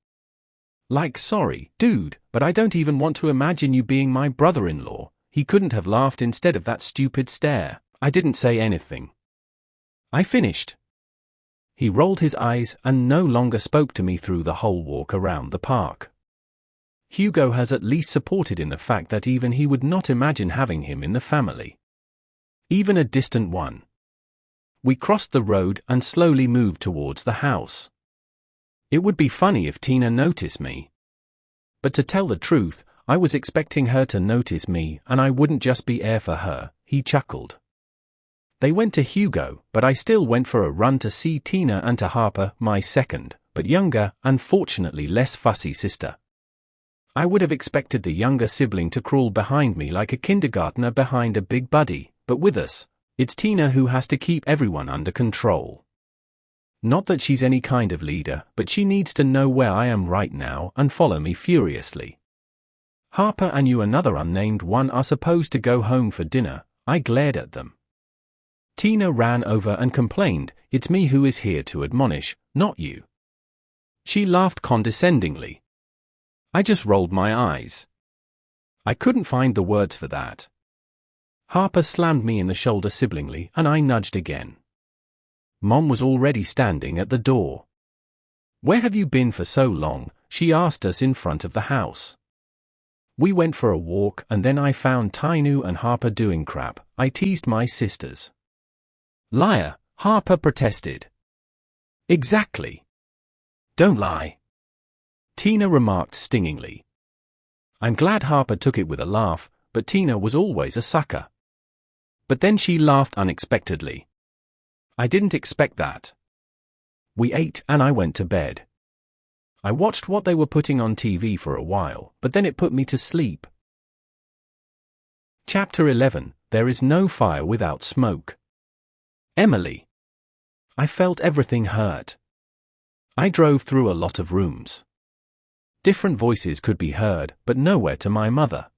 Like, sorry, dude, but I don't even want to imagine you being my brother-in-law. He couldn't have laughed instead of that stupid stare. I didn't say anything. I finished. He rolled his eyes and no longer spoke to me through the whole walk around the park. Hugo has at least supported in the fact that even he would not imagine having him in the family. Even a distant one. We crossed the road and slowly moved towards the house. It would be funny if Tina noticed me. But to tell the truth, I was expecting her to notice me and I wouldn't just be air for her, he chuckled. They went to Hugo, but I still went for a run to see Tina and to Harper, my second, but younger, and fortunately less fussy sister. I would have expected the younger sibling to crawl behind me like a kindergartner behind a big buddy, but with us, it's Tina who has to keep everyone under control. Not that she's any kind of leader, but she needs to know where I am right now and follow me furiously. Harper and you, another unnamed one, are supposed to go home for dinner. I glared at them. Tina ran over and complained, it's me who is here to admonish, not you. She laughed condescendingly. I just rolled my eyes. I couldn't find the words for that. Harper slammed me in the shoulder siblingly and I nudged again. Mom was already standing at the door. Where have you been for so long? She asked us in front of the house. We went for a walk and then I found Tainu and Harper doing crap. I teased my sisters. Liar, Harper protested. Exactly. Don't lie. Tina remarked stingingly. I'm glad Harper took it with a laugh, but Tina was always a sucker. But then she laughed unexpectedly. I didn't expect that. We ate and I went to bed. I watched what they were putting on TV for a while, but then it put me to sleep. Chapter 11, There is no fire without smoke. Emily. I felt everything hurt. I drove through a lot of rooms. Different voices could be heard, but nowhere to my mother.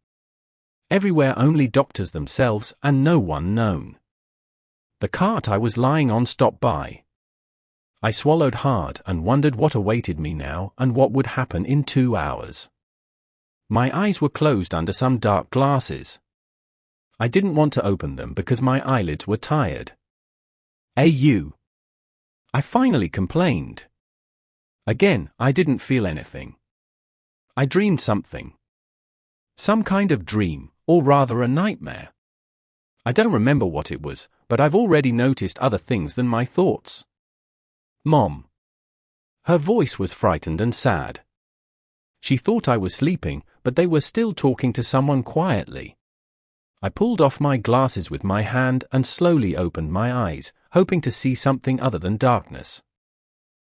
Everywhere only doctors themselves and no one known. The cart I was lying on stopped by. I swallowed hard and wondered what awaited me now and what would happen in 2 hours. My eyes were closed under some dark glasses. I didn't want to open them because my eyelids were tired. "You." I finally complained. Again, I didn't feel anything. I dreamed something. Some kind of dream, or rather a nightmare. I don't remember what it was, but I've already noticed other things than my thoughts. Mom. Her voice was frightened and sad. She thought I was sleeping, but they were still talking to someone quietly. I pulled off my glasses with my hand and slowly opened my eyes, hoping to see something other than darkness.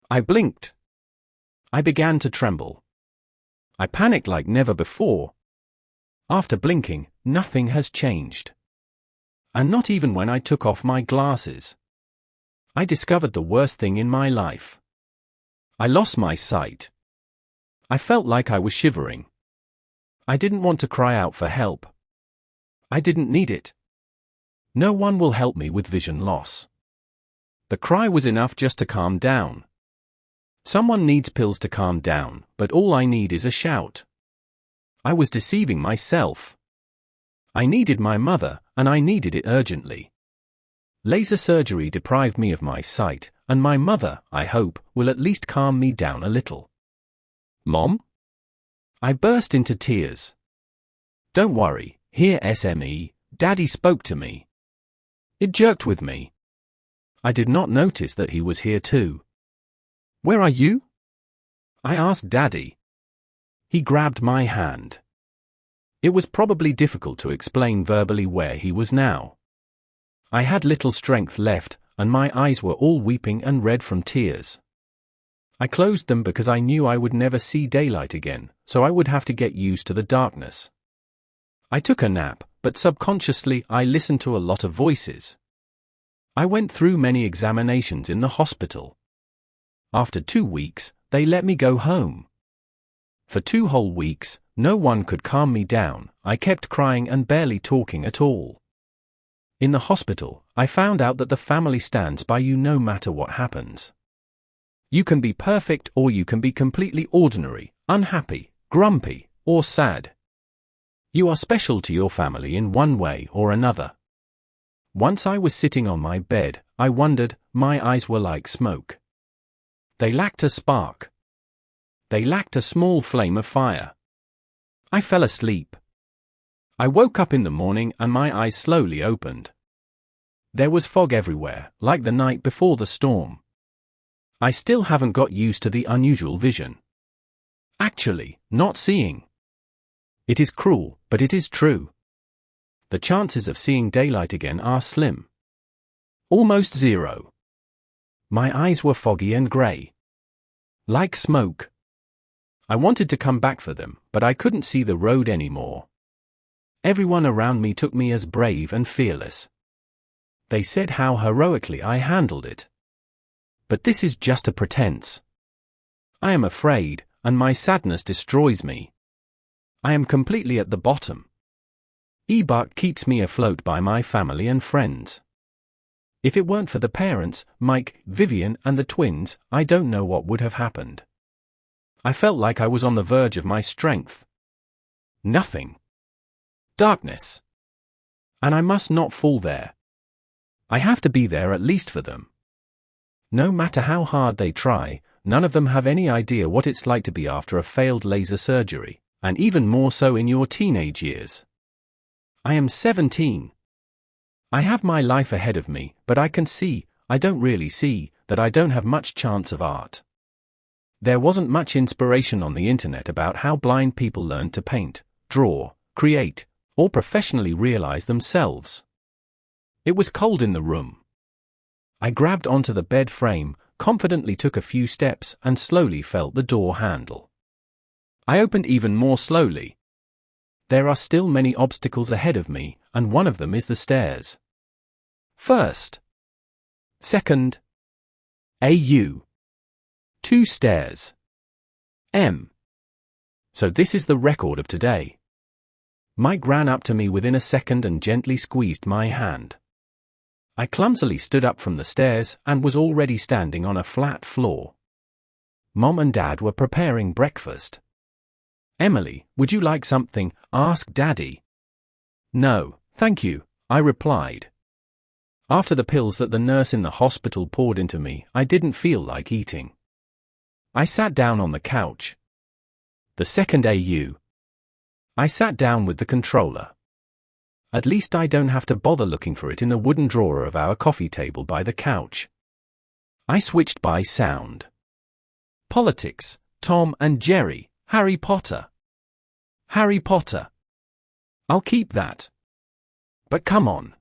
I blinked. I began to tremble. I panicked like never before. After blinking, nothing has changed. And not even when I took off my glasses. I discovered the worst thing in my life. I lost my sight. I felt like I was shivering. I didn't want to cry out for help. I didn't need it. No one will help me with vision loss. The cry was enough just to calm down. Someone needs pills to calm down, but all I need is a shout. I was deceiving myself. I needed my mother, and I needed it urgently. Laser surgery deprived me of my sight, and my mother, I hope, will at least calm me down a little. Mom? I burst into tears. Don't worry, here SME, Daddy spoke to me. It jerked with me. I did not notice that he was here too. Where are you? I asked Daddy. He grabbed my hand. It was probably difficult to explain verbally where he was now. I had little strength left, and my eyes were all weeping and red from tears. I closed them because I knew I would never see daylight again, so I would have to get used to the darkness. I took a nap, but subconsciously I listened to a lot of voices. I went through many examinations in the hospital. After 2 weeks, they let me go home. For 2 whole weeks, no one could calm me down. I kept crying and barely talking at all. In the hospital, I found out that the family stands by you no matter what happens. You can be perfect or you can be completely ordinary, unhappy, grumpy, or sad. You are special to your family in one way or another. Once I was sitting on my bed, I wondered, my eyes were like smoke. They lacked a spark. They lacked a small flame of fire. I fell asleep. I woke up in the morning and my eyes slowly opened. There was fog everywhere, like the night before the storm. I still haven't got used to the unusual vision. Actually, not seeing. It is cruel, but it is true. The chances of seeing daylight again are slim. Almost zero. My eyes were foggy and grey. Like smoke. I wanted to come back for them, but I couldn't see the road anymore. Everyone around me took me as brave and fearless. They said how heroically I handled it. But this is just a pretense. I am afraid, and my sadness destroys me. I am completely at the bottom. Ebart keeps me afloat by my family and friends. If it weren't for the parents, Mike, Vivian, and the twins, I don't know what would have happened. I felt like I was on the verge of my strength. Nothing. Darkness. And I must not fall there. I have to be there at least for them. No matter how hard they try, none of them have any idea what it's like to be after a failed laser surgery, and even more so in your teenage years. I am 17. I have my life ahead of me, but I can see, I don't really see, that I don't have much chance of art. There wasn't much inspiration on the internet about how blind people learn to paint, draw, create, or professionally realize themselves. It was cold in the room. I grabbed onto the bed frame, confidently took a few steps, and slowly felt the door handle. I opened even more slowly. There are still many obstacles ahead of me, and one of them is the stairs. First. Second. AU. 2 stairs. M. So this is the record of today. Mike ran up to me within a second and gently squeezed my hand. I clumsily stood up from the stairs and was already standing on a flat floor. Mom and Dad were preparing breakfast. Emily, would you like something? Asked Daddy. No, thank you, I replied. After the pills that the nurse in the hospital poured into me, I didn't feel like eating. I sat down on the couch. The second AU. I sat down with the controller. At least I don't have to bother looking for it in the wooden drawer of our coffee table by the couch. I switched by sound. Politics, Tom and Jerry, Harry Potter. Harry Potter. I'll keep that. But come on.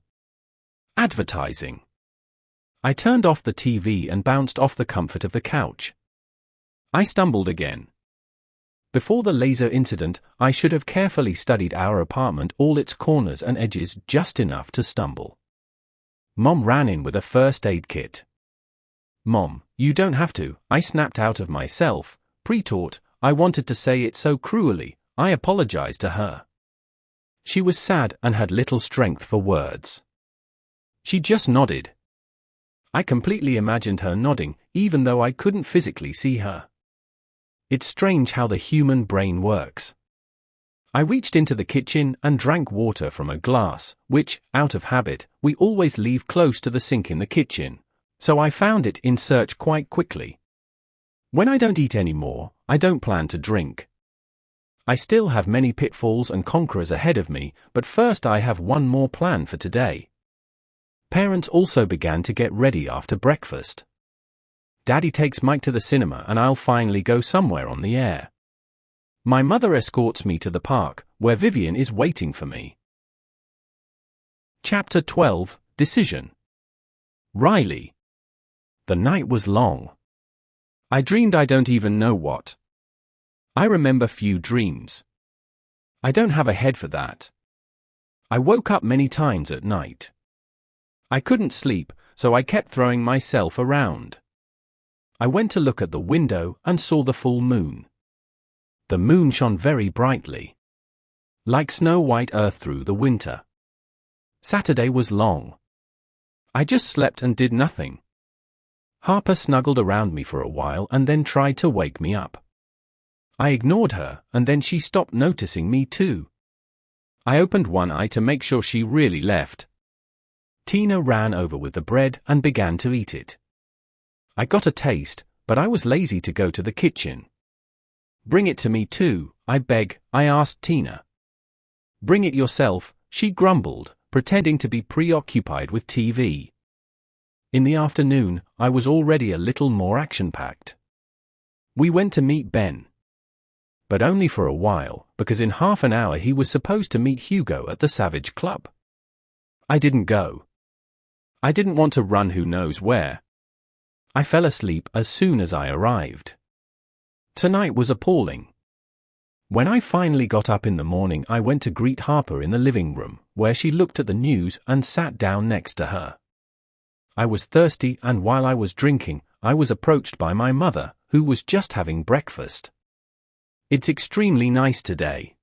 Advertising. I turned off the TV and bounced off the comfort of the couch. I stumbled again. Before the laser incident, I should have carefully studied our apartment, all its corners and edges, just enough to stumble. Mom ran in with a first aid kit. Mom, you don't have to, I snapped out of myself, pre-taught. I wanted to say it so cruelly. I apologized to her. She was sad and had little strength for words. She just nodded. I completely imagined her nodding, even though I couldn't physically see her. It's strange how the human brain works. I reached into the kitchen and drank water from a glass, which, out of habit, we always leave close to the sink in the kitchen, so I found it in search quite quickly. When I don't eat anymore, I don't plan to drink. I still have many pitfalls and conquerors ahead of me, but first I have one more plan for today. Parents also began to get ready after breakfast. Daddy takes Mike to the cinema and I'll finally go somewhere on the air. My mother escorts me to the park, where Vivian is waiting for me. Chapter 12, Decision. Riley. The night was long. I dreamed I don't even know what. I remember few dreams. I don't have a head for that. I woke up many times at night. I couldn't sleep, so I kept throwing myself around. I went to look at the window and saw the full moon. The moon shone very brightly, like snow-white earth through the winter. Saturday was long. I just slept and did nothing. Harper snuggled around me for a while and then tried to wake me up. I ignored her, and then she stopped noticing me too. I opened one eye to make sure she really left. Tina ran over with the bread and began to eat it. I got a taste, but I was lazy to go to the kitchen. Bring it to me too, I beg, I asked Tina. Bring it yourself, she grumbled, pretending to be preoccupied with TV. In the afternoon, I was already a little more action-packed. We went to meet Ben. But only for a while, because in half an hour he was supposed to meet Hugo at the Savage Club. I didn't go. I didn't want to run who knows where. I fell asleep as soon as I arrived. Tonight was appalling. When I finally got up in the morning, I went to greet Harper in the living room, where she looked at the news and sat down next to her. I was thirsty, and while I was drinking, I was approached by my mother, who was just having breakfast. It's extremely nice today.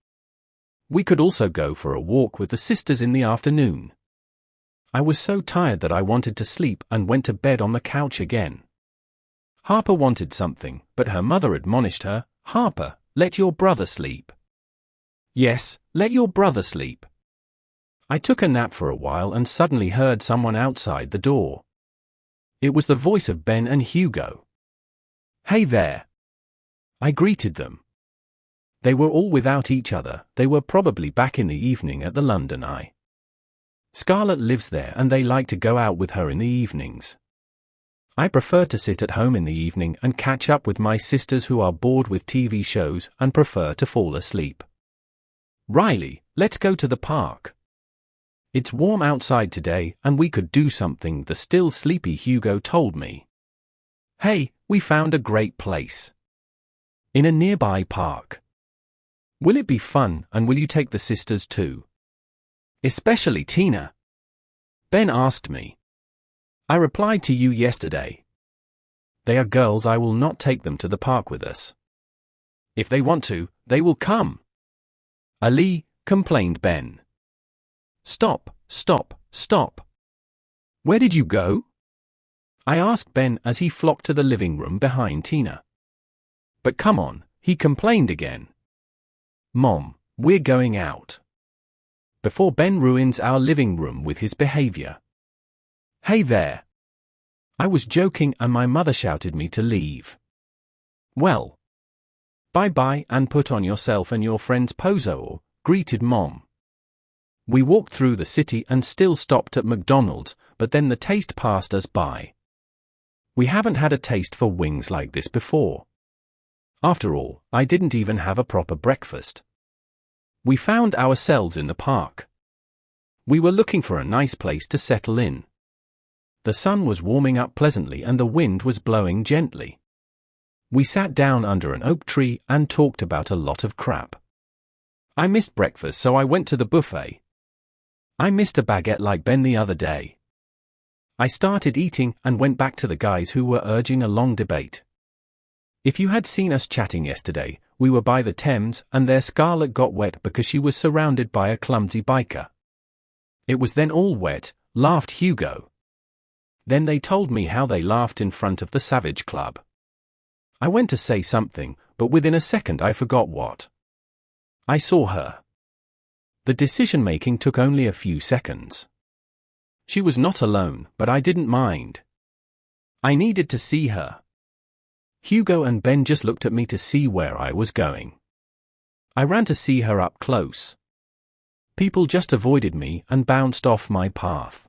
We could also go for a walk with the sisters in the afternoon. I was so tired that I wanted to sleep and went to bed on the couch again. Harper wanted something, but her mother admonished her, "Harper, let your brother sleep." Yes, let your brother sleep. I took a nap for a while and suddenly heard someone outside the door. It was the voice of Ben and Hugo. "Hey there." I greeted them. They were all without each other. They were probably back in the evening at the London Eye. Scarlett lives there and they like to go out with her in the evenings. I prefer to sit at home in the evening and catch up with my sisters who are bored with TV shows and prefer to fall asleep. "Riley, let's go to the park. It's warm outside today and we could do something," the still sleepy Hugo told me. "Hey, we found a great place. In a nearby park. Will it be fun, and will you take the sisters too? Especially Tina?" Ben asked me. "I replied to you yesterday. They are girls, I will not take them to the park with us. If they want to, they will come." "Ali," complained Ben. Stop, stop, stop. Where did you go?" I asked Ben as he flocked to the living room behind Tina. "But come on," he complained again. "Mom, we're going out. Before Ben ruins our living room with his behavior." "Hey there." I was joking and my mother shouted me to leave. "Well, bye-bye and put on yourself and your friend's pozo," greeted Mom. We walked through the city and still stopped at McDonald's, but then the taste passed us by. We haven't had a taste for wings like this before. After all, I didn't even have a proper breakfast. We found ourselves in the park. We were looking for a nice place to settle in. The sun was warming up pleasantly and the wind was blowing gently. We sat down under an oak tree and talked about a lot of crap. I missed breakfast, so I went to the buffet. I missed a baguette like Ben the other day. I started eating and went back to the guys who were urging a long debate. If you had seen us chatting yesterday, we were by the Thames and their Scarlett got wet because she was surrounded by a clumsy biker. It was then all wet, laughed Hugo. Then they told me how they laughed in front of the Savage Club. I went to say something, but within a second I forgot what. I saw her. The decision-making took only a few seconds. She was not alone, but I didn't mind. I needed to see her. Hugo and Ben just looked at me to see where I was going. I ran to see her up close. People just avoided me and bounced off my path.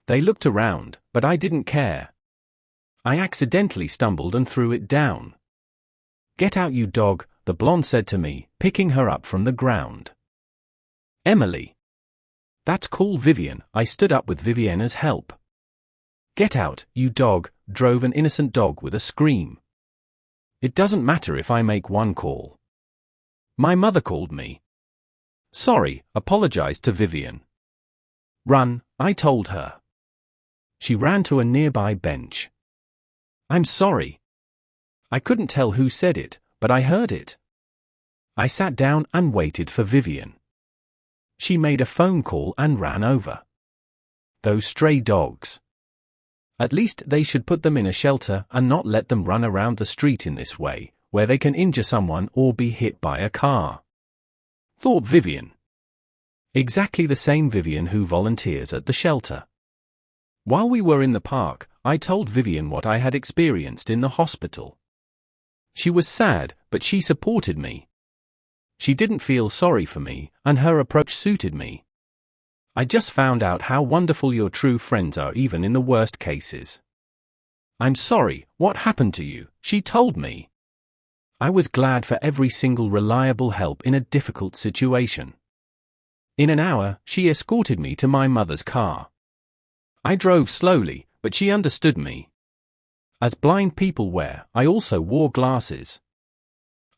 They looked around, but I didn't care. I accidentally stumbled and threw it down. "Get out, you dog," the blonde said to me, picking her up from the ground. "Emily." "That's cool, Vivian." I stood up with Viviana's help. "Get out, you dog," drove an innocent dog with a scream. It doesn't matter if I make one call. My mother called me. "Sorry," apologized to Vivian. "Run," I told her. She ran to a nearby bench. "I'm sorry." I couldn't tell who said it, but I heard it. I sat down and waited for Vivian. She made a phone call and ran over. Those stray dogs. At least they should put them in a shelter and not let them run around the street in this way, where they can injure someone or be hit by a car. Thought Vivian. Exactly the same Vivian who volunteers at the shelter. While we were in the park, I told Vivian what I had experienced in the hospital. She was sad, but she supported me. She didn't feel sorry for me, and her approach suited me. "I just found out how wonderful your true friends are even in the worst cases." "I'm sorry, what happened to you?" she told me. I was glad for every single reliable help in a difficult situation. In an hour, she escorted me to my mother's car. I drove slowly, but she understood me. As blind people wear, I also wore glasses.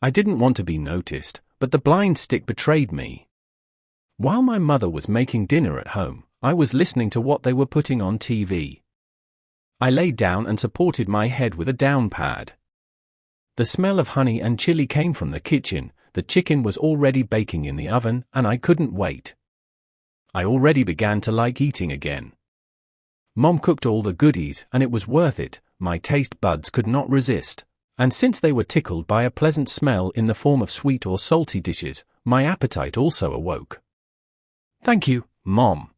I didn't want to be noticed, but the blind stick betrayed me. While my mother was making dinner at home, I was listening to what they were putting on TV. I lay down and supported my head with a down pad. The smell of honey and chili came from the kitchen, the chicken was already baking in the oven, and I couldn't wait. I already began to like eating again. Mom cooked all the goodies, and it was worth it. My taste buds could not resist, and since they were tickled by a pleasant smell in the form of sweet or salty dishes, my appetite also awoke. "Thank you, Mom."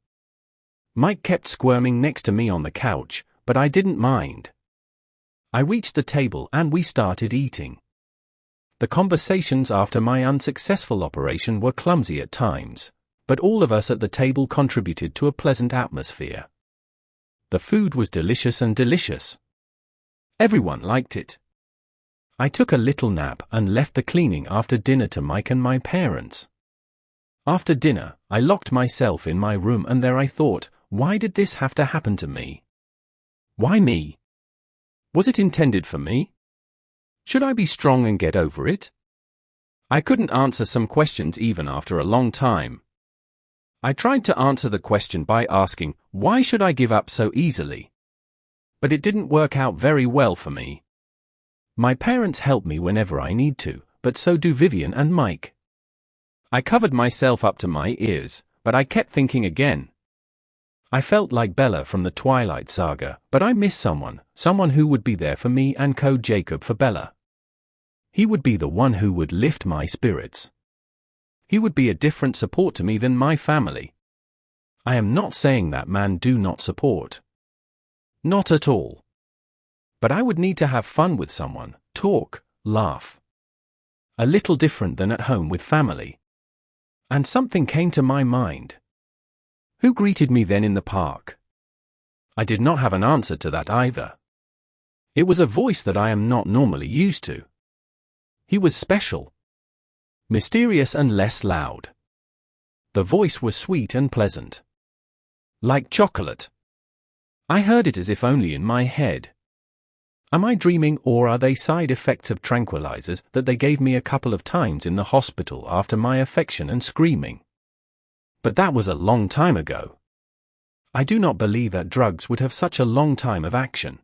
Mike kept squirming next to me on the couch, but I didn't mind. I reached the table and we started eating. The conversations after my unsuccessful operation were clumsy at times, but all of us at the table contributed to a pleasant atmosphere. The food was delicious and delicious. Everyone liked it. I took a little nap and left the cleaning after dinner to Mike and my parents. After dinner, I locked myself in my room and there I thought, why did this have to happen to me? Why me? Was it intended for me? Should I be strong and get over it? I couldn't answer some questions even after a long time. I tried to answer the question by asking, why should I give up so easily? But it didn't work out very well for me. My parents help me whenever I need to, but so do Vivian and Mike. I covered myself up to my ears, but I kept thinking again. I felt like Bella from the Twilight Saga, but I miss someone who would be there for me and Code Jacob for Bella. He would be the one who would lift my spirits. He would be a different support to me than my family. I am not saying that man do not support. Not at all. But I would need to have fun with someone, talk, laugh. A little different than at home with family. And something came to my mind. Who greeted me then in the park? I did not have an answer to that either. It was a voice that I am not normally used to. He was special, mysterious and less loud. The voice was sweet and pleasant, like chocolate. I heard it as if only in my head. Am I dreaming, or are they side effects of tranquilizers that they gave me a couple of times in the hospital after my affection and screaming? But that was a long time ago. I do not believe that drugs would have such a long time of action.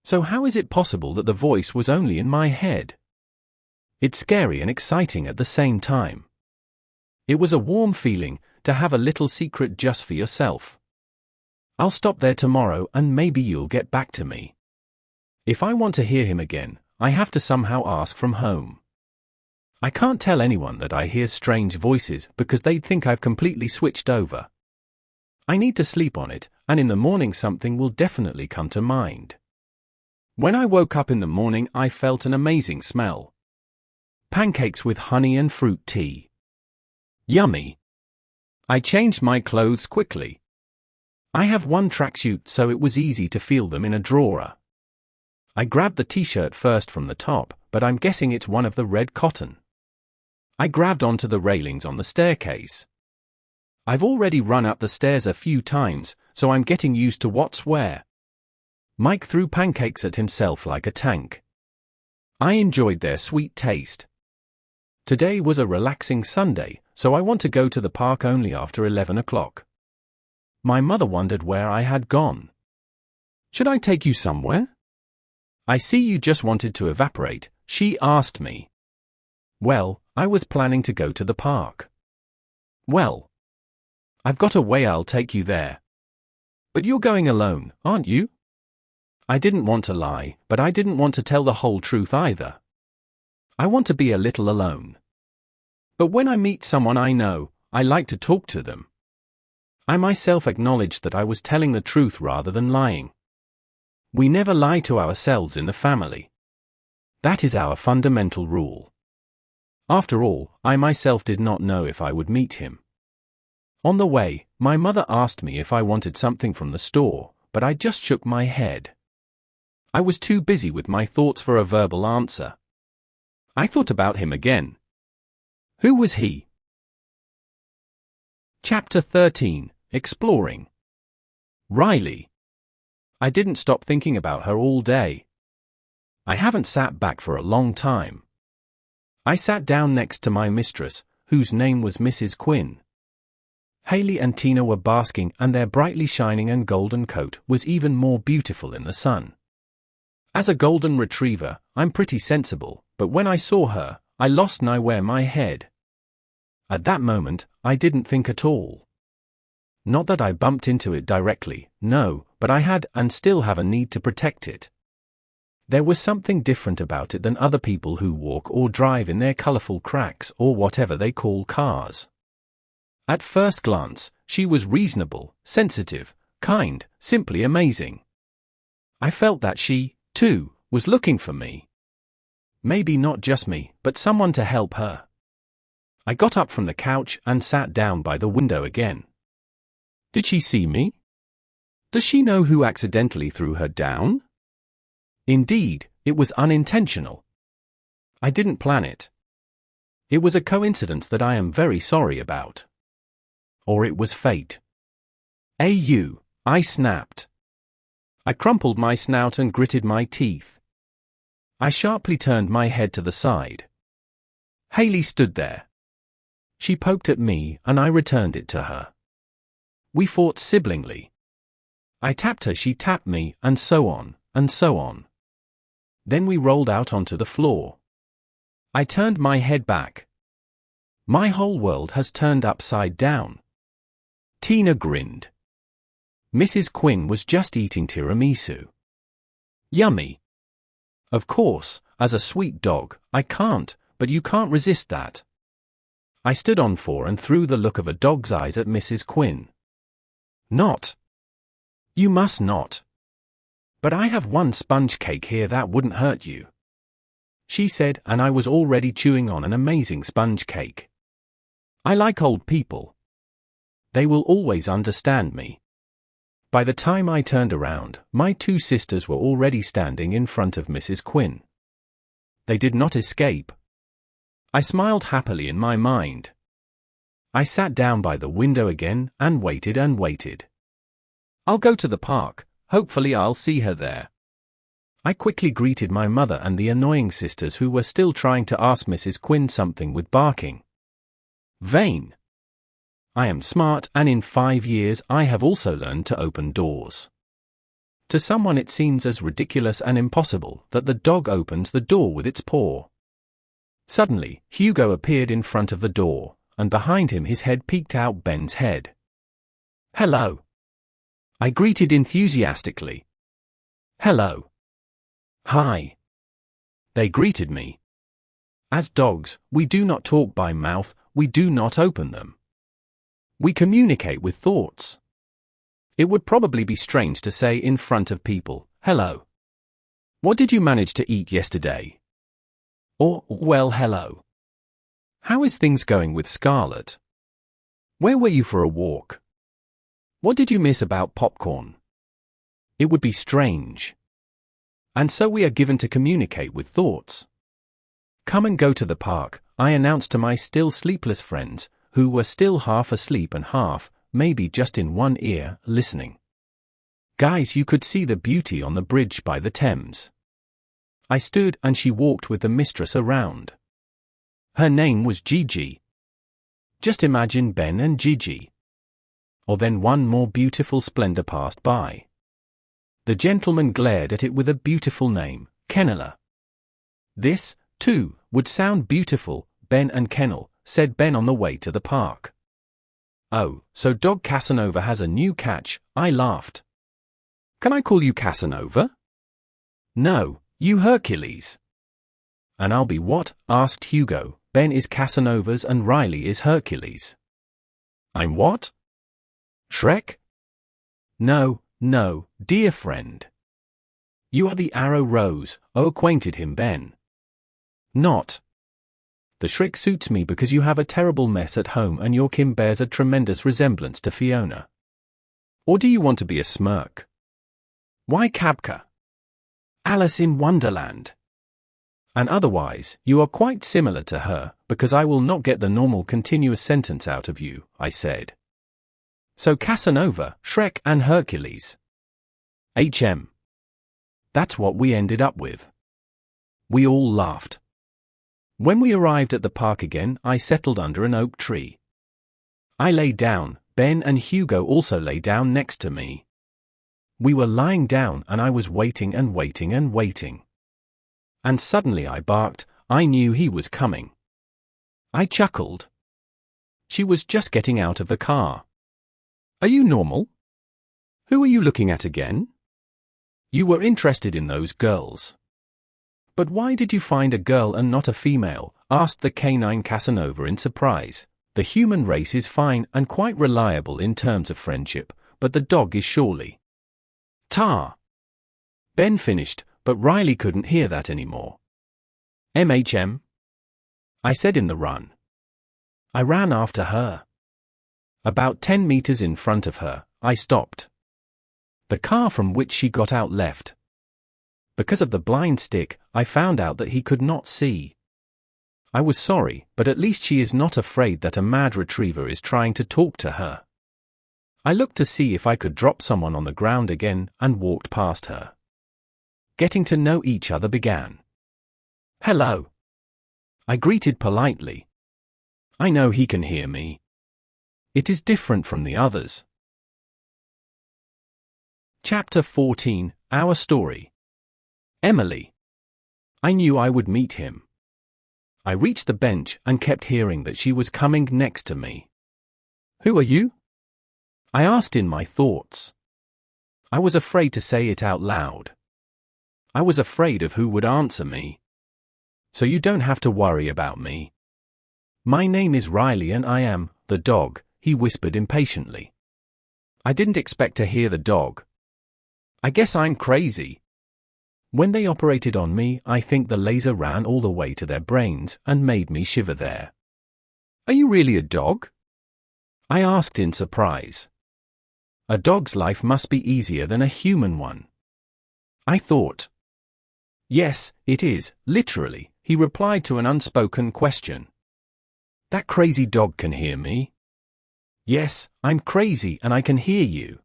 So how is it possible that the voice was only in my head? It's scary and exciting at the same time. It was a warm feeling to have a little secret just for yourself. I'll stop there tomorrow and maybe you'll get back to me. If I want to hear him again, I have to somehow ask from home. I can't tell anyone that I hear strange voices because they'd think I've completely switched over. I need to sleep on it, and in the morning something will definitely come to mind. When I woke up in the morning, I felt an amazing smell. Pancakes with honey and fruit tea. Yummy. I changed my clothes quickly. I have one tracksuit, so it was easy to feel them in a drawer. I grabbed the t-shirt first from the top, but I'm guessing it's one of the red cotton. I grabbed onto the railings on the staircase. I've already run up the stairs a few times, so I'm getting used to what's where. Mike threw pancakes at himself like a tank. I enjoyed their sweet taste. Today was a relaxing Sunday, so I want to go to the park only after 11 o'clock. My mother wondered where I had gone. Should I take you somewhere? I see you just wanted to evaporate, she asked me. Well, I was planning to go to the park. Well, I've got a way, I'll take you there. But you're going alone, aren't you? I didn't want to lie, but I didn't want to tell the whole truth either. I want to be a little alone. But when I meet someone I know, I like to talk to them. I myself acknowledged that I was telling the truth rather than lying. We never lie to ourselves in the family. That is our fundamental rule. After all, I myself did not know if I would meet him. On the way, my mother asked me if I wanted something from the store, but I just shook my head. I was too busy with my thoughts for a verbal answer. I thought about him again. Who was he? Chapter 13, Exploring. Riley. I didn't stop thinking about her all day. I haven't sat back for a long time. I sat down next to my mistress, whose name was Mrs. Quinn. Haley and Tina were basking, and their brightly shining and golden coat was even more beautiful in the sun. As a golden retriever, I'm pretty sensible, but when I saw her, I lost nigh my head. At that moment, I didn't think at all. Not that I bumped into it directly, no, but I had and still have a need to protect it. There was something different about it than other people who walk or drive in their colorful cracks or whatever they call cars. At first glance, she was reasonable, sensitive, kind, simply amazing. I felt that she, too, was looking for me. Maybe not just me, but someone to help her. I got up from the couch and sat down by the window again. Did she see me? Does she know who accidentally threw her down? Indeed, it was unintentional. I didn't plan it. It was a coincidence that I am very sorry about. Or it was fate. I snapped. I crumpled my snout and gritted my teeth. I sharply turned my head to the side. Haley stood there. She poked at me and I returned it to her. We fought siblingly. I tapped her, she tapped me, and so on, and so on. Then we rolled out onto the floor. I turned my head back. My whole world has turned upside down. Tina grinned. Mrs. Quinn was just eating tiramisu. Yummy. Of course, as a sweet dog, I can't, but you can't resist that. I stood on 4 and threw the look of a dog's eyes at Mrs. Quinn. Not. You must not. But I have one sponge cake here that wouldn't hurt you, she said, and I was already chewing on an amazing sponge cake. I like old people. They will always understand me. By the time I turned around, my two sisters were already standing in front of Mrs. Quinn. They did not escape. I smiled happily in my mind. I sat down by the window again and waited and waited. I'll go to the park, hopefully I'll see her there. I quickly greeted my mother and the annoying sisters who were still trying to ask Mrs. Quinn something with barking. Vain. I am smart, and in 5 years I have also learned to open doors. To someone it seems as ridiculous and impossible that the dog opens the door with its paw. Suddenly, Hugo appeared in front of the door, and behind him his head peeked out Ben's head. Hello. I greeted enthusiastically. Hello. Hi. They greeted me. As dogs, we do not talk by mouth, we do not open them. We communicate with thoughts. It would probably be strange to say in front of people, hello. What did you manage to eat yesterday? Or, well, hello. How is things going with Scarlett? Where were you for a walk? What did you miss about popcorn? It would be strange. And so we are given to communicate with thoughts. Come and go to the park, I announced to my still sleepless friends, who were still half asleep and half, maybe just in one ear, listening. Guys, you could see the beauty on the bridge by the Thames. I stood and she walked with the mistress around. Her name was Gigi. Just imagine Ben and Gigi. Or then one more beautiful splendor passed by. The gentleman glared at it with a beautiful name, Kennela. This, too, would sound beautiful, Ben and Kennel, said Ben on the way to the park. Oh, so Dog Casanova has a new catch, I laughed. Can I call you Casanova? No, you Hercules. And I'll be what? Asked Hugo. Ben is Casanova's and Riley is Hercules. I'm what? Shrek? No, dear friend. You are the Arrow Rose, acquainted him Ben. Not. The Shrek suits me because you have a terrible mess at home and your Kim bears a tremendous resemblance to Fiona. Or do you want to be a Smirk? Why Kabka? Alice in Wonderland. And otherwise, you are quite similar to her, because I will not get the normal continuous sentence out of you, I said. So Casanova, Shrek and Hercules. HM. That's what we ended up with. We all laughed. When we arrived at the park again, I settled under an oak tree. I lay down, Ben and Hugo also lay down next to me. We were lying down and I was waiting and waiting and waiting. And suddenly I barked, I knew he was coming. I chuckled. She was just getting out of the car. Are you normal? Who are you looking at again? You were interested in those girls. But why did you find a girl and not a female? Asked the canine Casanova in surprise. The human race is fine and quite reliable in terms of friendship, but the dog is surely. Tar. Ben finished, but Riley couldn't hear that anymore. MHM? I said in the run. I ran after her. About 10 meters in front of her, I stopped. The car from which she got out left. Because of the blind stick, I found out that he could not see. I was sorry, but at least she is not afraid that a mad retriever is trying to talk to her. I looked to see if I could drop someone on the ground again and walked past her. Getting to know each other began. Hello. I greeted politely. I know he can hear me. It is different from the others. Chapter 14, Our Story. Emily. I knew I would meet him. I reached the bench and kept hearing that she was coming next to me. Who are you? I asked in my thoughts. I was afraid to say it out loud. I was afraid of who would answer me. So you don't have to worry about me. My name is Riley and I am the dog, he whispered impatiently. I didn't expect to hear the dog. I guess I'm crazy. When they operated on me, I think the laser ran all the way to their brains and made me shiver there. Are you really a dog? I asked in surprise. A dog's life must be easier than a human one, I thought. Yes, it is, literally, he replied to an unspoken question. That crazy dog can hear me. Yes, I'm crazy and I can hear you.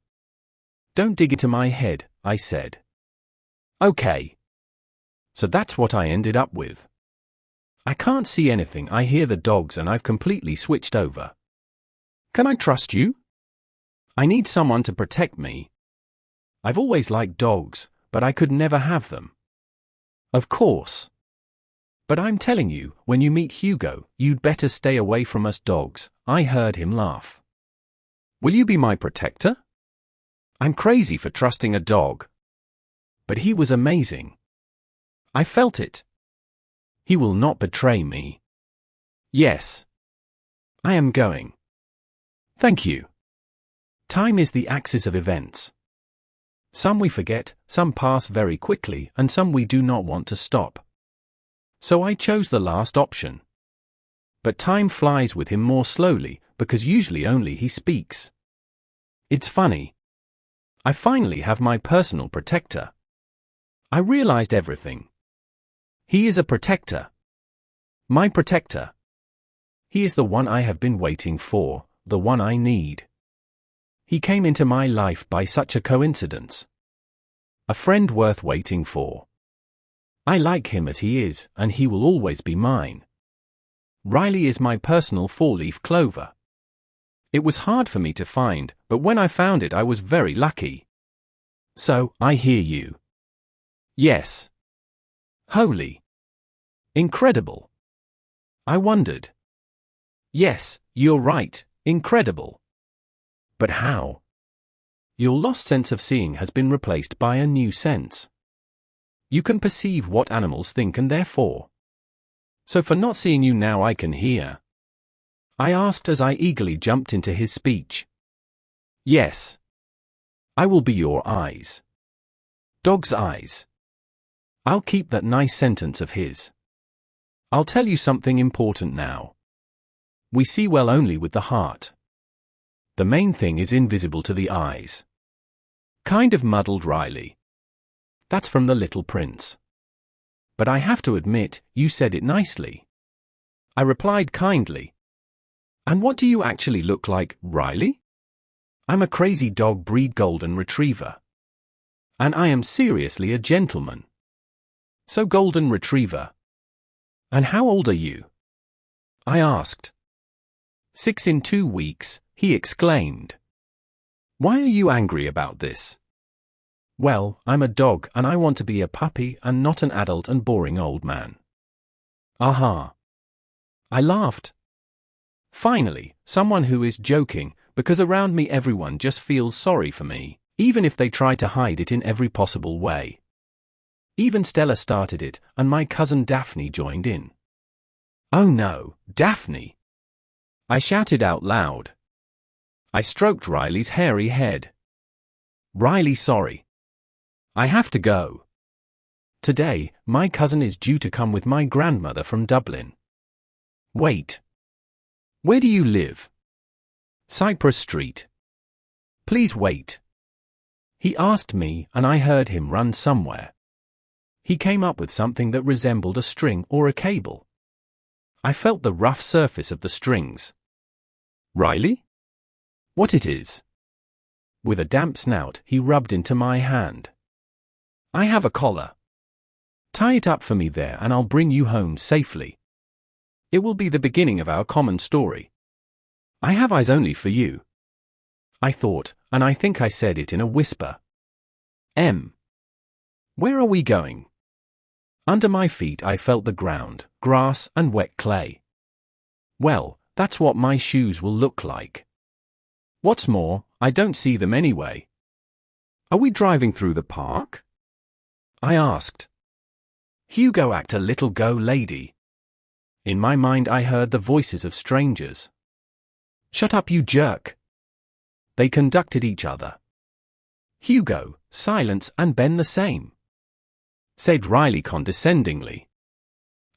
Don't dig into my head, I said. Okay. So that's what I ended up with. I can't see anything, I hear the dogs and I've completely switched over. Can I trust you? I need someone to protect me. I've always liked dogs, but I could never have them. Of course. But I'm telling you, when you meet Hugo, you'd better stay away from us dogs, I heard him laugh. Will you be my protector? I'm crazy for trusting a dog. But he was amazing. I felt it. He will not betray me. Yes. I am going. Thank you. Time is the axis of events. Some we forget, some pass very quickly, and some we do not want to stop. So I chose the last option. But time flies with him more slowly, because usually only he speaks. It's funny. I finally have my personal protector. I realized everything. He is a protector. My protector. He is the one I have been waiting for, the one I need. He came into my life by such a coincidence. A friend worth waiting for. I like him as he is, and he will always be mine. Riley is my personal four-leaf clover. It was hard for me to find, but when I found it I was very lucky. So, I hear you. Yes. Holy. Incredible. I wondered. Yes, you're right, incredible. But how? Your lost sense of seeing has been replaced by a new sense. You can perceive what animals think and therefore. So for not seeing you now I can hear. I asked as I eagerly jumped into his speech. Yes. I will be your eyes. Dog's eyes. I'll keep that nice sentence of his. I'll tell you something important now. We see well only with the heart. The main thing is invisible to the eyes. Kind of muddled Riley. That's from The Little Prince. But I have to admit, you said it nicely. I replied kindly. And what do you actually look like, Riley? I'm a crazy dog breed golden retriever. And I am seriously a gentleman. So golden retriever. And how old are you? I asked. 6 in 2 weeks, he exclaimed. Why are you angry about this? Well, I'm a dog and I want to be a puppy and not an adult and boring old man. Aha. I laughed. Finally, someone who is joking, because around me everyone just feels sorry for me, even if they try to hide it in every possible way. Even Stella started it, and my cousin Daphne joined in. Oh no, Daphne! I shouted out loud. I stroked Riley's hairy head. Riley, sorry. I have to go. Today, my cousin is due to come with my grandmother from Dublin. Wait. Where do you live? Cypress Street. Please wait. He asked me, and I heard him run somewhere. He came up with something that resembled a string or a cable. I felt the rough surface of the strings. Riley? What it is? With a damp snout, he rubbed into my hand. I have a collar. Tie it up for me there and I'll bring you home safely. It will be the beginning of our common story. I have eyes only for you. I thought, and I think I said it in a whisper. Where are we going? Under my feet I felt the ground, grass and wet clay. Well, that's what my shoes will look like. What's more, I don't see them anyway. Are we driving through the park? I asked. Hugo, act a little go, lady. In my mind I heard the voices of strangers. Shut up, you jerk. They conducted each other. Hugo, silence, and Ben the same. Said Riley condescendingly.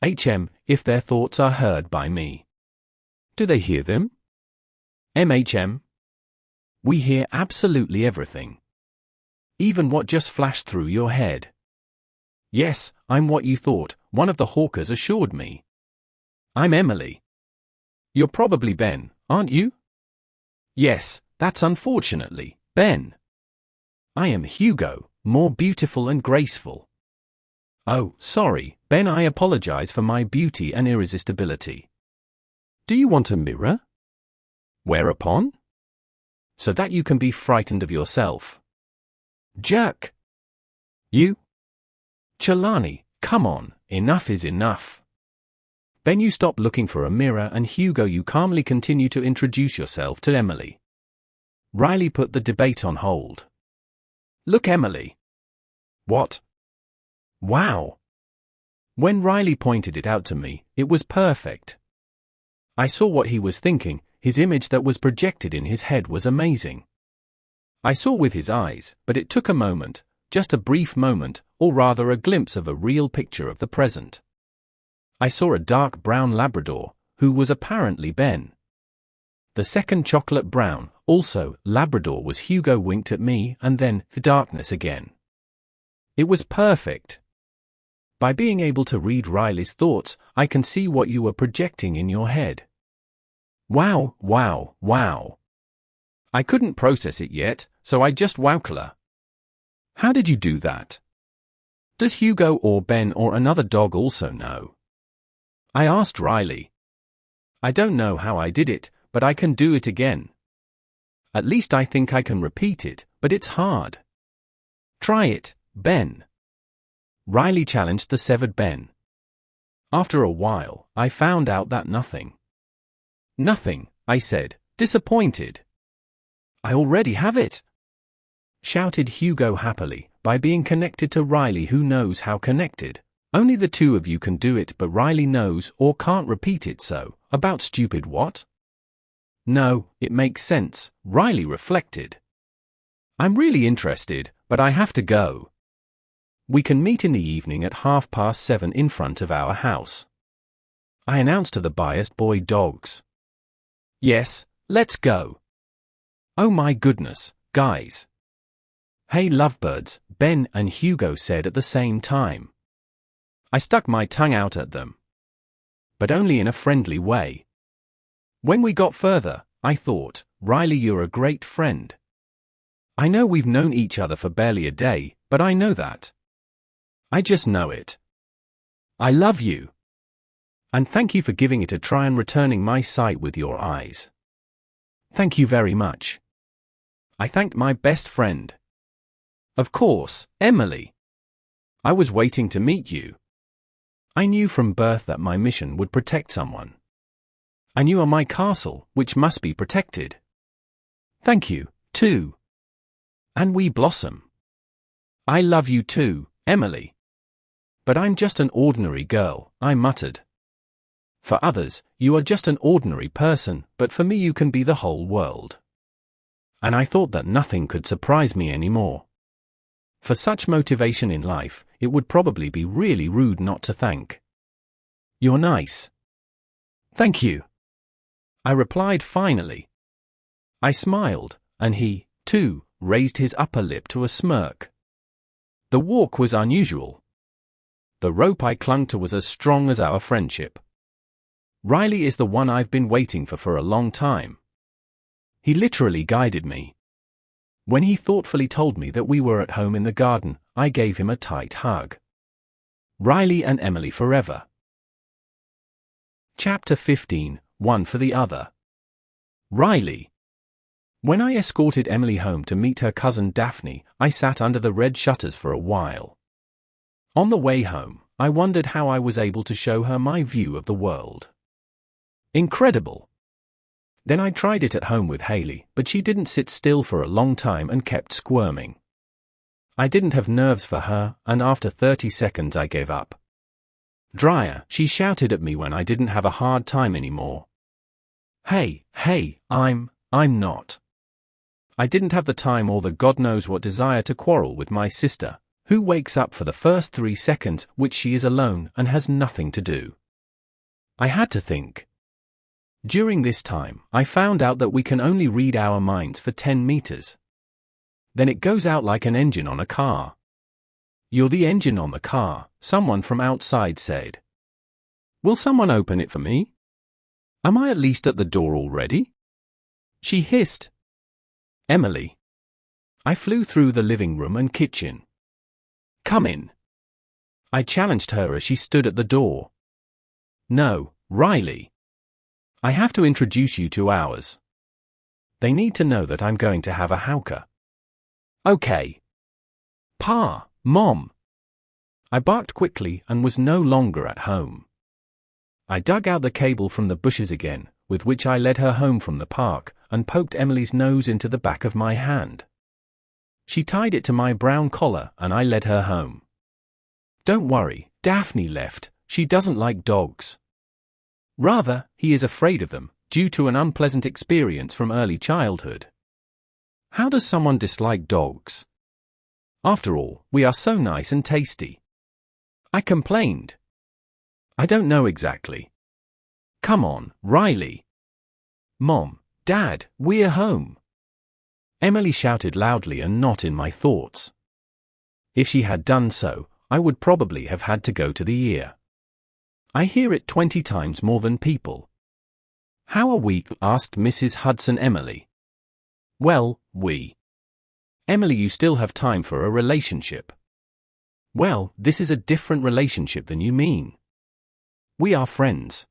If their thoughts are heard by me. Do they hear them? MHM? We hear absolutely everything. Even what just flashed through your head. Yes, I'm what you thought, one of the hawkers assured me. I'm Emily. You're probably Ben, aren't you? Yes, that's unfortunately Ben. I am Hugo, more beautiful and graceful. Oh, sorry, Ben, I apologize for my beauty and irresistibility. Do you want a mirror? Whereupon? So that you can be frightened of yourself. Jerk! You? Chelani, come on, enough is enough. Ben, you stop looking for a mirror, and Hugo, you calmly continue to introduce yourself to Emily. Riley put the debate on hold. Look, Emily. What? Wow. When Riley pointed it out to me, it was perfect. I saw what he was thinking. His image that was projected in his head was amazing. I saw with his eyes, but it took a moment, just a brief moment, or rather a glimpse of a real picture of the present. I saw a dark brown Labrador, who was apparently Ben. The second chocolate brown, also Labrador, was Hugo, winked at me, and then the darkness again. It was perfect. By being able to read Riley's thoughts, I can see what you were projecting in your head. Wow, wow, wow. I couldn't process it yet, so I just wowkla. How did you do that? Does Hugo or Ben or another dog also know? I asked Riley. I don't know how I did it, but I can do it again. At least I think I can repeat it, but it's hard. Try it, Ben. Riley challenged the severed Ben. After a while, I found out that nothing. Nothing, I said, disappointed. I already have it, shouted Hugo happily. By being connected to Riley, who knows how connected. Only the two of you can do it, but Riley knows or can't repeat it, so, about stupid what? No, it makes sense, Riley reflected. I'm really interested, but I have to go. We can meet in the evening at 7:30 in front of our house. I announced to the biased boy dogs. Yes, let's go. Oh my goodness, guys. Hey lovebirds, Ben and Hugo said at the same time. I stuck my tongue out at them. But only in a friendly way. When we got further, I thought, Riley, you're a great friend. I know we've known each other for barely a day, but I know that. I just know it. I love you. And thank you for giving it a try and returning my sight with your eyes. Thank you very much. I thanked my best friend. Of course, Emily. I was waiting to meet you. I knew from birth that my mission would protect someone. And you are my castle, which must be protected. Thank you, too. And we blossom. I love you too, Emily. But I'm just an ordinary girl, I muttered. For others, you are just an ordinary person, but for me you can be the whole world. And I thought that nothing could surprise me anymore. For such motivation in life, it would probably be really rude not to thank. You're nice. Thank you. I replied finally. I smiled, and he, too, raised his upper lip to a smirk. The walk was unusual. The rope I clung to was as strong as our friendship. Riley is the one I've been waiting for a long time. He literally guided me. When he thoughtfully told me that we were at home in the garden, I gave him a tight hug. Riley and Emily forever. Chapter 15, One for the Other. Riley. When I escorted Emily home to meet her cousin Daphne, I sat under the red shutters for a while. On the way home, I wondered how I was able to show her my view of the world. Incredible. Then I tried it at home with Haley, but she didn't sit still for a long time and kept squirming. I didn't have nerves for her, and after 30 seconds I gave up. Dryer, she shouted at me when I didn't have a hard time anymore. Hey, I'm not. I didn't have the time or the God knows what desire to quarrel with my sister, who wakes up for the first 3 seconds which she is alone and has nothing to do. I had to think. During this time, I found out that we can only read our minds for 10 meters. Then it goes out like an engine on a car. You're the engine on the car, someone from outside said. Will someone open it for me? Am I at least at the door already? She hissed. Emily. I flew through the living room and kitchen. Come in. I challenged her as she stood at the door. No, Riley. I have to introduce you to ours. They need to know that I'm going to have a howker. Okay. Pa, Mom. I barked quickly and was no longer at home. I dug out the cable from the bushes again, with which I led her home from the park, and poked Emily's nose into the back of my hand. She tied it to my brown collar and I led her home. Don't worry, Daphne left, she doesn't like dogs. Rather, he is afraid of them, due to an unpleasant experience from early childhood. How does someone dislike dogs? After all, we are so nice and tasty. I complained. I don't know exactly. Come on, Riley. Mom, Dad, we're home. Emily shouted loudly and not in my thoughts. If she had done so, I would probably have had to go to the ear. I hear it 20 times more than people. How are we? Asked Mrs. Hudson Emily. Well, we. Emily, you still have time for a relationship. Well, this is a different relationship than you mean. We are friends.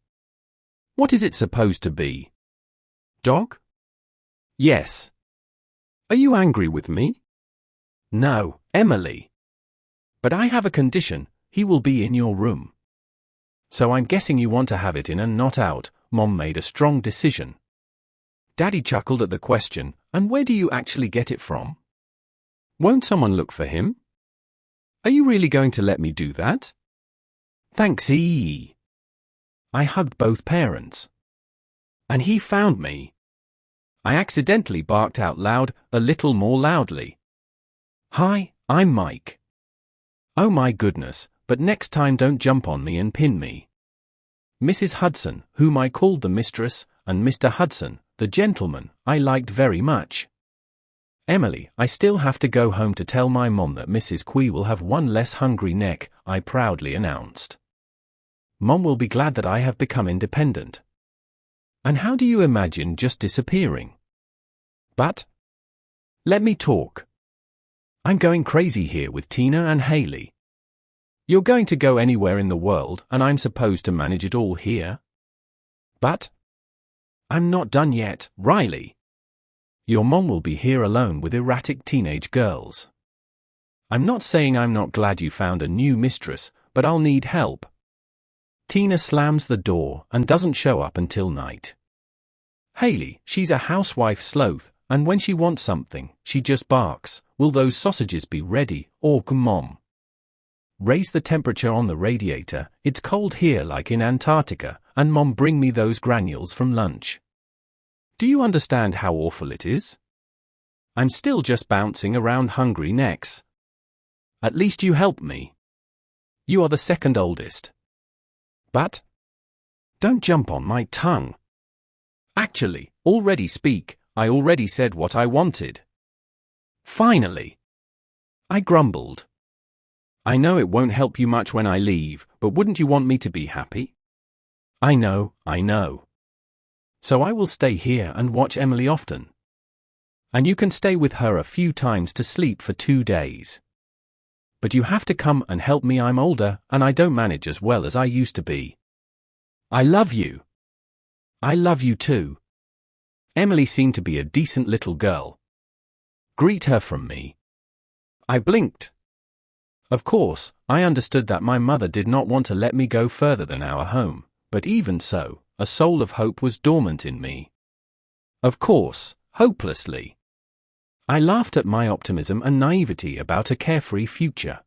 What is it supposed to be? Dog? Yes. Are you angry with me? No, Emily. But I have a condition, he will be in your room. So I'm guessing you want to have it in and not out. Mom made a strong decision. Daddy chuckled at the question, and where do you actually get it from? Won't someone look for him? Are you really going to let me do that? Thanks, I hugged both parents. And he found me. I accidentally barked out loud, a little more loudly. Hi, I'm Mike. Oh my goodness, but next time don't jump on me and pin me. Mrs. Hudson, whom I called the mistress, and Mr. Hudson, the gentleman, I liked very much. Emily, I still have to go home to tell my mom that Mrs. Quee will have one less hungry neck, I proudly announced. Mom will be glad that I have become independent. And how do you imagine just disappearing? But let me talk. I'm going crazy here with Tina and Haley. You're going to go anywhere in the world and I'm supposed to manage it all here? But I'm not done yet, Riley. Your mom will be here alone with erratic teenage girls. I'm not saying I'm not glad you found a new mistress, but I'll need help. Tina slams the door and doesn't show up until night. Haley, she's a housewife sloth, and when she wants something, she just barks. Will those sausages be ready, or Mom? Raise the temperature on the radiator, it's cold here like in Antarctica, and Mom bring me those granules from lunch. Do you understand how awful it is? I'm still just bouncing around hungry necks. At least you help me. You are the second oldest. But don't jump on my tongue. Actually, already speak, I already said what I wanted. Finally. I grumbled. I know it won't help you much when I leave, but wouldn't you want me to be happy? I know. So I will stay here and watch Emily often. And you can stay with her a few times to sleep for 2 days. But you have to come and help me. I'm older, and I don't manage as well as I used to be. I love you. I love you too. Emily seemed to be a decent little girl. Greet her from me. I blinked. Of course, I understood that my mother did not want to let me go further than our home, but even so, a soul of hope was dormant in me. Of course, hopelessly. I laughed at my optimism and naivety about a carefree future.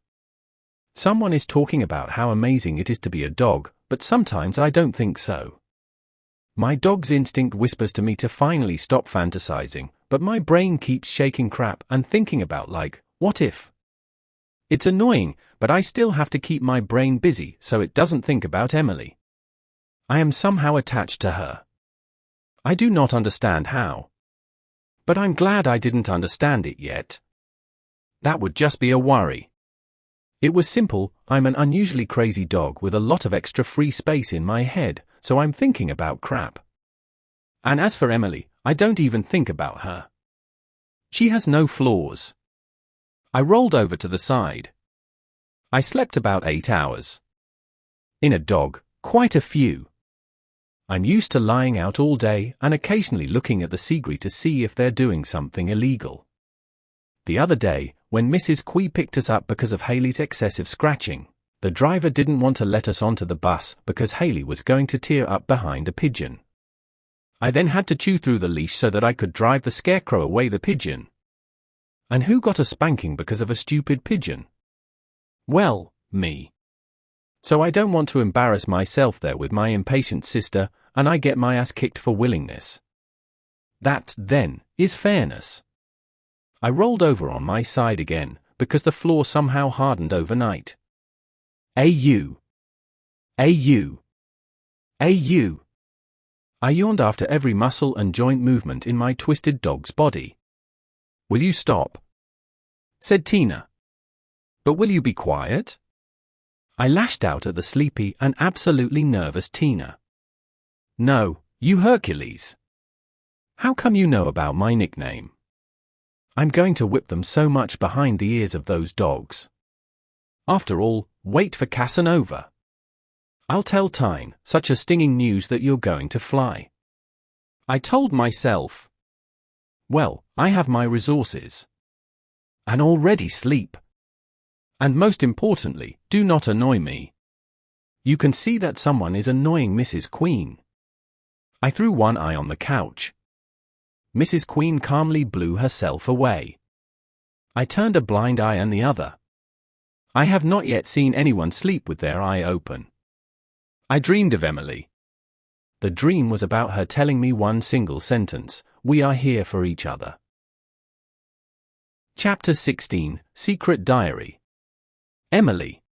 Someone is talking about how amazing it is to be a dog, but sometimes I don't think so. My dog's instinct whispers to me to finally stop fantasizing, but my brain keeps shaking crap and thinking about what if? It's annoying, but I still have to keep my brain busy so it doesn't think about Emily. I am somehow attached to her. I do not understand how. But I'm glad I didn't understand it yet. That would just be a worry. It was simple. I'm an unusually crazy dog with a lot of extra free space in my head, so I'm thinking about crap. And as for Emily, I don't even think about her. She has no flaws. I rolled over to the side. I slept about 8 hours. In a dog, quite a few. I'm used to lying out all day and occasionally looking at the Seagree to see if they're doing something illegal. The other day, when Mrs. Quee picked us up because of Haley's excessive scratching, the driver didn't want to let us onto the bus because Haley was going to tear up behind a pigeon. I then had to chew through the leash so that I could drive the scarecrow away the pigeon. And who got a spanking because of a stupid pigeon? Well, me. So I don't want to embarrass myself there with my impatient sister, and I get my ass kicked for willingness. That, then, is fairness. I rolled over on my side again, because the floor somehow hardened overnight. AU. AU. AU. I yawned after every muscle and joint movement in my twisted dog's body. Will you stop? Said Tina. But will you be quiet? I lashed out at the sleepy and absolutely nervous Tina. No, you Hercules. How come you know about my nickname? I'm going to whip them so much behind the ears of those dogs. After all, wait for Casanova. I'll tell Tyne such a stinging news that you're going to fly. I told myself. Well, I have my resources. And already sleep. And most importantly, do not annoy me. You can see that someone is annoying Mrs. Queen. I threw one eye on the couch. Mrs. Queen calmly blew herself away. I turned a blind eye and the other. I have not yet seen anyone sleep with their eye open. I dreamed of Emily. The dream was about her telling me one single sentence: we are here for each other. Chapter 16, Secret Diary. Emily.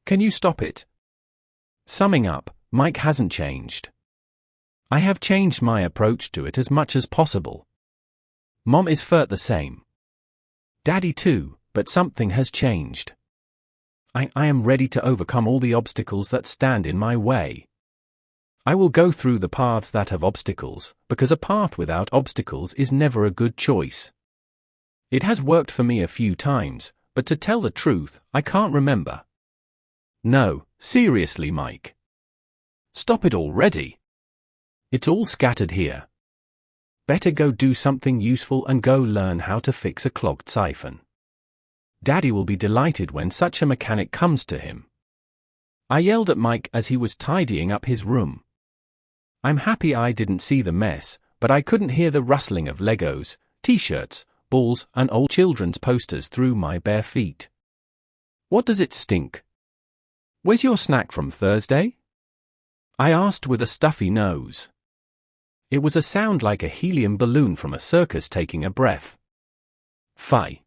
Can you stop it? Summing up, Mike hasn't changed. I have changed my approach to it as much as possible. Mom is the same. Daddy too, but something has changed. I am ready to overcome all the obstacles that stand in my way. I will go through the paths that have obstacles, because a path without obstacles is never a good choice. It has worked for me a few times, but to tell the truth, I can't remember. No, seriously, Mike. Stop it already. It's all scattered here. Better go do something useful and go learn how to fix a clogged siphon. Daddy will be delighted when such a mechanic comes to him. I yelled at Mike as he was tidying up his room. I'm happy I didn't see the mess, but I couldn't hear the rustling of Legos, t-shirts, balls, and old children's posters through my bare feet. What does it stink? Where's your snack from Thursday? I asked with a stuffy nose. It was a sound like a helium balloon from a circus taking a breath. Fie.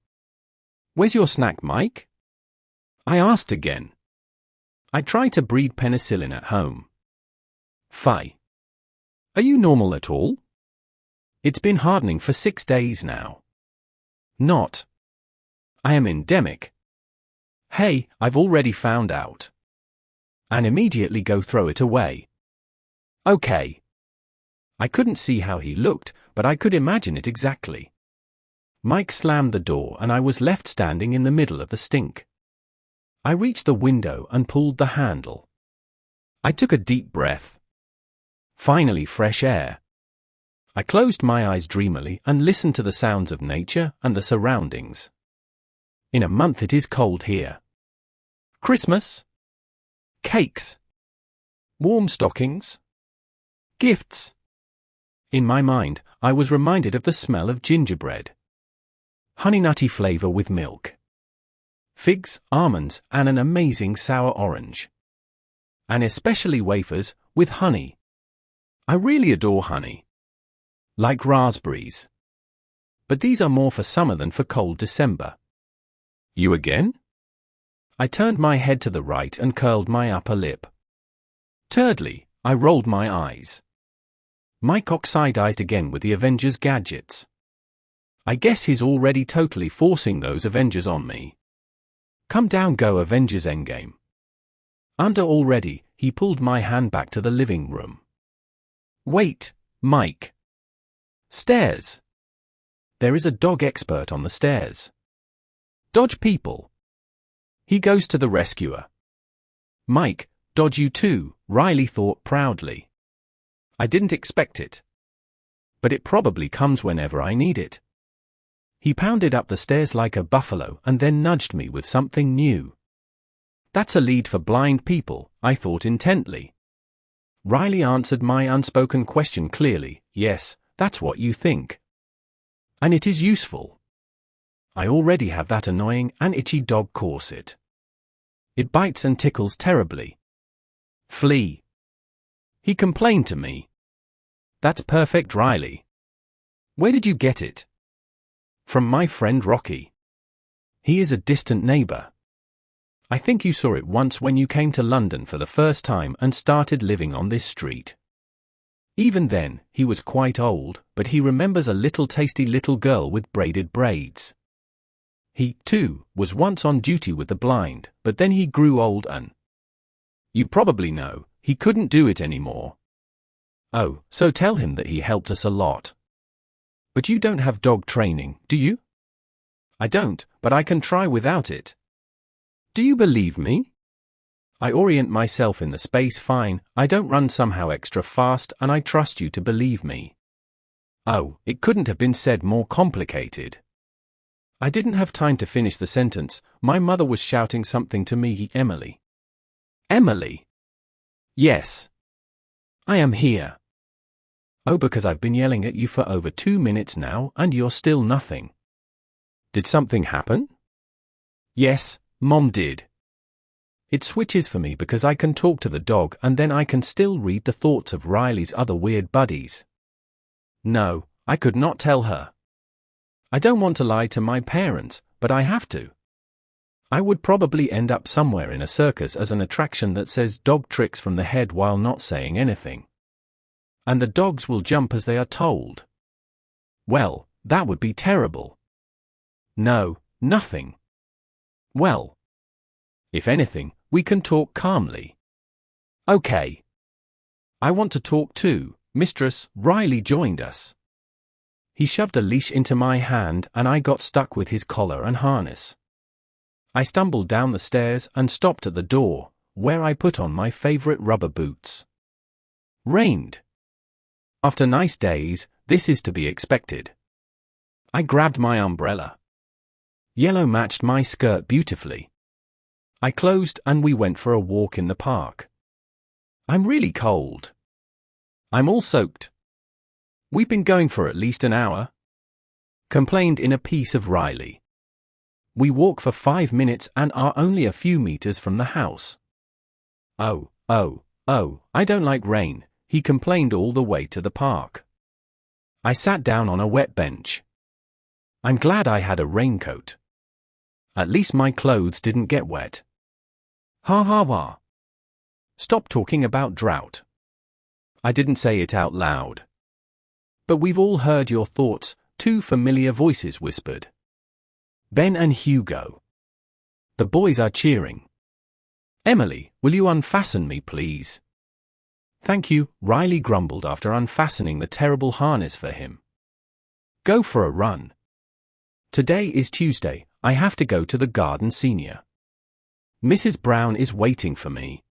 Where's your snack, Mike? I asked again. I try to breed penicillin at home. Fie. Are you normal at all? It's been hardening for 6 days now. Not. I am endemic. Hey, I've already found out. And immediately go throw it away. Okay. I couldn't see how he looked, but I could imagine it exactly. Mike slammed the door and I was left standing in the middle of the stink. I reached the window and pulled the handle. I took a deep breath. Finally, fresh air. I closed my eyes dreamily and listened to the sounds of nature and the surroundings. In a month it is cold here. Christmas? Cakes? Warm stockings? Gifts? In my mind, I was reminded of the smell of gingerbread. Honey nutty flavor with milk. Figs, almonds, and an amazing sour orange. And especially wafers, with honey. I really adore honey. Like raspberries. But these are more for summer than for cold December. You again? I turned my head to the right and curled my upper lip. Thirdly, I rolled my eyes. Mike oxidized again with the Avengers gadgets. I guess he's already totally forcing those Avengers on me. Come down, go Avengers Endgame. Under already, he pulled my hand back to the living room. Wait, Mike. Stairs. There is a dog expert on the stairs. Dodge people. He goes to the rescuer. Mike, dodge you too, Riley thought proudly. I didn't expect it. But it probably comes whenever I need it. He pounded up the stairs like a buffalo and then nudged me with something new. That's a lead for blind people, I thought intently. Riley answered my unspoken question clearly. Yes, that's what you think. And it is useful. I already have that annoying and itchy dog corset. It bites and tickles terribly. Flee. He complained to me. That's perfect, Riley. Where did you get it? From my friend Rocky. He is a distant neighbor. I think you saw it once when you came to London for the first time and started living on this street. Even then, he was quite old, but he remembers a little tasty little girl with braided braids. He, too, was once on duty with the blind, but then he grew old and, you probably know, he couldn't do it anymore. Oh, so tell him that he helped us a lot. But you don't have dog training, do you? I don't, but I can try without it. Do you believe me? I orient myself in the space fine, I don't run somehow extra fast, and I trust you to believe me. Oh, it couldn't have been said more complicated. I didn't have time to finish the sentence, my mother was shouting something to me. Emily. Emily? Yes. I am here. Oh, because I've been yelling at you for over 2 minutes now, and you're still nothing. Did something happen? Yes, Mom did. It switches for me because I can talk to the dog and then I can still read the thoughts of Riley's other weird buddies. No, I could not tell her. I don't want to lie to my parents, but I have to. I would probably end up somewhere in a circus as an attraction that says dog tricks from the head while not saying anything. And the dogs will jump as they are told. Well, that would be terrible. No, nothing. Well, if anything, we can talk calmly. Okay. I want to talk too, Mistress. Riley joined us. He shoved a leash into my hand and I got stuck with his collar and harness. I stumbled down the stairs and stopped at the door, where I put on my favorite rubber boots. Rained. After nice days, this is to be expected. I grabbed my umbrella. Yellow matched my skirt beautifully. I closed and we went for a walk in the park. I'm really cold. I'm all soaked. We've been going for at least an hour. Complained in a piece of Riley. We walk for 5 minutes and are only a few meters from the house. Oh, I don't like rain, he complained all the way to the park. I sat down on a wet bench. I'm glad I had a raincoat. At least my clothes didn't get wet. Ha ha ha. Stop talking about drought. I didn't say it out loud. But we've all heard your thoughts, 2 familiar voices whispered. Ben and Hugo. The boys are cheering. Emily, will you unfasten me, please? Thank you, Riley grumbled after unfastening the terrible harness for him. Go for a run. Today is Tuesday, I have to go to the garden senior. Mrs. Brown is waiting for me.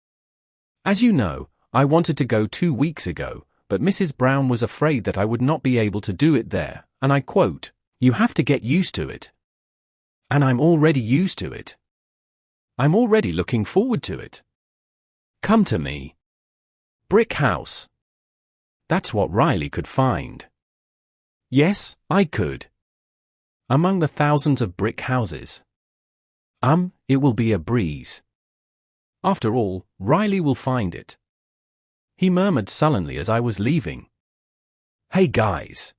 As you know, I wanted to go 2 weeks ago, but Mrs. Brown was afraid that I would not be able to do it there, and I quote, "You have to get used to it." And I'm already used to it. I'm already looking forward to it. Come to me. Brick house. That's what Riley could find. Yes, I could. Among the thousands of brick houses. It will be a breeze. After all, Riley will find it. He murmured sullenly as I was leaving. Hey guys.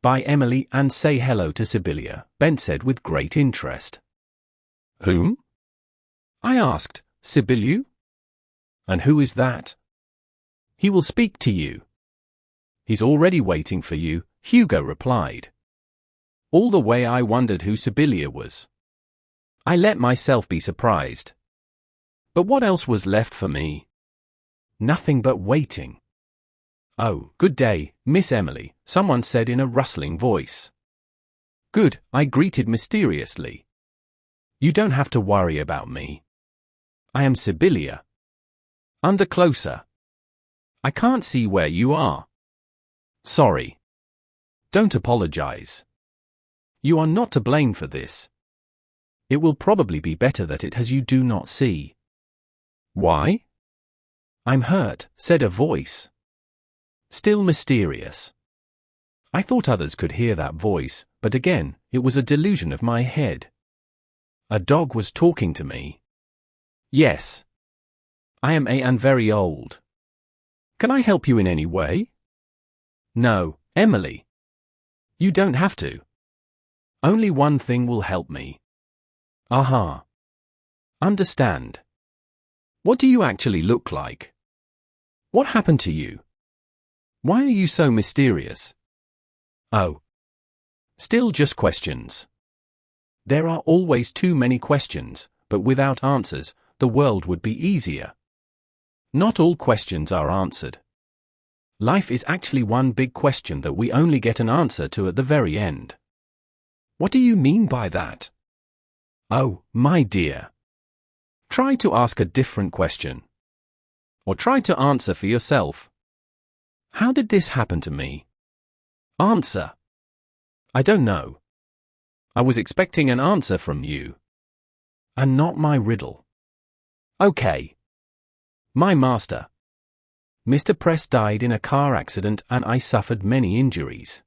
Bye Emily and say hello to Sibylla, Ben said with great interest. Whom? I asked, Sibylla? And who is that? He will speak to you. He's already waiting for you, Hugo replied. All the way I wondered who Sibylla was. I let myself be surprised. But what else was left for me? Nothing but waiting. Oh, good day, Miss Emily, someone said in a rustling voice. Good, I greeted mysteriously. You don't have to worry about me. I am Sibylla. Under closer. I can't see where you are. Sorry. Don't apologize. You are not to blame for this. It will probably be better that it has you do not see. Why? I'm hurt, said a voice. Still mysterious. I thought others could hear that voice, but again, it was a delusion of my head. A dog was talking to me. Yes. I am and very old. Can I help you in any way? No, Emily. You don't have to. Only one thing will help me. Aha. Understand. What do you actually look like? What happened to you? Why are you so mysterious? Oh. Still just questions. There are always too many questions, but without answers, the world would be easier. Not all questions are answered. Life is actually one big question that we only get an answer to at the very end. What do you mean by that? Oh, my dear. Try to ask a different question. Or try to answer for yourself. How did this happen to me? Answer. I don't know. I was expecting an answer from you. And not my riddle. Okay. My master. Mr. Press died in a car accident and I suffered many injuries.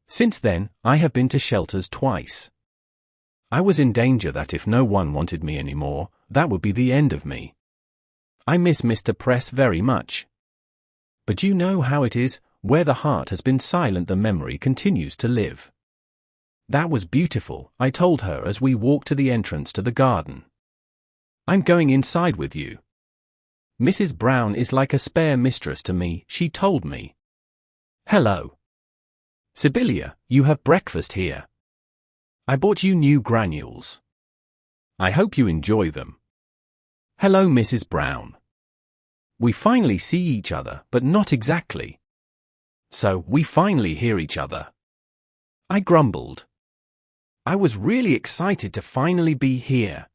Since then, I have been to shelters twice. I was in danger that if no one wanted me anymore, that would be the end of me. I miss Mr. Press very much. But you know how it is, where the heart has been silent the memory continues to live. That was beautiful, I told her as we walked to the entrance to the garden. I'm going inside with you. Mrs. Brown is like a spare mistress to me, she told me. Hello. Sibylla, you have breakfast here. I bought you new granules. I hope you enjoy them. Hello, Mrs. Brown. We finally see each other, but not exactly. So, we finally hear each other. I grumbled. I was really excited to finally be here.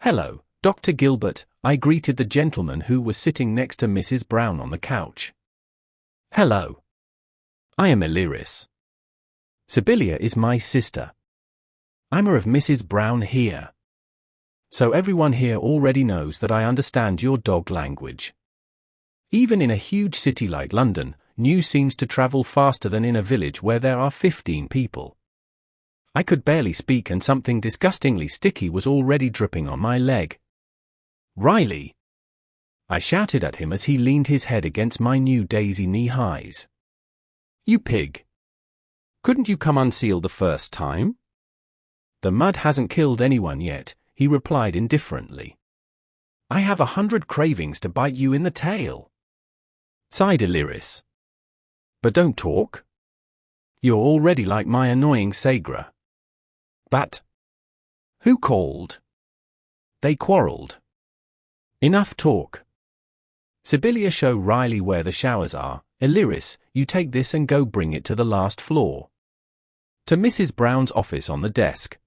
Hello, Dr. Gilbert, I greeted the gentleman who was sitting next to Mrs. Brown on the couch. Hello. I am Illyris. Sibylla is my sister. I'm of Mrs. Brown here. So everyone here already knows that I understand your dog language. Even in a huge city like London, news seems to travel faster than in a village where there are 15 people. I could barely speak and something disgustingly sticky was already dripping on my leg. Riley! I shouted at him as he leaned his head against my new daisy knee-highs. You pig! Couldn't you come unsealed the first time? The mud hasn't killed anyone yet, he replied indifferently. I have 100 cravings to bite you in the tail. Sighed Illyris. But don't talk. You're already like my annoying Sagra. But who called? They quarreled. Enough talk. Sibylla, show Riley where the showers are. Illyris, you take this and go bring it to the last floor. To Mrs. Brown's office on the desk.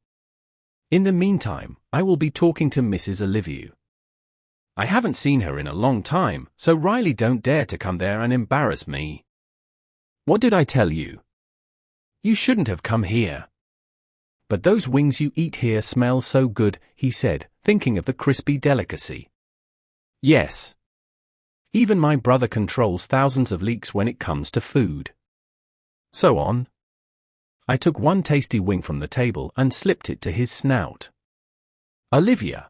In the meantime, I will be talking to Mrs. Olivia. I haven't seen her in a long time, so Riley don't dare to come there and embarrass me. What did I tell you? You shouldn't have come here. But those wings you eat here smell so good, he said, thinking of the crispy delicacy. Yes. Even my brother controls thousands of leaks when it comes to food. So on. I took one tasty wing from the table and slipped it to his snout. Olivia.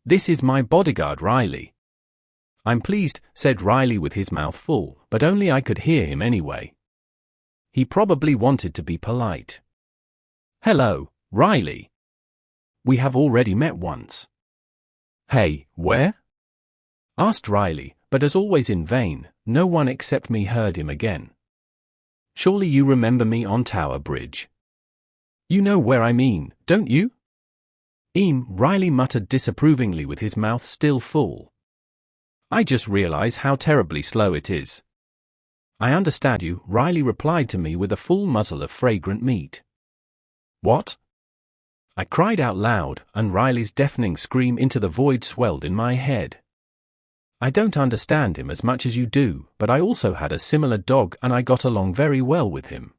This is my bodyguard Riley. I'm pleased, said Riley with his mouth full, but only I could hear him anyway. He probably wanted to be polite. Hello, Riley. We have already met once. Hey, where? Asked Riley, but as always in vain, no one except me heard him again. Surely you remember me on Tower Bridge. You know where I mean, don't you? Riley muttered disapprovingly with his mouth still full. I just realize how terribly slow it is. I understand you, Riley replied to me with a full muzzle of fragrant meat. What? I cried out loud, and Riley's deafening scream into the void swelled in my head. I don't understand him as much as you do, but I also had a similar dog and I got along very well with him.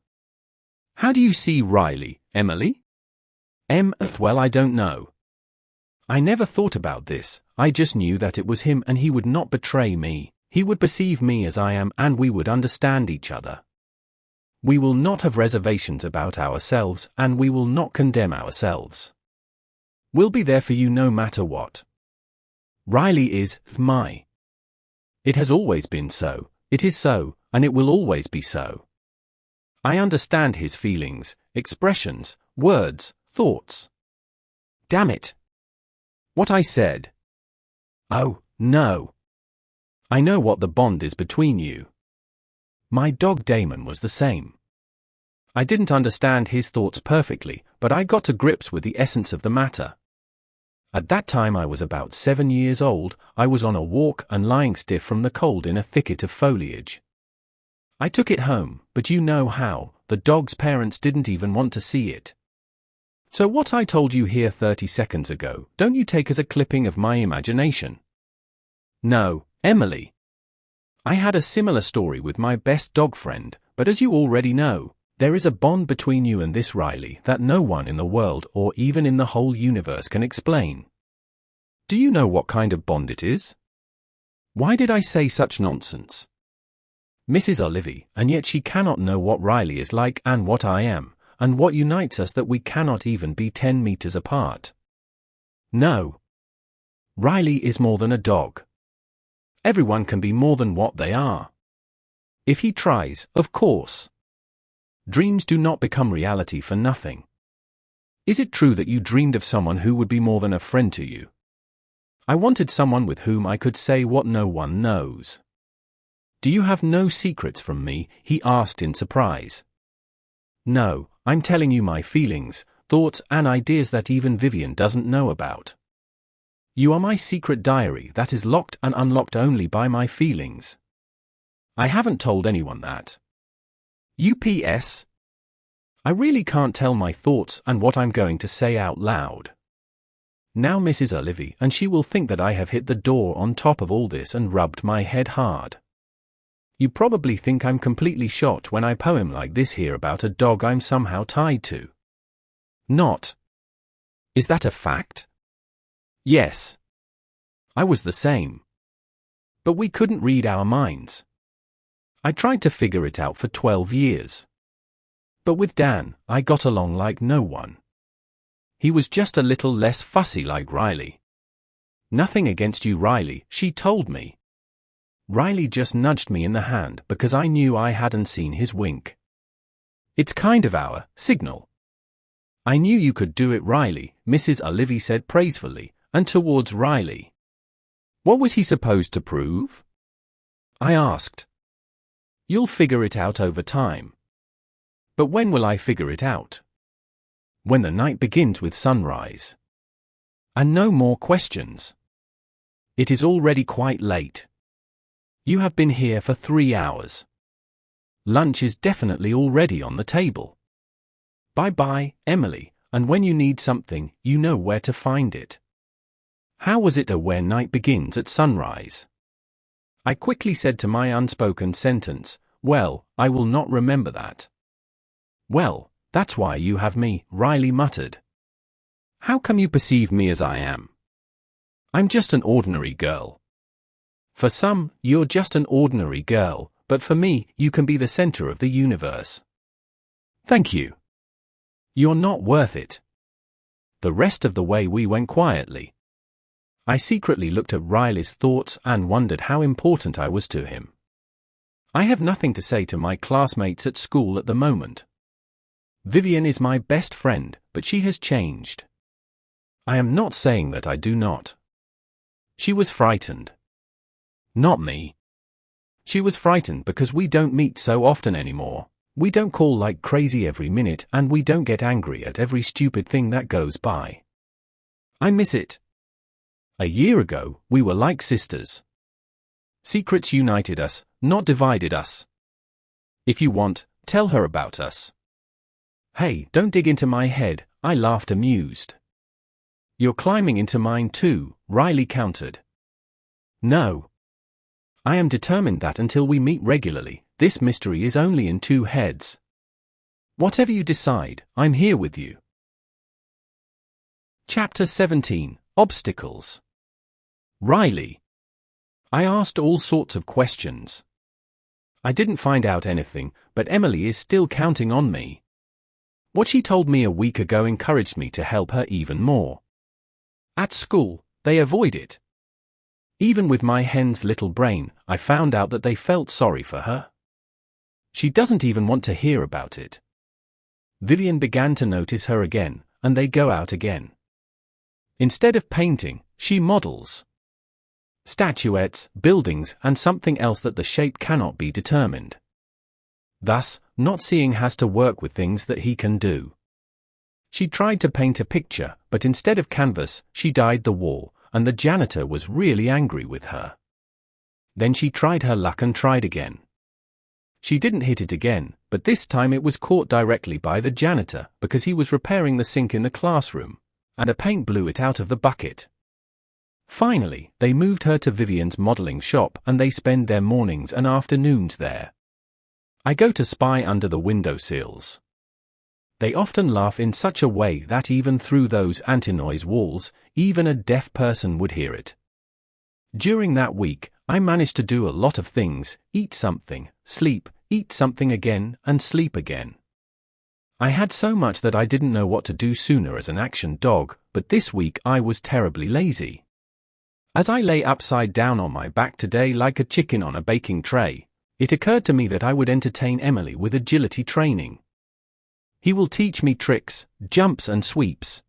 How do you see Riley, Emily? Well, I don't know. I never thought about this, I just knew that it was him and he would not betray me, he would perceive me as I am and we would understand each other. We will not have reservations about ourselves and we will not condemn ourselves. We'll be there for you no matter what. Riley is my. It has always been so, it is so, and it will always be so. I understand his feelings, expressions, words, thoughts. Damn it! What I said. Oh, no. I know what the bond is between you. My dog Damon was the same. I didn't understand his thoughts perfectly, but I got to grips with the essence of the matter. At that time I was about 7 years old, I was on a walk and lying stiff from the cold in a thicket of foliage. I took it home, but you know how, the dog's parents didn't even want to see it. So what I told you here 30 seconds ago, don't you take as a clipping of my imagination? No, Emily. I had a similar story with my best dog friend, but as you already know, there is a bond between you and this Riley that no one in the world or even in the whole universe can explain. Do you know what kind of bond it is? Why did I say such nonsense? Mrs. Olivey, and yet she cannot know what Riley is like and what I am, and what unites us that we cannot even be 10 meters apart. No. Riley is more than a dog. Everyone can be more than what they are. If he tries, of course. Dreams do not become reality for nothing. Is it true that you dreamed of someone who would be more than a friend to you? I wanted someone with whom I could say what no one knows. Do you have no secrets from me? He asked in surprise. No, I'm telling you my feelings, thoughts and ideas that even Vivian doesn't know about. You are my secret diary that is locked and unlocked only by my feelings. I haven't told anyone that. UPS. I really can't tell my thoughts and what I'm going to say out loud. Now Mrs. Olivey, and she will think that I have hit the door on top of all this and rubbed my head hard. You probably think I'm completely shot when I poem like this here about a dog I'm somehow tied to. Not. Is that a fact? Yes. I was the same. But we couldn't read our minds. I tried to figure it out for 12 years. But with Dan, I got along like no one. He was just a little less fussy like Riley. Nothing against you, Riley, she told me. Riley just nudged me in the hand because I knew I hadn't seen his wink. It's kind of our signal. I knew you could do it, Riley, Mrs. Olivey said praisefully, and towards Riley. What was he supposed to prove? I asked. You'll figure it out over time. But when will I figure it out? When the night begins with sunrise. And no more questions. It is already quite late. You have been here for 3 hours. Lunch is definitely already on the table. Bye-bye, Emily, and when you need something, you know where to find it. How was it where night begins at sunrise? I quickly said to my unspoken sentence, well, I will not remember that. Well, that's why you have me, Riley muttered. How come you perceive me as I am? I'm just an ordinary girl. For some, you're just an ordinary girl, but for me, you can be the center of the universe. Thank you. You're not worth it. The rest of the way we went quietly. I secretly looked at Riley's thoughts and wondered how important I was to him. I have nothing to say to my classmates at school at the moment. Vivian is my best friend, but she has changed. I am not saying that I do not. She was frightened. Not me. She was frightened because we don't meet so often anymore. We don't call like crazy every minute, and we don't get angry at every stupid thing that goes by. I miss it. A year ago, we were like sisters. Secrets united us, not divided us. If you want, tell her about us. Hey, don't dig into my head, I laughed amused. You're climbing into mine too, Riley countered. No. I am determined that until we meet regularly, this mystery is only in 2 heads. Whatever you decide, I'm here with you. Chapter 17, Obstacles. Riley. I asked all sorts of questions. I didn't find out anything, but Emily is still counting on me. What she told me a week ago encouraged me to help her even more. At school, they avoid it. Even with my hen's little brain, I found out that they felt sorry for her. She doesn't even want to hear about it. Vivian began to notice her again, and they go out again. Instead of painting, she models statuettes, buildings, and something else that the shape cannot be determined. Thus, not seeing has to work with things that he can do. She tried to paint a picture, but instead of canvas, she dyed the wall, and the janitor was really angry with her. Then she tried her luck and tried again. She didn't hit it again, but this time it was caught directly by the janitor because he was repairing the sink in the classroom, and a paint blew it out of the bucket. Finally, they moved her to Vivian's modeling shop and they spend their mornings and afternoons there. I go to spy under the windowsills. They often laugh in such a way that even through those anti-noise walls, even a deaf person would hear it. During that week, I managed to do a lot of things: eat something, sleep, eat something again, and sleep again. I had so much that I didn't know what to do sooner as an action dog, but this week I was terribly lazy. As I lay upside down on my back today like a chicken on a baking tray, it occurred to me that I would entertain Emily with agility training. He will teach me tricks, jumps and sweeps.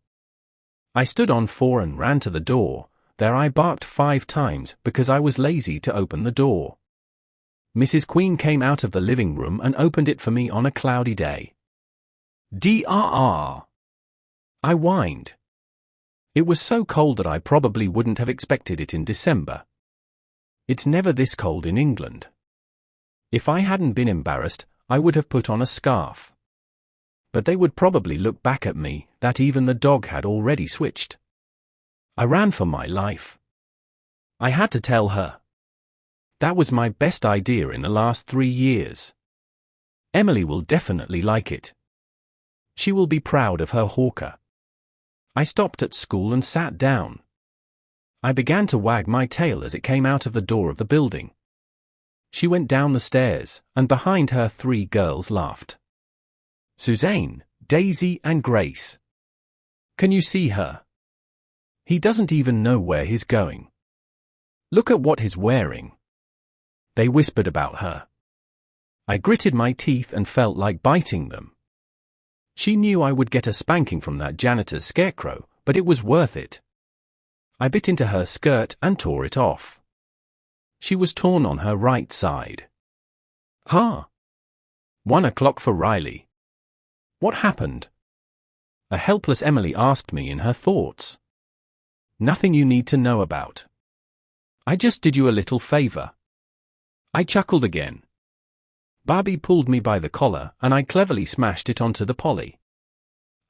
I stood on 4 and ran to the door. There I barked 5 times because I was lazy to open the door. Mrs. Queen came out of the living room and opened it for me on a cloudy day. DRR. I whined. It was so cold that I probably wouldn't have expected it in December. It's never this cold in England. If I hadn't been embarrassed, I would have put on a scarf. But they would probably look back at me, that even the dog had already switched. I ran for my life. I had to tell her. That was my best idea in the last 3 years. Emily will definitely like it. She will be proud of her hawker. I stopped at school and sat down. I began to wag my tail as it came out of the door of the building. She went down the stairs, and behind her 3 girls laughed. Suzanne, Daisy, and Grace. Can you see her? He doesn't even know where he's going. Look at what he's wearing. They whispered about her. I gritted my teeth and felt like biting them. She knew I would get a spanking from that janitor's scarecrow, but it was worth it. I bit into her skirt and tore it off. She was torn on her right side. 1 o'clock for Riley. What happened? A helpless Emily asked me in her thoughts. Nothing you need to know about. I just did you a little favor. I chuckled again. Barbie pulled me by the collar and I cleverly smashed it onto the Polly.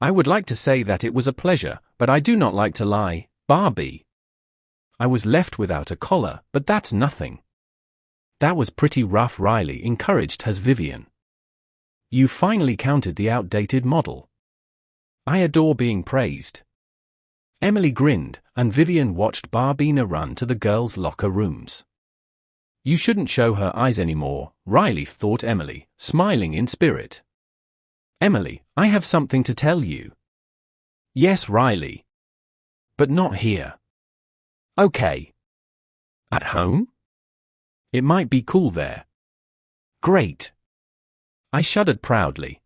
I would like to say that it was a pleasure, but I do not like to lie, Barbie. I was left without a collar, but that's nothing. That was pretty rough, Riley encouraged her Vivian. You finally counted the outdated model. I adore being praised. Emily grinned, and Vivian watched Barbina run to the girls' locker rooms. You shouldn't show her eyes anymore, Riley thought Emily, smiling in spirit. Emily, I have something to tell you. Yes, Riley. But not here. Okay. At home? It might be cool there. Great. I shuddered proudly.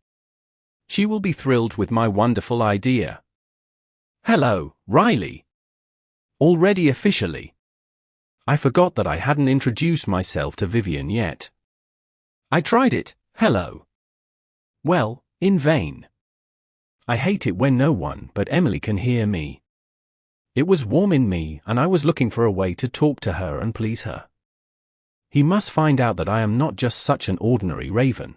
She will be thrilled with my wonderful idea. Hello, Riley. Already officially. I forgot that I hadn't introduced myself to Vivian yet. I tried it, hello. Well, in vain. I hate it when no one but Emily can hear me. It was warm in me, and I was looking for a way to talk to her and please her. He must find out that I am not just such an ordinary raven.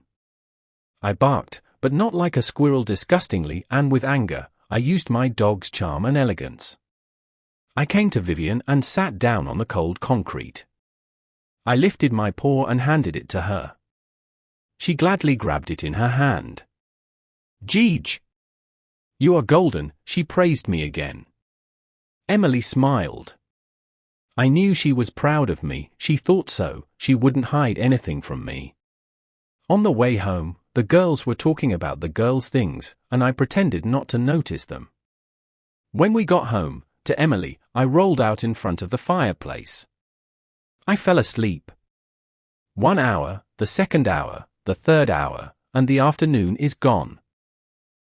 I barked, but not like a squirrel, disgustingly and with anger. I used my dog's charm and elegance. I came to Vivian and sat down on the cold concrete. I lifted my paw and handed it to her. She gladly grabbed it in her hand. "Jeej! You are golden," she praised me again. Emily smiled. I knew she was proud of me. She thought so. She wouldn't hide anything from me. On the way home, the girls were talking about the girls' things, and I pretended not to notice them. When we got home, to Emily, I rolled out in front of the fireplace. I fell asleep. 1 hour, the second hour, the third hour, and the afternoon is gone.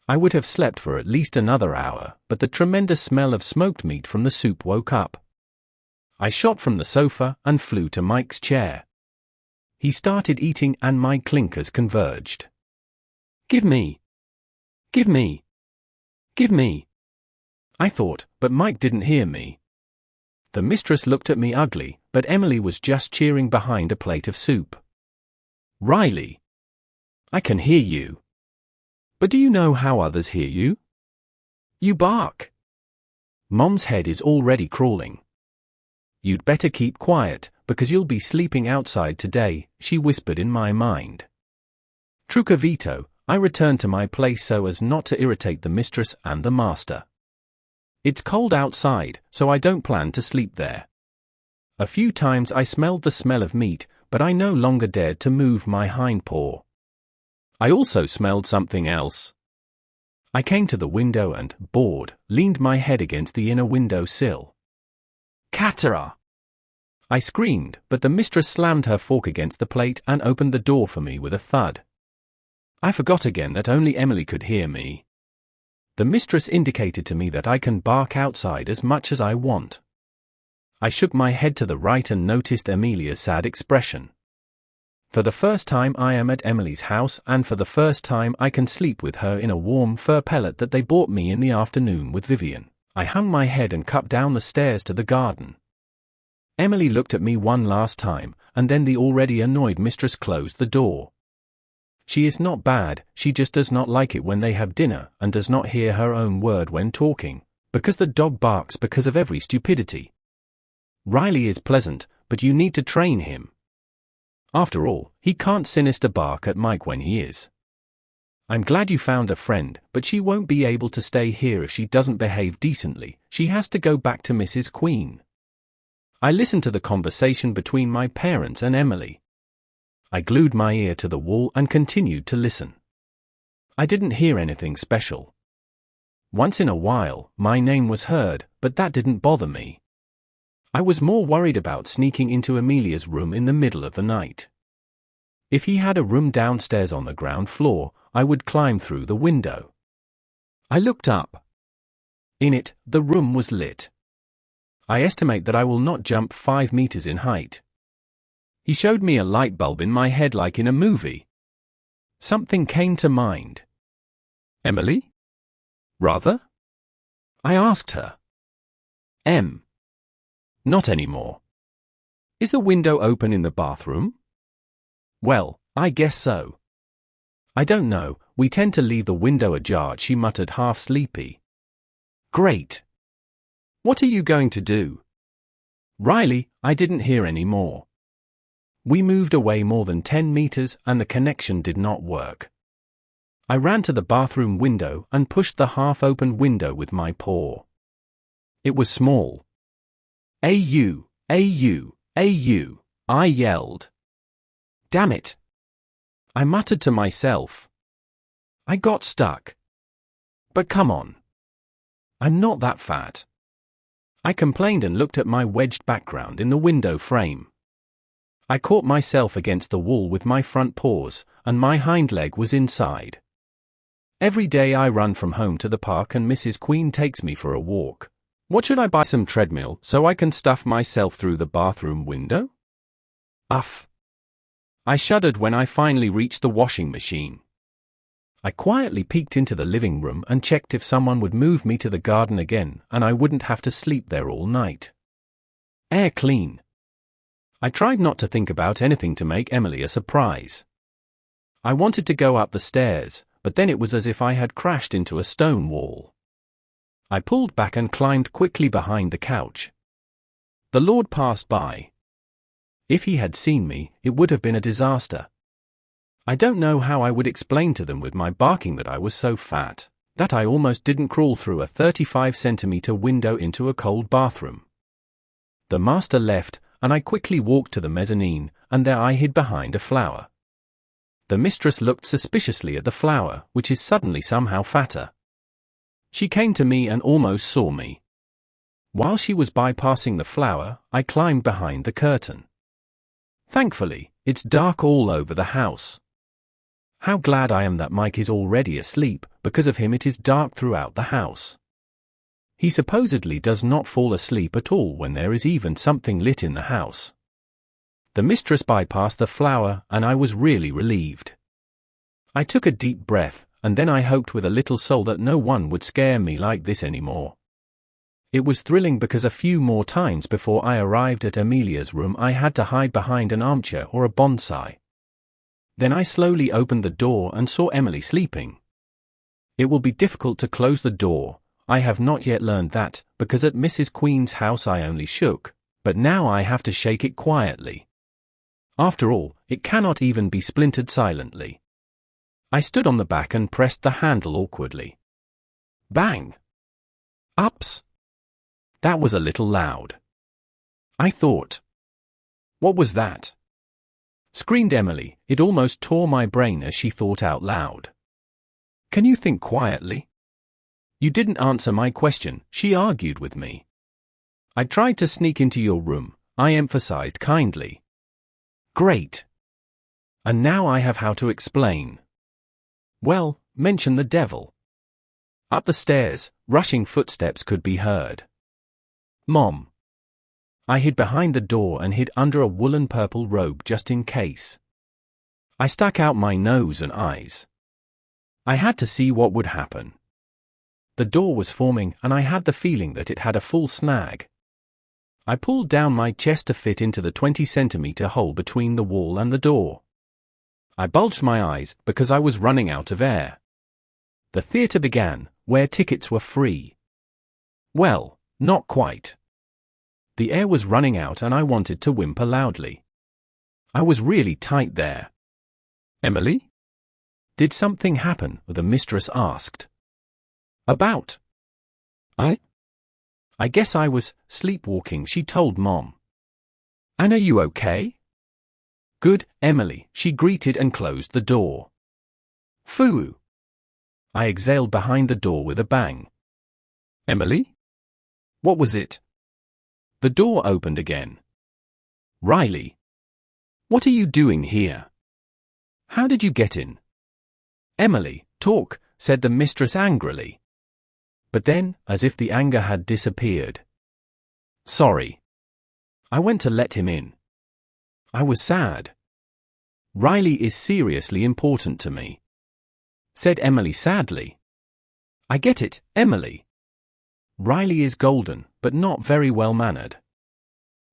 I would have slept for at least another hour, but the tremendous smell of smoked meat from the soup woke up. I shot from the sofa and flew to Mike's chair. He started eating and my clinkers converged. "Give me! Give me! Give me!" I thought, but Mike didn't hear me. The mistress looked at me ugly, but Emily was just cheering behind a plate of soup. "Riley! I can hear you. But do you know how others hear you? You bark. Mom's head is already crawling. You'd better keep quiet, because you'll be sleeping outside today," she whispered in my mind. Trucavito, I returned to my place so as not to irritate the mistress and the master. It's cold outside, so I don't plan to sleep there. A few times I smelled the smell of meat, but I no longer dared to move my hind paw. I also smelled something else. I came to the window and, bored, leaned my head against the inner window sill. "Catara!" I screamed, but the mistress slammed her fork against the plate and opened the door for me with a thud. I forgot again that only Emily could hear me. The mistress indicated to me that I can bark outside as much as I want. I shook my head to the right and noticed Amelia's sad expression. For the first time I am at Emily's house, and for the first time I can sleep with her in a warm fur pellet that they bought me in the afternoon with Vivian. I hung my head and cut down the stairs to the garden. Emily looked at me one last time, and then the already annoyed mistress closed the door. She is not bad, she just does not like it when they have dinner and does not hear her own word when talking, because the dog barks because of every stupidity. Riley is pleasant, but you need to train him. After all, he can't sinister bark at Mike when he is. I'm glad you found a friend, but she won't be able to stay here if she doesn't behave decently. She has to go back to Mrs. Queen. I listened to the conversation between my parents and Emily. I glued my ear to the wall and continued to listen. I didn't hear anything special. Once in a while, my name was heard, but that didn't bother me. I was more worried about sneaking into Amelia's room in the middle of the night. If he had a room downstairs on the ground floor, I would climb through the window. I looked up. In it, the room was lit. I estimate that I will not jump 5 meters in height. He showed me a light bulb in my head like in a movie. Something came to mind. "Emily? Rather?" I asked her. Not anymore. "Is the window open in the bathroom?" "Well, I guess so." "I don't know, we tend to leave the window ajar," she muttered, half sleepy. "Great. What are you going to do?" "Riley," I didn't hear any more. We moved away more than 10 meters and the connection did not work. I ran to the bathroom window and pushed the half-opened window with my paw. It was small. "Au, au, au," I yelled. "Damn it!" I muttered to myself. I got stuck. But come on. I'm not that fat. I complained and looked at my wedged background in the window frame. I caught myself against the wall with my front paws, and my hind leg was inside. Every day I run from home to the park and Mrs. Queen takes me for a walk. What should I buy? Some treadmill so I can stuff myself through the bathroom window? Uff. I shuddered when I finally reached the washing machine. I quietly peeked into the living room and checked if someone would move me to the garden again and I wouldn't have to sleep there all night. Air clean. I tried not to think about anything to make Emily a surprise. I wanted to go up the stairs, but then it was as if I had crashed into a stone wall. I pulled back and climbed quickly behind the couch. The Lord passed by. If he had seen me, it would have been a disaster. I don't know how I would explain to them with my barking that I was so fat that I almost didn't crawl through a 35-centimeter window into a cold bathroom. The master left, and I quickly walked to the mezzanine, and there I hid behind a flower. The mistress looked suspiciously at the flower, which is suddenly somehow fatter. She came to me and almost saw me. While she was bypassing the flower, I climbed behind the curtain. Thankfully, it's dark all over the house. How glad I am that Mike is already asleep, because of him it is dark throughout the house. He supposedly does not fall asleep at all when there is even something lit in the house. The mistress bypassed the flower and I was really relieved. I took a deep breath, and then I hoped with a little soul that no one would scare me like this anymore. It was thrilling because a few more times before I arrived at Amelia's room I had to hide behind an armchair or a bonsai. Then I slowly opened the door and saw Emily sleeping. It will be difficult to close the door. I have not yet learned that, because at Mrs. Queen's house I only shook, but now I have to shake it quietly. After all, it cannot even be splintered silently. I stood on the back and pressed the handle awkwardly. Bang! Ups! That was a little loud. I thought. What was that? Screamed Emily. It almost tore my brain as she thought out loud. Can you think quietly? You didn't answer my question, she argued with me. I tried to sneak into your room, I emphasized kindly. Great. And now I have how to explain. Well, mention the devil. Up the stairs, rushing footsteps could be heard. Mom. I hid behind the door and hid under a woolen purple robe just in case. I stuck out my nose and eyes. I had to see what would happen. The door was forming and I had the feeling that it had a full snag. I pulled down my chest to fit into the 20-centimeter hole between the wall and the door. I bulged my eyes because I was running out of air. The theater began, where tickets were free. Well, not quite. The air was running out and I wanted to whimper loudly. I was really tight there. Emily? Did something happen? The mistress asked. About? I guess I was sleepwalking, she told Mom. And are you okay? Good, Emily, she greeted and closed the door. Phoo! I exhaled behind the door with a bang. Emily? What was it? The door opened again. Riley. What are you doing here? How did you get in? Emily, talk, said the mistress angrily. But then, as if the anger had disappeared. Sorry. I went to let him in. I was sad. Riley is seriously important to me, said Emily sadly. I get it, Emily. Riley is golden, but not very well-mannered.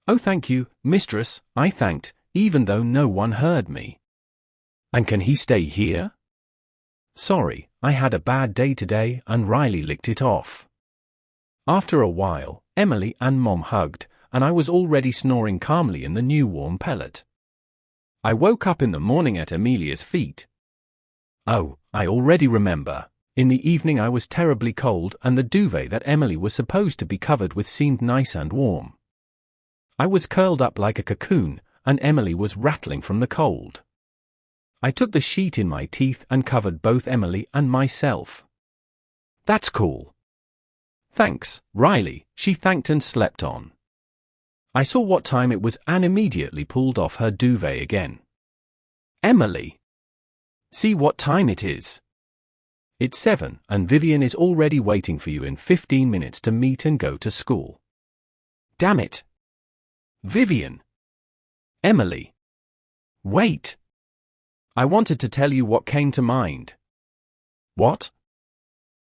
Oh, thank you, mistress, I thanked, even though no one heard me. And can he stay here? Sorry, I had a bad day today, and Riley licked it off. After a while, Emily and Mom hugged, and I was already snoring calmly in the new warm pellet. I woke up in the morning at Amelia's feet. Oh, I already remember. In the evening I was terribly cold and the duvet that Emily was supposed to be covered with seemed nice and warm. I was curled up like a cocoon, and Emily was rattling from the cold. I took the sheet in my teeth and covered both Emily and myself. That's cool. Thanks, Riley, she thanked and slept on. I saw what time it was and immediately pulled off her duvet again. Emily. See what time it is. It's 7, and Vivian is already waiting for you in 15 minutes to meet and go to school. Damn it. Vivian. Emily. Wait. I wanted to tell you what came to mind. What?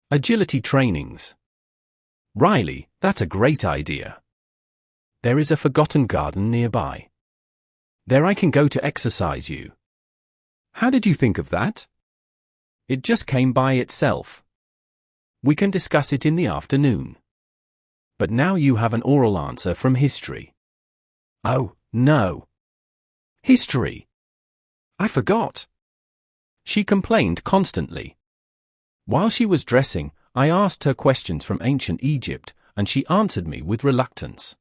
Agility trainings. Riley, that's a great idea. There is a forgotten garden nearby. There I can go to exercise you. How did you think of that? It just came by itself. We can discuss it in the afternoon. But now you have an oral answer from history. Oh, no. History. I forgot. She complained constantly. While she was dressing, I asked her questions from ancient Egypt, and she answered me with reluctance.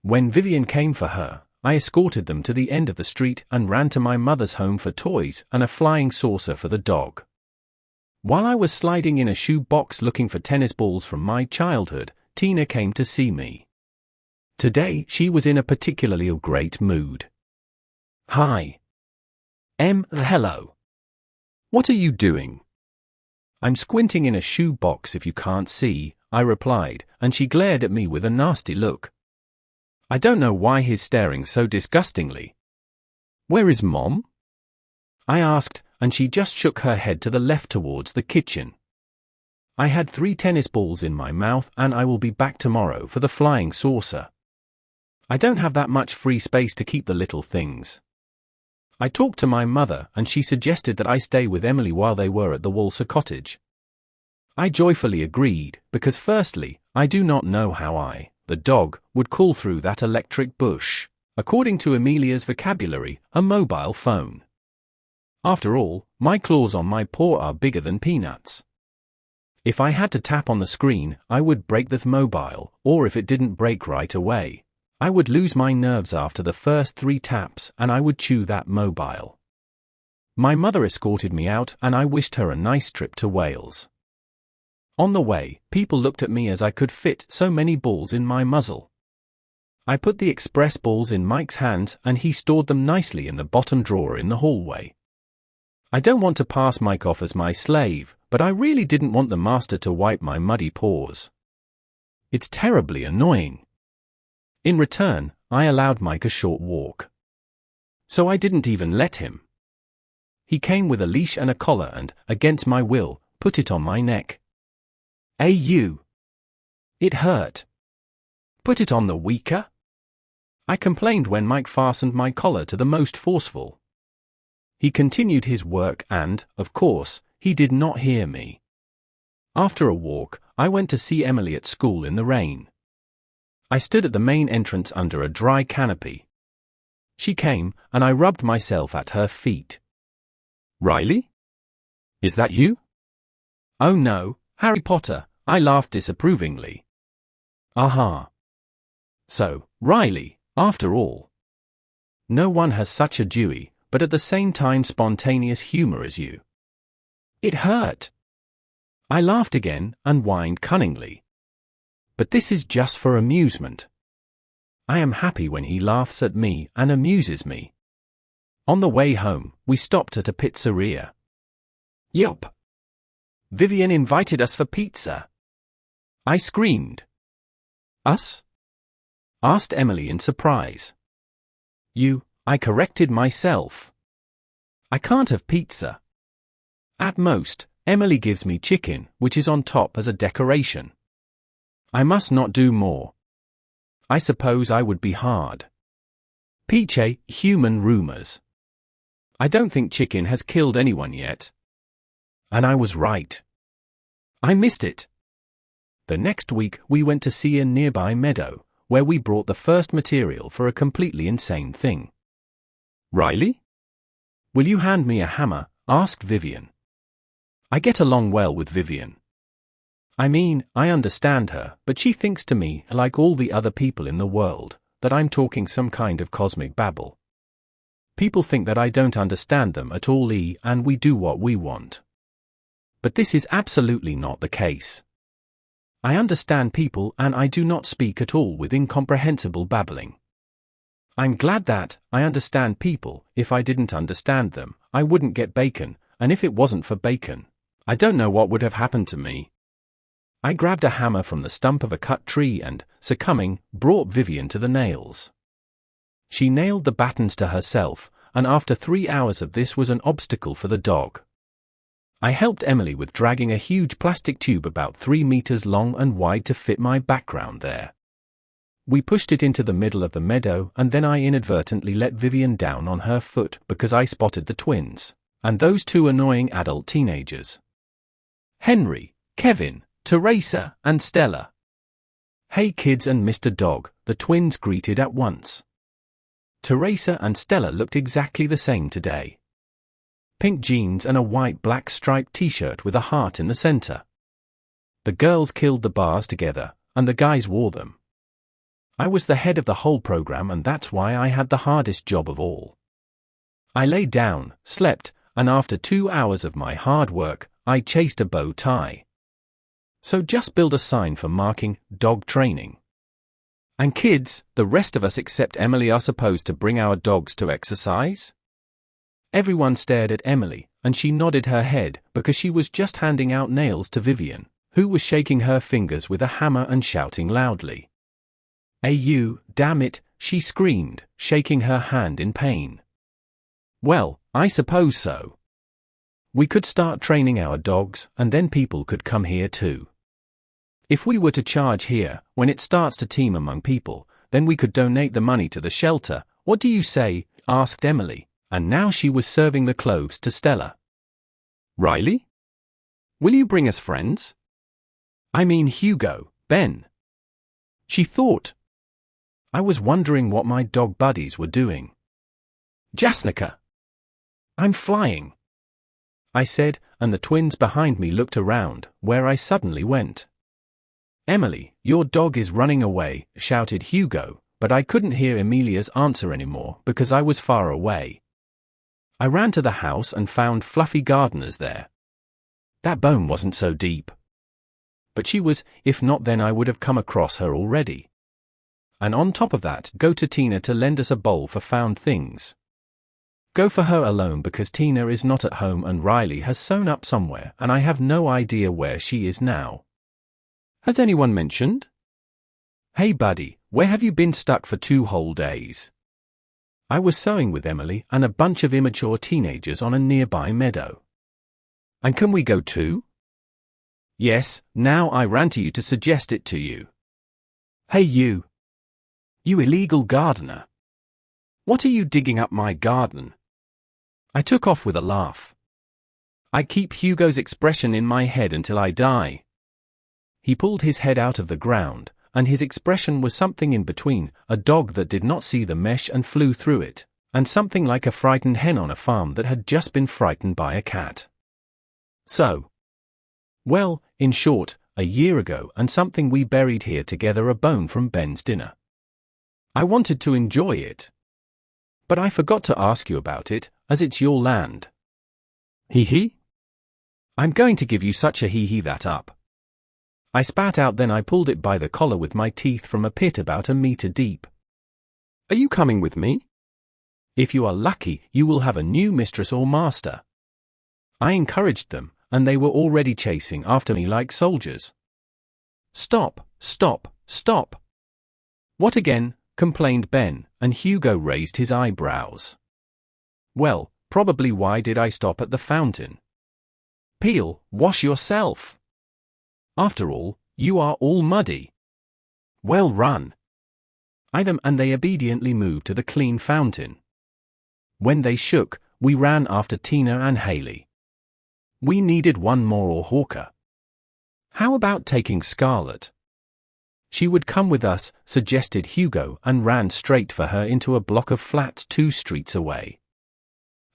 When Vivian came for her, I escorted them to the end of the street and ran to my mother's home for toys and a flying saucer for the dog. While I was sliding in a shoe box looking for tennis balls from my childhood, Tina came to see me. Today she was in a particularly great mood. Hi. Hello. What are you doing? I'm squinting in a shoe box if you can't see, I replied, and she glared at me with a nasty look. I don't know why he's staring so disgustingly. Where is Mom? I asked, and she just shook her head to the left towards the kitchen. I had 3 tennis balls in my mouth and I will be back tomorrow for the flying saucer. I don't have that much free space to keep the little things. I talked to my mother and she suggested that I stay with Emily while they were at the Walser cottage. I joyfully agreed, because firstly, I do not know how the dog, would call through that electric bush, according to Amelia's vocabulary, a mobile phone. After all, my claws on my paw are bigger than peanuts. If I had to tap on the screen, I would break the mobile, or if it didn't break right away, I would lose my nerves after the first 3 taps and I would chew that mobile. My mother escorted me out and I wished her a nice trip to Wales. On the way, people looked at me as I could fit so many balls in my muzzle. I put the express balls in Mike's hands and he stored them nicely in the bottom drawer in the hallway. I don't want to pass Mike off as my slave, but I really didn't want the master to wipe my muddy paws. It's terribly annoying. In return, I allowed Mike a short walk. So I didn't even let him. He came with a leash and a collar and, against my will, put it on my neck. You. It hurt. Put it on the weaker? I complained when Mike fastened my collar to the most forceful. He continued his work and, of course, he did not hear me. After a walk, I went to see Emily at school in the rain. I stood at the main entrance under a dry canopy. She came, and I rubbed myself at her feet. Riley? Is that you? Oh no, Harry Potter, I laughed disapprovingly. Aha. So, Riley, after all. No one has such a dewy, but at the same time spontaneous humor as you. It hurt. I laughed again and whined cunningly. But this is just for amusement. I am happy when he laughs at me and amuses me. On the way home, we stopped at a pizzeria. Yup. Vivian invited us for pizza. I screamed. Us? Asked Emily in surprise. I corrected myself. I can't have pizza. At most, Emily gives me chicken, which is on top as a decoration. I must not do more. I suppose I would be hard. Peche, human rumors. I don't think chicken has killed anyone yet. And I was right. I missed it. The next week we went to see a nearby meadow, where we brought the first material for a completely insane thing. Riley? Will you hand me a hammer? Asked Vivian. I get along well with Vivian. I mean, I understand her, but she thinks to me, like all the other people in the world, that I'm talking some kind of cosmic babble. People think that I don't understand them at all, and we do what we want. But this is absolutely not the case. I understand people and I do not speak at all with incomprehensible babbling. I'm glad that I understand people. If I didn't understand them, I wouldn't get bacon, and if it wasn't for bacon, I don't know what would have happened to me. I grabbed a hammer from the stump of a cut tree and, succumbing, brought Vivian to the nails. She nailed the battens to herself, and after 3 hours of this was an obstacle for the dog. I helped Emily with dragging a huge plastic tube about 3 meters long and wide to fit my background there. We pushed it into the middle of the meadow, and then I inadvertently let Vivian down on her foot because I spotted the twins, and those 2 annoying adult teenagers. Henry, Kevin, Teresa, and Stella. "Hey kids and Mr. Dog," the twins greeted at once. Teresa and Stella looked exactly the same today. Pink jeans and a white-black striped t-shirt with a heart in the center. The girls killed the bars together, and the guys wore them. I was the head of the whole program, and that's why I had the hardest job of all. I lay down, slept, and after 2 hours of my hard work, I chased a bow tie. So just build a sign for marking dog training. And kids, the rest of us except Emily are supposed to bring our dogs to exercise? Everyone stared at Emily, and she nodded her head because she was just handing out nails to Vivian, who was shaking her fingers with a hammer and shouting loudly. "Hey you, damn it," she screamed, shaking her hand in pain. Well, I suppose so. We could start training our dogs, and then people could come here too. If we were to charge here, when it starts to team among people, then we could donate the money to the shelter. What do you say? Asked Emily, and now she was serving the cloves to Stella. Riley? Will you bring us friends? I mean Hugo, Ben. She thought. I was wondering what my dog buddies were doing. Jasnica. I'm flying, I said, and the twins behind me looked around, where I suddenly went. Emily, your dog is running away, shouted Hugo, but I couldn't hear Emilia's answer anymore because I was far away. I ran to the house and found Fluffy Gardeners there. That bone wasn't so deep. But she was, if not then I would have come across her already. And on top of that, go to Tina to lend us a bowl for found things. Go for her alone because Tina is not at home and Riley has sewn up somewhere and I have no idea where she is now. Has anyone mentioned? Hey buddy, where have you been stuck for 2 whole days? I was sewing with Emily and a bunch of immature teenagers on a nearby meadow. And can we go too? Yes, now I ran to you to suggest it to you. Hey you. You illegal gardener. What are you digging up my garden? I took off with a laugh. I keep Hugo's expression in my head until I die. He pulled his head out of the ground, and his expression was something in between, a dog that did not see the mesh and flew through it, and something like a frightened hen on a farm that had just been frightened by a cat. So. Well, in short, a year ago and something we buried here together, a bone from Ben's dinner. I wanted to enjoy it. But I forgot to ask you about it, as it's your land. Hee. I'm going to give you such a hee that up. I spat out, then I pulled it by the collar with my teeth from a pit about 1 meter deep. Are you coming with me? If you are lucky, you will have a new mistress or master. I encouraged them, and they were already chasing after me like soldiers. Stop, stop, stop. What again? Complained Ben, and Hugo raised his eyebrows. Well, probably why did I stop at the fountain? Peel, wash yourself. After all, you are all muddy. Well run. I them and they obediently moved to the clean fountain. When they shook, we ran after Tina and Haley. We needed one more Hawker. How about taking Scarlet? She would come with us, suggested Hugo, and ran straight for her into a block of flats 2 streets away.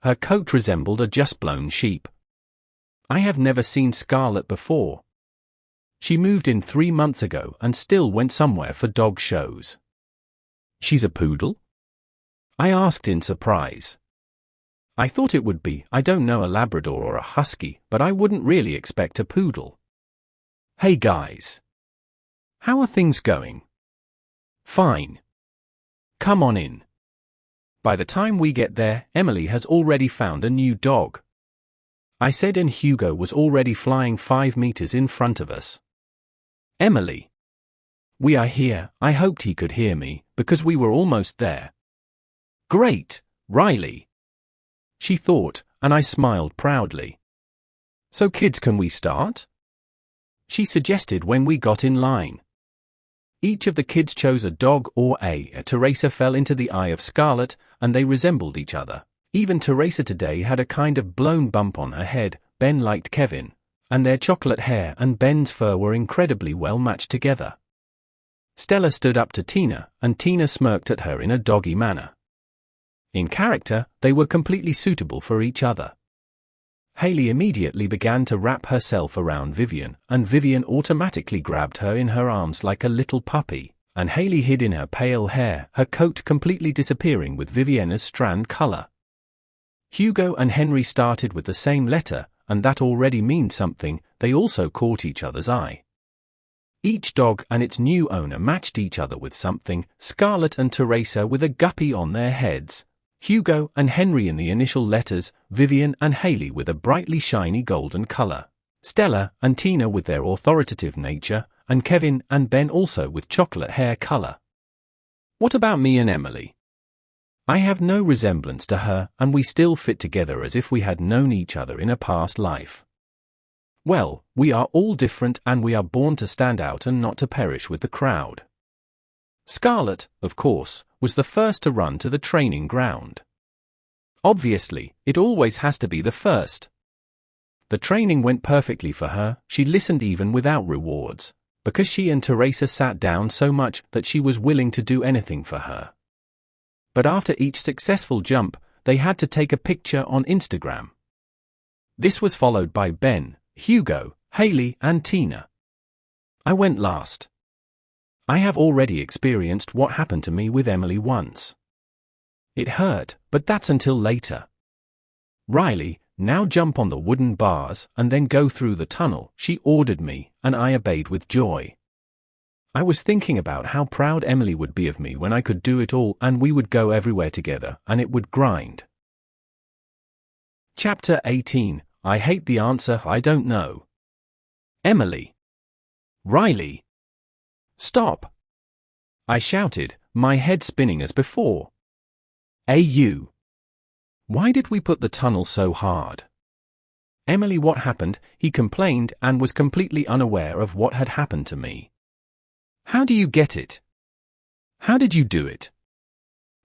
Her coat resembled a just-blown sheep. I have never seen Scarlet before. She moved in 3 months ago and still went somewhere for dog shows. She's a poodle? I asked in surprise. I thought it would be, I don't know, a Labrador or a Husky, but I wouldn't really expect a poodle. Hey guys. How are things going? Fine. Come on in. By the time we get there, Emily has already found a new dog. I said, and Hugo was already flying 5 meters in front of us. Emily. We are here. I hoped he could hear me, because we were almost there. Great, Riley. She thought, and I smiled proudly. So kids, can we start? She suggested when we got in line. Each of the kids chose a dog or a Teresa fell into the eye of Scarlet, and they resembled each other. Even Teresa today had a kind of blown bump on her head. Ben liked Kevin, and their chocolate hair and Ben's fur were incredibly well matched together. Stella stood up to Tina, and Tina smirked at her in a doggy manner. In character, they were completely suitable for each other. Hailey immediately began to wrap herself around Vivian, and Vivian automatically grabbed her in her arms like a little puppy, and Hailey hid in her pale hair, her coat completely disappearing with Viviana's strand color. Hugo and Henry started with the same letter, and that already means something. They also caught each other's eye. Each dog and its new owner matched each other with something, Scarlet and Teresa with a guppy on their heads, Hugo and Henry in the initial letters, Vivian and Hailey with a brightly shiny golden color, Stella and Tina with their authoritative nature, and Kevin and Ben also with chocolate hair color. What about me and Emily? I have no resemblance to her, and we still fit together as if we had known each other in a past life. Well, we are all different, and we are born to stand out and not to perish with the crowd. Scarlet, of course, was the first to run to the training ground. Obviously, it always has to be the first. The training went perfectly for her. She listened even without rewards, because she and Teresa sat down so much that she was willing to do anything for her. But after each successful jump, they had to take a picture on Instagram. This was followed by Ben, Hugo, Hailey, and Tina. I went last. I have already experienced what happened to me with Emily once. It hurt, but that's until later. Riley, now jump on the wooden bars and then go through the tunnel, she ordered me, and I obeyed with joy. I was thinking about how proud Emily would be of me when I could do it all, and we would go everywhere together, and it would grind. Chapter 18. I hate the answer, I don't know. Emily. Riley. Stop. I shouted, my head spinning as before. AU. Why did we put the tunnel so hard? Emily, what happened? He complained, and was completely unaware of what had happened to me. How do you get it? How did you do it?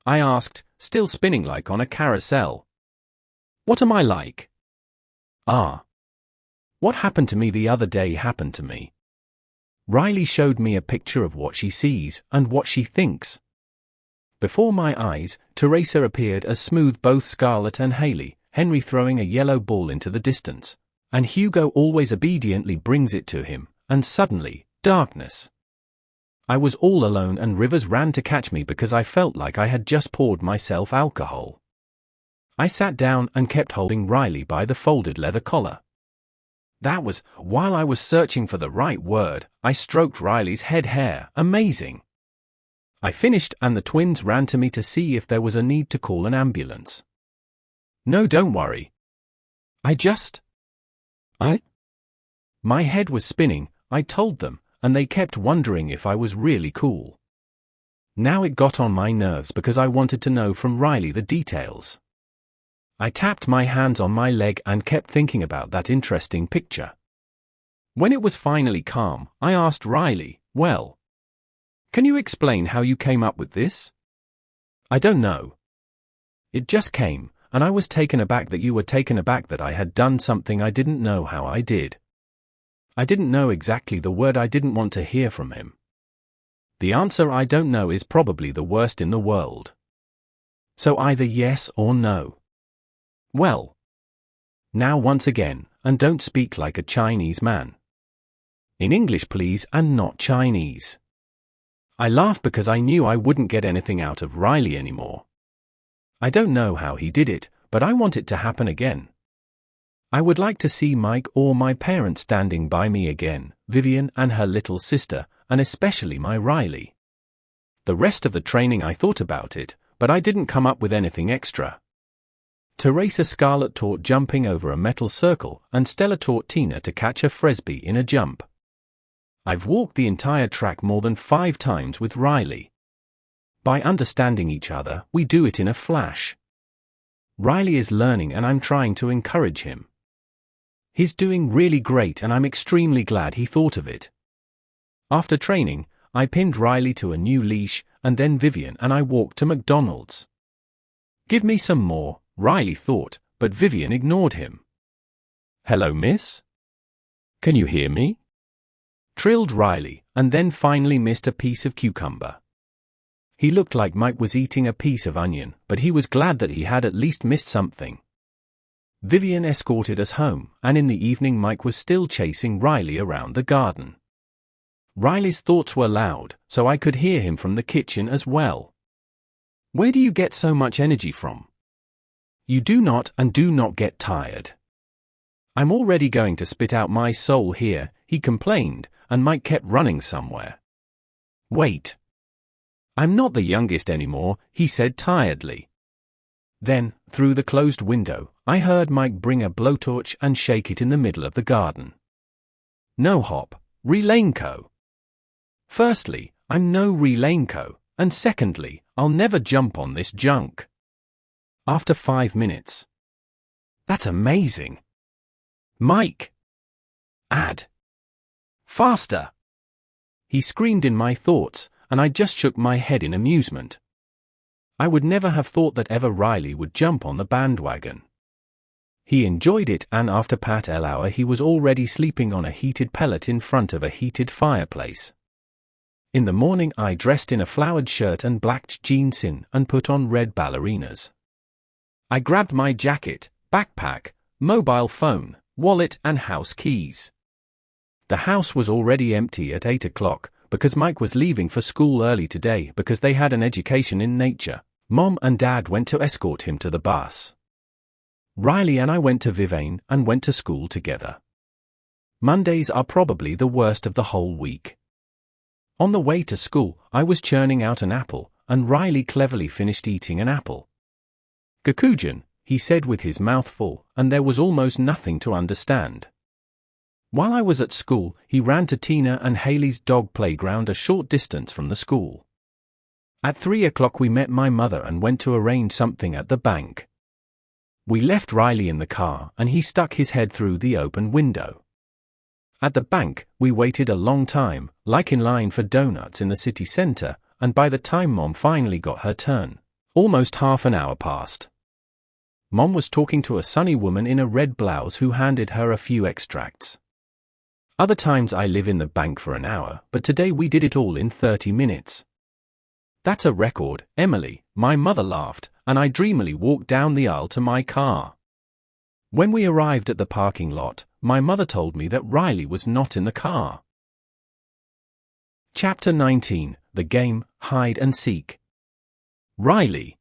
I asked, still spinning like on a carousel. What am I like? What happened to me the other day happened to me. Riley showed me a picture of what she sees and what she thinks. Before my eyes, Teresa appeared as smooth both Scarlet and Hailey, Henry throwing a yellow ball into the distance, and Hugo always obediently brings it to him, and suddenly, darkness. I was all alone, and Rivers ran to catch me because I felt like I had just poured myself alcohol. I sat down and kept holding Riley by the folded leather collar. That was, while I was searching for the right word, I stroked Riley's head hair. Amazing. I finished, and the twins ran to me to see if there was a need to call an ambulance. No, don't worry. My head was spinning, I told them, and they kept wondering if I was really cool. Now it got on my nerves because I wanted to know from Riley the details. I tapped my hands on my leg and kept thinking about that interesting picture. When it was finally calm, I asked Riley, well, can you explain how you came up with this? I don't know. It just came, and I was taken aback that you were taken aback that I had done something I didn't know how I did. I didn't know exactly the word I didn't want to hear from him. The answer I don't know is probably the worst in the world. So either yes or no. Well. Now once again, and don't speak like a Chinese man. In English please, and not Chinese. I laughed because I knew I wouldn't get anything out of Riley anymore. I don't know how he did it, but I want it to happen again. I would like to see Mike or my parents standing by me again, Vivian and her little sister, and especially my Riley. The rest of the training I thought about it, but I didn't come up with anything extra. Teresa Scarlett taught jumping over a metal circle, and Stella taught Tina to catch a frisbee in a jump. I've walked the entire track more than 5 times with Riley. By understanding each other, we do it in a flash. Riley is learning and I'm trying to encourage him. He's doing really great and I'm extremely glad he thought of it. After training, I pinned Riley to a new leash, and then Vivian and I walked to McDonald's. Give me some more, Riley thought, but Vivian ignored him. Hello, miss? Can you hear me? Trilled Riley, and then finally missed a piece of cucumber. He looked like Mike was eating a piece of onion, but he was glad that he had at least missed something. Vivian escorted us home, and in the evening Mike was still chasing Riley around the garden. Riley's thoughts were loud, so I could hear him from the kitchen as well. Where do you get so much energy from? You do not get tired. I'm already going to spit out my soul here, he complained, and Mike kept running somewhere. Wait. I'm not the youngest anymore, he said tiredly. Then, through the closed window, I heard Mike bring a blowtorch and shake it in the middle of the garden. No hop, Relanco. Firstly, I'm no Relanco, and secondly, I'll never jump on this junk. After 5 minutes. That's amazing. Mike! Add. Faster! He screamed in my thoughts, and I just shook my head in amusement. I would never have thought that ever Riley would jump on the bandwagon. He enjoyed it, and after Pat L hour he was already sleeping on a heated pellet in front of a heated fireplace. In the morning I dressed in a flowered shirt and black jeans and put on red ballerinas. I grabbed my jacket, backpack, mobile phone, wallet and house keys. The house was already empty at 8 o'clock, because Mike was leaving for school early today because they had an education in nature. Mom and Dad went to escort him to the bus. Riley and I went to Vivian and went to school together. Mondays are probably the worst of the whole week. On the way to school, I was churning out an apple, and Riley cleverly finished eating an apple. Gakujan, he said with his mouth full, and there was almost nothing to understand. While I was at school, he ran to Tina and Haley's dog playground a short distance from the school. At 3 o'clock we met my mother and went to arrange something at the bank. We left Riley in the car and he stuck his head through the open window. At the bank, we waited a long time, like in line for donuts in the city center, and by the time Mom finally got her turn, almost half an hour passed. Mom was talking to a sunny woman in a red blouse who handed her a few extracts. Other times I live in the bank for an hour, but today we did it all in 30 minutes. That's a record, Emily, my mother laughed, and I dreamily walked down the aisle to my car. When we arrived at the parking lot, my mother told me that Riley was not in the car. Chapter 19, The Game, Hide and Seek. Riley.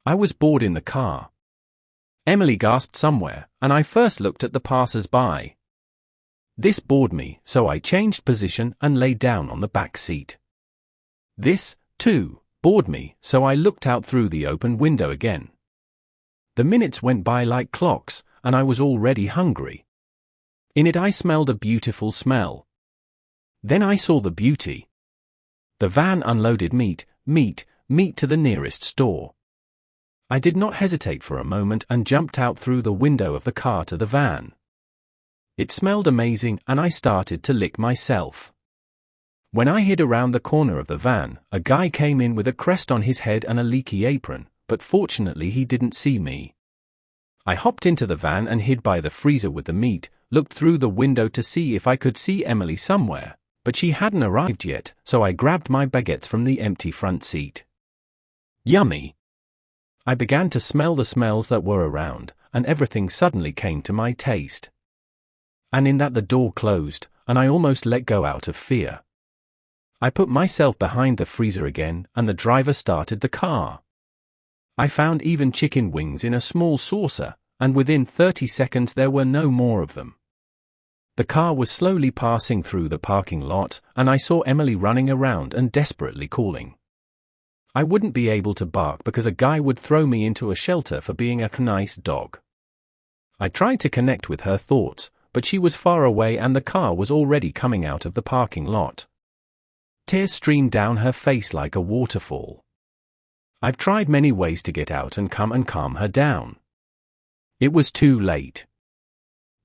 I was bored in the car. Emily gasped somewhere, and I first looked at the passers-by. This bored me, so I changed position and lay down on the back seat. This, too, bored me, so I looked out through the open window again. The minutes went by like clocks, and I was already hungry. In it I smelled a beautiful smell. Then I saw the beauty. The van unloaded meat to the nearest store. I did not hesitate for a moment and jumped out through the window of the car to the van. It smelled amazing and I started to lick myself. When I hid around the corner of the van, a guy came in with a crest on his head and a leaky apron, but fortunately he didn't see me. I hopped into the van and hid by the freezer with the meat, looked through the window to see if I could see Emily somewhere, but she hadn't arrived yet, so I grabbed my baguettes from the empty front seat. Yummy! I began to smell the smells that were around, and everything suddenly came to my taste. And in that the door closed, and I almost let go out of fear. I put myself behind the freezer again, and the driver started the car. I found even chicken wings in a small saucer, and within 30 seconds there were no more of them. The car was slowly passing through the parking lot, and I saw Emily running around and desperately calling. I wouldn't be able to bark because a guy would throw me into a shelter for being a nice dog. I tried to connect with her thoughts, but she was far away and the car was already coming out of the parking lot. Tears streamed down her face like a waterfall. I've tried many ways to get out and calm her down. It was too late.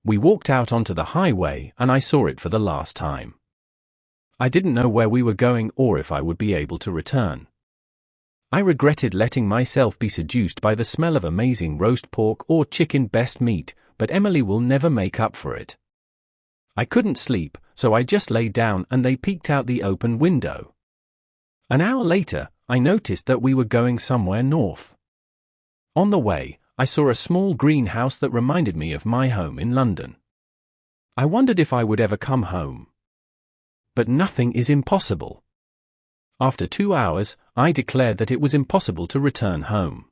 We walked out onto the highway and I saw it for the last time. I didn't know where we were going or if I would be able to return. I regretted letting myself be seduced by the smell of amazing roast pork or chicken best meat, but Emily will never make up for it. I couldn't sleep, so I just lay down and they peeked out the open window. An hour later, I noticed that we were going somewhere north. On the way, I saw a small greenhouse that reminded me of my home in London. I wondered if I would ever come home. But nothing is impossible. After 2 hours, I declared that it was impossible to return home.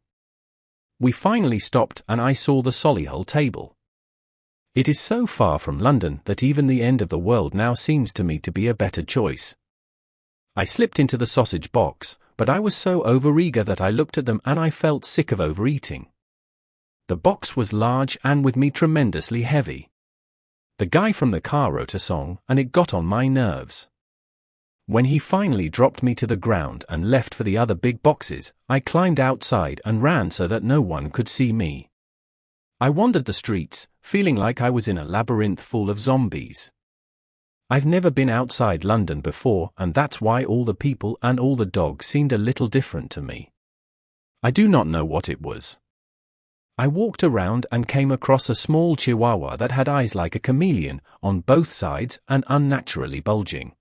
We finally stopped and I saw the Solihull table. It is so far from London that even the end of the world now seems to me to be a better choice. I slipped into the sausage box, but I was so overeager that I looked at them and I felt sick of overeating. The box was large and with me tremendously heavy. The guy from the car wrote a song and it got on my nerves. When he finally dropped me to the ground and left for the other big boxes, I climbed outside and ran so that no one could see me. I wandered the streets, feeling like I was in a labyrinth full of zombies. I've never been outside London before, and that's why all the people and all the dogs seemed a little different to me. I do not know what it was. I walked around and came across a small chihuahua that had eyes like a chameleon on both sides and unnaturally bulging.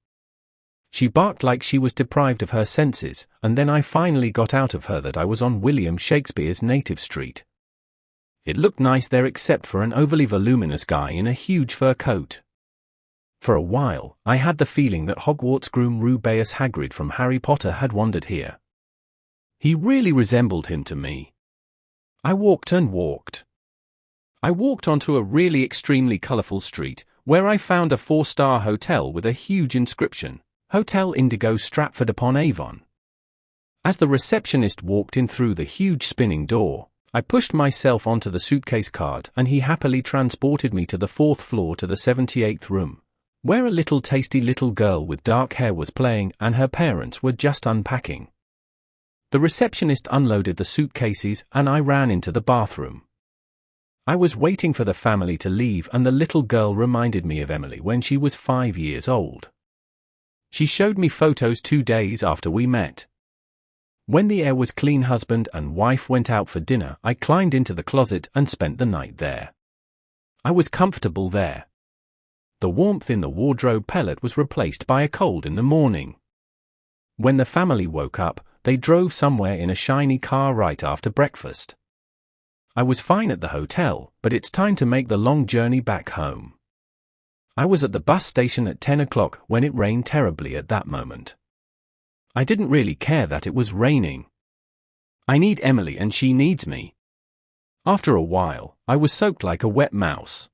She barked like she was deprived of her senses, and then I finally got out of her that I was on William Shakespeare's native street. It looked nice there except for an overly voluminous guy in a huge fur coat. For a while, I had the feeling that Hogwarts groom Rubeus Hagrid from Harry Potter had wandered here. He really resembled him to me. I walked and walked. I walked onto a really extremely colorful street, where I found a 4-star hotel with a huge inscription, Hotel Indigo Stratford-upon-Avon. As the receptionist walked in through the huge spinning door, I pushed myself onto the suitcase cart and he happily transported me to the 4th floor to the 78th room, where a little tasty little girl with dark hair was playing and her parents were just unpacking. The receptionist unloaded the suitcases and I ran into the bathroom. I was waiting for the family to leave and the little girl reminded me of Emily when she was 5 years old. She showed me photos 2 days after we met. When the air was clean, husband and wife went out for dinner, I climbed into the closet and spent the night there. I was comfortable there. The warmth in the wardrobe pellet was replaced by a cold in the morning. When the family woke up, they drove somewhere in a shiny car right after breakfast. I was fine at the hotel, but it's time to make the long journey back home. I was at the bus station at 10 o'clock when it rained terribly at that moment. I didn't really care that it was raining. I need Emily and she needs me. After a while, I was soaked like a wet mouse.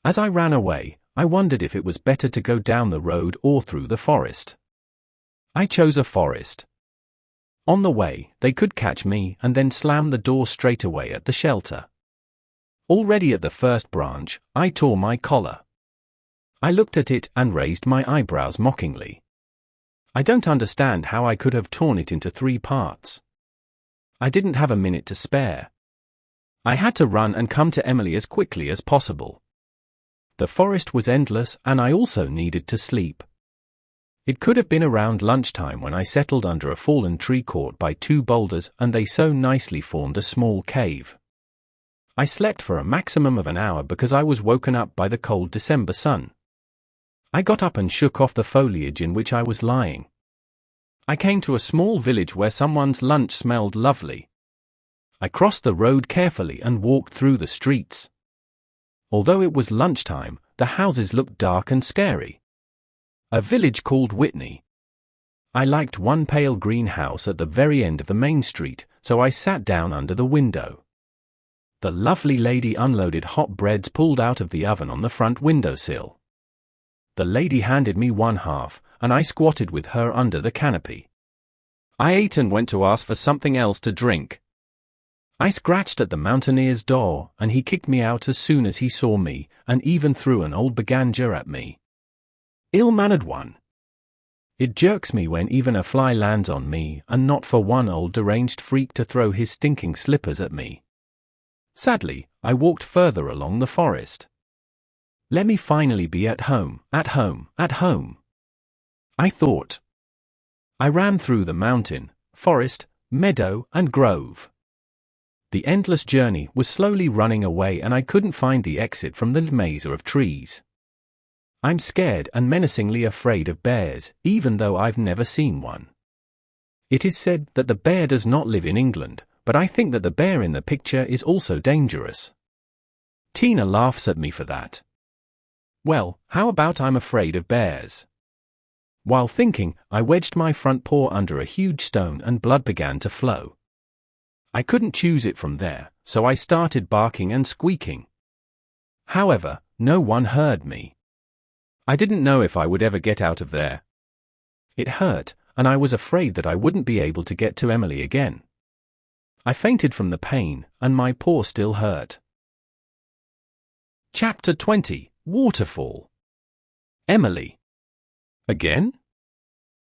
As I ran away, I wondered if it was better to go down the road or through the forest. I chose a forest. On the way, they could catch me and then slam the door straight away at the shelter. Already at the first branch, I tore my collar. I looked at it and raised my eyebrows mockingly. I don't understand how I could have torn it into 3 parts. I didn't have a minute to spare. I had to run and come to Emily as quickly as possible. The forest was endless and I also needed to sleep. It could have been around lunchtime when I settled under a fallen tree caught by 2 boulders and they so nicely formed a small cave. I slept for a maximum of an hour because I was woken up by the cold December sun. I got up and shook off the foliage in which I was lying. I came to a small village where someone's lunch smelled lovely. I crossed the road carefully and walked through the streets. Although it was lunchtime, the houses looked dark and scary. A village called Whitney. I liked one pale green house at the very end of the main street, so I sat down under the window. The lovely lady unloaded hot breads pulled out of the oven on the front windowsill. The lady handed me 1/2, and I squatted with her under the canopy. I ate and went to ask for something else to drink. I scratched at the mountaineer's door, and he kicked me out as soon as he saw me, and even threw an old baganja at me. Ill-mannered one. It jerks me when even a fly lands on me, and not for one old deranged freak to throw his stinking slippers at me. Sadly, I walked further along the forest. Let me finally be at home, at home, at home, I thought. I ran through the mountain, forest, meadow, and grove. The endless journey was slowly running away, and I couldn't find the exit from the maze of trees. I'm scared and menacingly afraid of bears, even though I've never seen one. It is said that the bear does not live in England, but I think that the bear in the picture is also dangerous. Tina laughs at me for that. Well, how about I'm afraid of bears? While thinking, I wedged my front paw under a huge stone and blood began to flow. I couldn't choose it from there, so I started barking and squeaking. However, no one heard me. I didn't know if I would ever get out of there. It hurt, and I was afraid that I wouldn't be able to get to Emily again. I fainted from the pain, and my paw still hurt. Chapter 20: Waterfall. Emily. Again?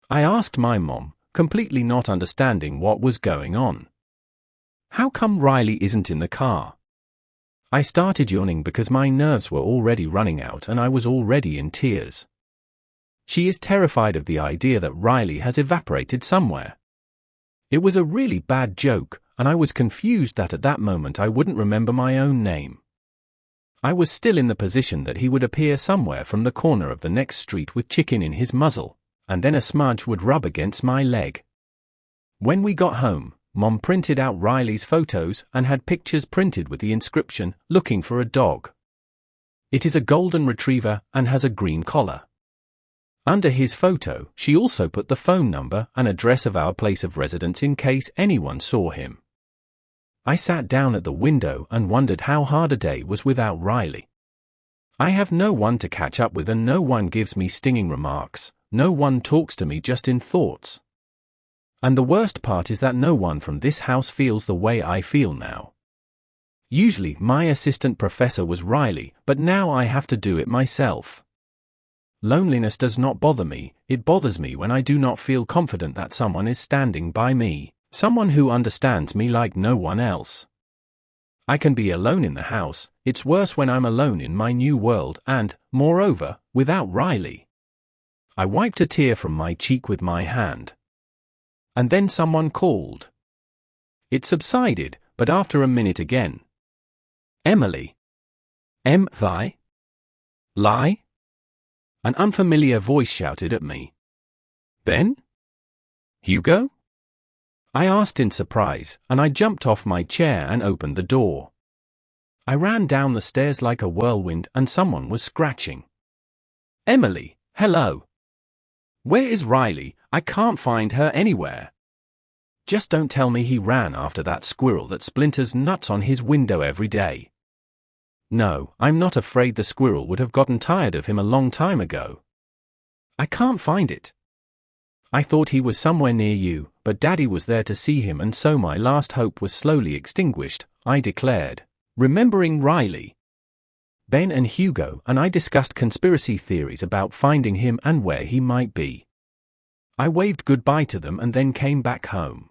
I asked my mom, completely not understanding what was going on. How come Riley isn't in the car? I started yawning because my nerves were already running out and I was already in tears. She is terrified of the idea that Riley has evaporated somewhere. It was a really bad joke, and I was confused that at that moment I wouldn't remember my own name. I was still in the position that he would appear somewhere from the corner of the next street with chicken in his muzzle, and then a smudge would rub against my leg. When we got home, Mom printed out Riley's photos and had pictures printed with the inscription, "Looking for a dog." It is a golden retriever and has a green collar. Under his photo, she also put the phone number and address of our place of residence in case anyone saw him. I sat down at the window and wondered how hard a day was without Riley. I have no one to catch up with and no one gives me stinging remarks, no one talks to me just in thoughts. And the worst part is that no one from this house feels the way I feel now. Usually my assistant professor was Riley, but now I have to do it myself. Loneliness does not bother me, it bothers me when I do not feel confident that someone is standing by me. Someone who understands me like no one else. I can be alone in the house, it's worse when I'm alone in my new world and, moreover, without Riley. I wiped a tear from my cheek with my hand. And then someone called. It subsided, but after a minute again. Emily. Em-thy? Lie? An unfamiliar voice shouted at me. Ben? Hugo? I asked in surprise, and I jumped off my chair and opened the door. I ran down the stairs like a whirlwind and someone was scratching. Emily, hello. Where is Riley? I can't find her anywhere. Just don't tell me he ran after that squirrel that splinters nuts on his window every day. No, I'm not afraid the squirrel would have gotten tired of him a long time ago. I can't find it. I thought he was somewhere near you, but Daddy was there to see him and so my last hope was slowly extinguished, I declared, remembering Riley. Ben and Hugo and I discussed conspiracy theories about finding him and where he might be. I waved goodbye to them and then came back home.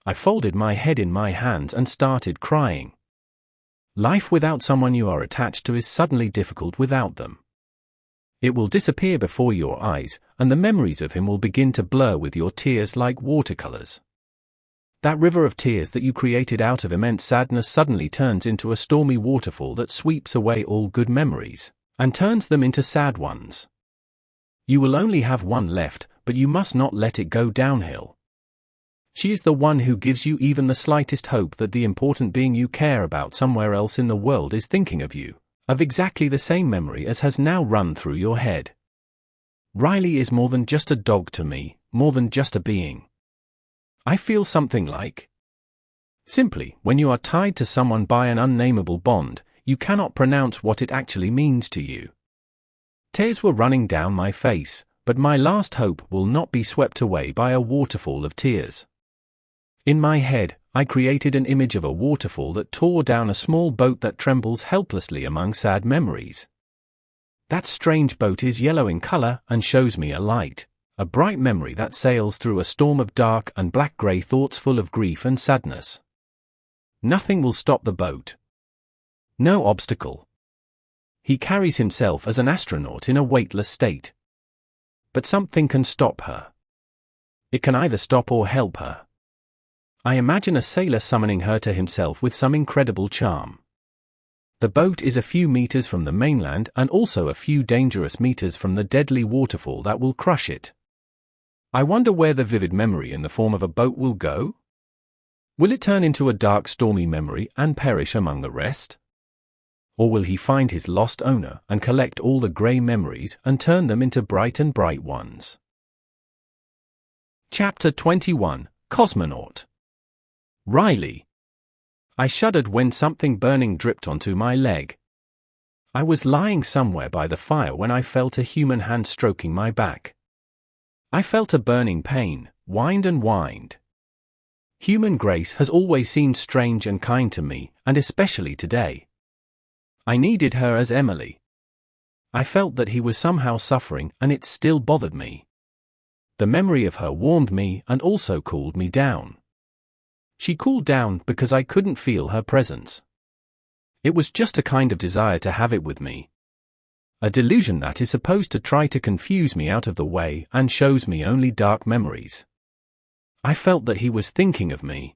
I folded my head in my hands and started crying. Life without someone you are attached to is suddenly difficult without them. It will disappear before your eyes, and the memories of him will begin to blur with your tears like watercolors. That river of tears that you created out of immense sadness suddenly turns into a stormy waterfall that sweeps away all good memories, and turns them into sad ones. You will only have one left, but you must not let it go downhill. She is the one who gives you even the slightest hope that the important being you care about somewhere else in the world is thinking of you, of exactly the same memory as has now run through your head. Riley is more than just a dog to me, more than just a being. I feel something like. Simply, when you are tied to someone by an unnameable bond, you cannot pronounce what it actually means to you. Tears were running down my face, but my last hope will not be swept away by a waterfall of tears. In my head, I created an image of a waterfall that tore down a small boat that trembles helplessly among sad memories. That strange boat is yellow in color and shows me a light, a bright memory that sails through a storm of dark and black-gray thoughts full of grief and sadness. Nothing will stop the boat. No obstacle. He carries himself as an astronaut in a weightless state. But something can stop her. It can either stop or help her. I imagine a sailor summoning her to himself with some incredible charm. The boat is a few meters from the mainland and also a few dangerous meters from the deadly waterfall that will crush it. I wonder where the vivid memory in the form of a boat will go? Will it turn into a dark, stormy memory and perish among the rest? Or will he find his lost owner and collect all the grey memories and turn them into bright ones? Chapter 21, Cosmonaut. Riley. I shuddered when something burning dripped onto my leg. I was lying somewhere by the fire when I felt a human hand stroking my back. I felt a burning pain, whined and whined. Human grace has always seemed strange and kind to me, and especially today. I needed her as Emily. I felt that he was somehow suffering, and it still bothered me. The memory of her warmed me and also cooled me down. She cooled down because I couldn't feel her presence. It was just a kind of desire to have it with me. A delusion that is supposed to try to confuse me out of the way and shows me only dark memories. I felt that he was thinking of me.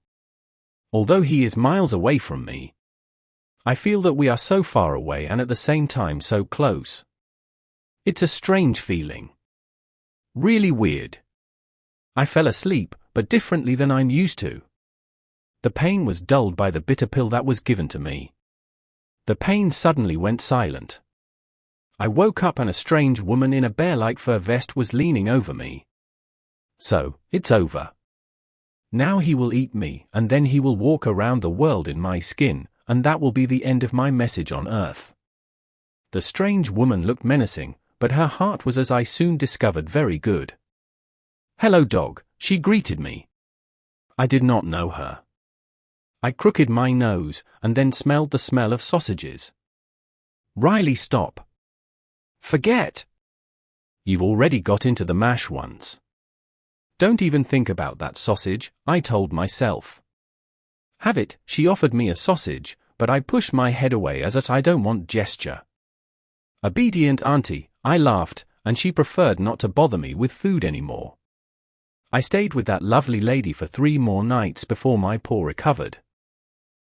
Although he is miles away from me, I feel that we are so far away and at the same time so close. It's a strange feeling. Really weird. I fell asleep, but differently than I'm used to. The pain was dulled by the bitter pill that was given to me. The pain suddenly went silent. I woke up and a strange woman in a bear-like fur vest was leaning over me. So, it's over. Now he will eat me, and then he will walk around the world in my skin, and that will be the end of my message on Earth. The strange woman looked menacing, but her heart was, as I soon discovered, very good. "Hello, dog," she greeted me. I did not know her. I crooked my nose, and then smelled the smell of sausages. "Riley, stop. Forget. You've already got into the mash once. Don't even think about that sausage," I told myself. "Have it," she offered me a sausage, but I pushed my head away as I don't want gesture. Obedient auntie, I laughed, and she preferred not to bother me with food anymore. I stayed with that lovely lady for 3 more nights before my paw recovered.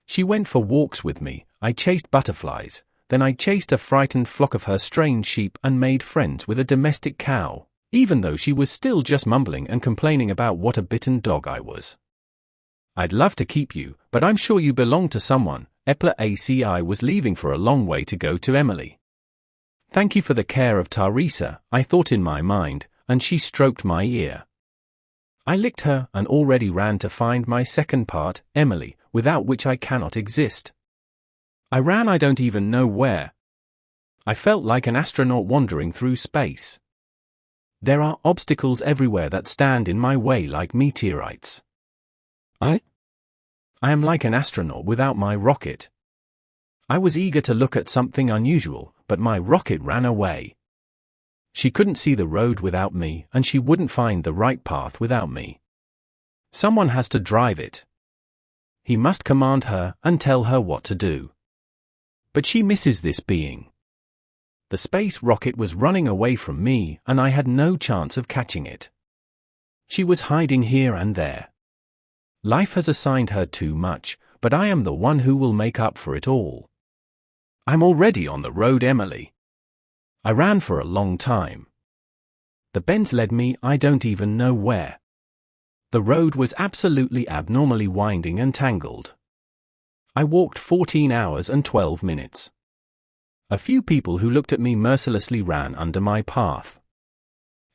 She went for walks with me, I chased butterflies, then I chased a frightened flock of her strange sheep and made friends with a domestic cow, even though she was still just mumbling and complaining about what a bitten dog I was. "I'd love to keep you, but I'm sure you belong to someone." Epler ACI was leaving for a long way to go to Emily. "Thank you for the care of Teresa," I thought in my mind, and she stroked my ear. I licked her and already ran to find my second part, Emily, without which I cannot exist. I ran I don't even know where. I felt like an astronaut wandering through space. There are obstacles everywhere that stand in my way like meteorites. I am like an astronaut without my rocket. I was eager to look at something unusual, but my rocket ran away. She couldn't see the road without me, and she wouldn't find the right path without me. Someone has to drive it. He must command her and tell her what to do. But she misses this being. The space rocket was running away from me, and I had no chance of catching it. She was hiding here and there. Life has assigned her too much, but I am the one who will make up for it all. I'm already on the road, Emily. I ran for a long time. The bends led me I don't even know where. The road was absolutely abnormally winding and tangled. I walked 14 hours and 12 minutes. A few people who looked at me mercilessly ran under my path.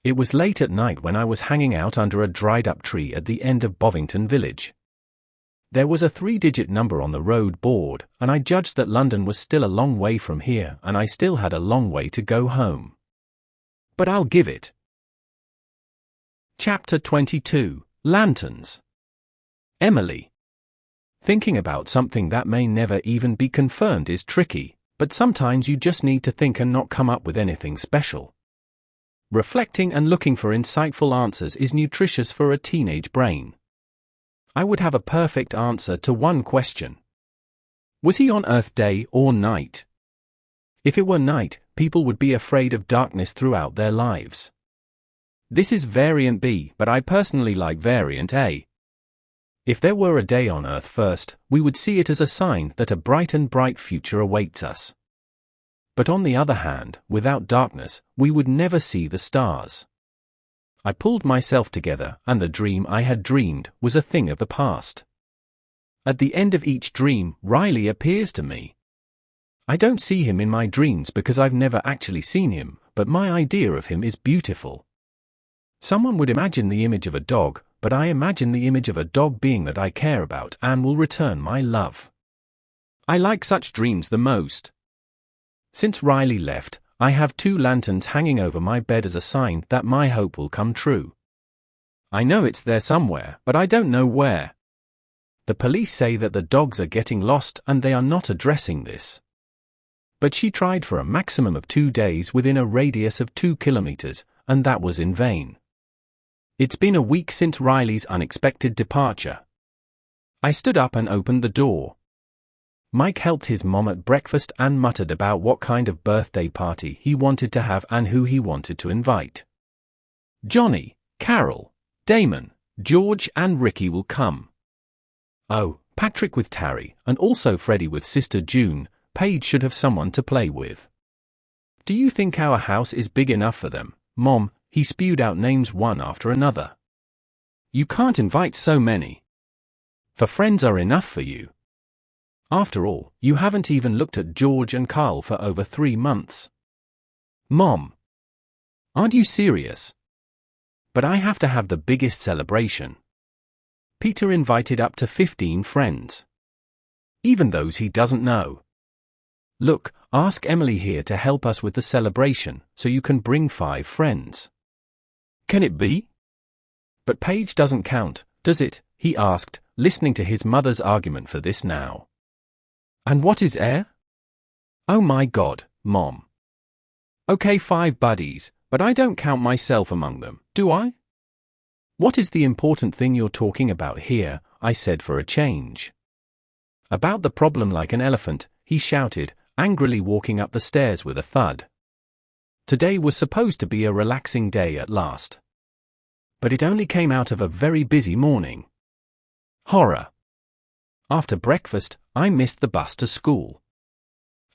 It was late at night when I was hanging out under a dried-up tree at the end of Bovington Village. There was a 3-digit number on the road board, and I judged that London was still a long way from here, and I still had a long way to go home. But I'll give it. Chapter 22, Lanterns. Emily. Thinking about something that may never even be confirmed is tricky, but sometimes you just need to think and not come up with anything special. Reflecting and looking for insightful answers is nutritious for a teenage brain. I would have a perfect answer to one question. Was he on Earth day or night? If it were night, people would be afraid of darkness throughout their lives. This is variant B, but I personally like variant A. If there were a day on Earth first, we would see it as a sign that a bright future awaits us. But on the other hand, without darkness, we would never see the stars. I pulled myself together, and the dream I had dreamed was a thing of the past. At the end of each dream, Riley appears to me. I don't see him in my dreams because I've never actually seen him, but my idea of him is beautiful. Someone would imagine the image of a dog, but I imagine the image of a dog being that I care about and will return my love. I like such dreams the most. Since Riley left, I have 2 lanterns hanging over my bed as a sign that my hope will come true. I know it's there somewhere, but I don't know where. The police say that the dogs are getting lost and they are not addressing this. But she tried for a maximum of 2 days within a radius of 2 kilometers, and that was in vain. It's been a week since Riley's unexpected departure. I stood up and opened the door. Mike helped his mom at breakfast and muttered about what kind of birthday party he wanted to have and who he wanted to invite. Johnny, Carol, Damon, George and Ricky will come. Oh, Patrick with Tarry, and also Freddie with Sister June. Paige should have someone to play with. Do you think our house is big enough for them, Mom? He spewed out names one after another. You can't invite so many. For friends are enough for you. After all, you haven't even looked at George and Carl for over 3 months. Mom. Aren't you serious? But I have to have the biggest celebration. Peter invited up to 15 friends. Even those he doesn't know. Look, ask Emily here to help us with the celebration, so you can bring 5 friends. Can it be? But Paige doesn't count, does it? He asked, listening to his mother's argument for this now. And what is air? Oh my God, Mom. Okay, 5 buddies, but I don't count myself among them, do I? What is the important thing you're talking about here? I said for a change. About the problem like an elephant, he shouted, angrily walking up the stairs with a thud. Today was supposed to be a relaxing day at last. But it only came out of a very busy morning. Horror. After breakfast, I missed the bus to school.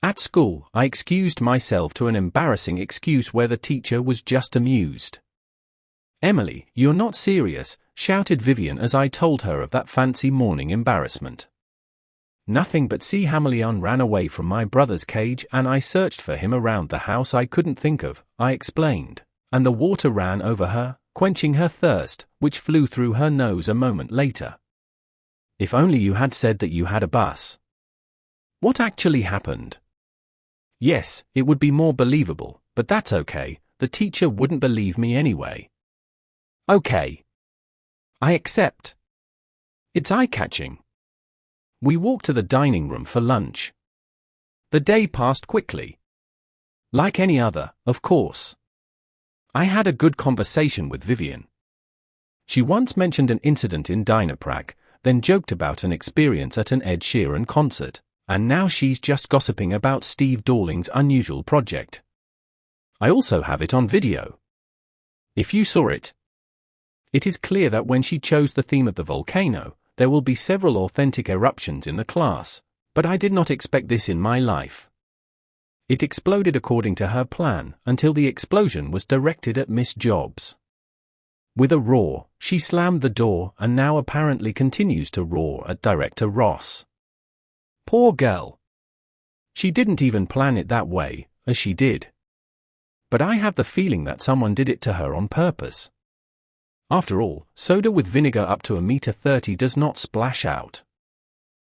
At school, I excused myself to an embarrassing excuse where the teacher was just amused. Emily, you're not serious, shouted Vivian as I told her of that fancy morning embarrassment. Nothing but C. Hameleon ran away from my brother's cage and I searched for him around the house. I couldn't think of, I explained, and the water ran over her, quenching her thirst, which flew through her nose a moment later. If only you had said that you had a bus. What actually happened? Yes, it would be more believable, but that's okay, the teacher wouldn't believe me anyway. Okay. I accept. It's eye-catching. We walked to the dining room for lunch. The day passed quickly. Like any other, of course. I had a good conversation with Vivian. She once mentioned an incident in Dynaprac, then joked about an experience at an Ed Sheeran concert, and now she's just gossiping about Steve Dawling's unusual project. I also have it on video. If you saw it. It is clear that when she chose the theme of the volcano, there will be several authentic eruptions in the class, but I did not expect this in my life. It exploded according to her plan until the explosion was directed at Miss Jobs. With a roar, she slammed the door and now apparently continues to roar at Director Ross. Poor girl. She didn't even plan it that way, as she did. But I have the feeling that someone did it to her on purpose. After all, soda with vinegar up to 1.30 meters does not splash out.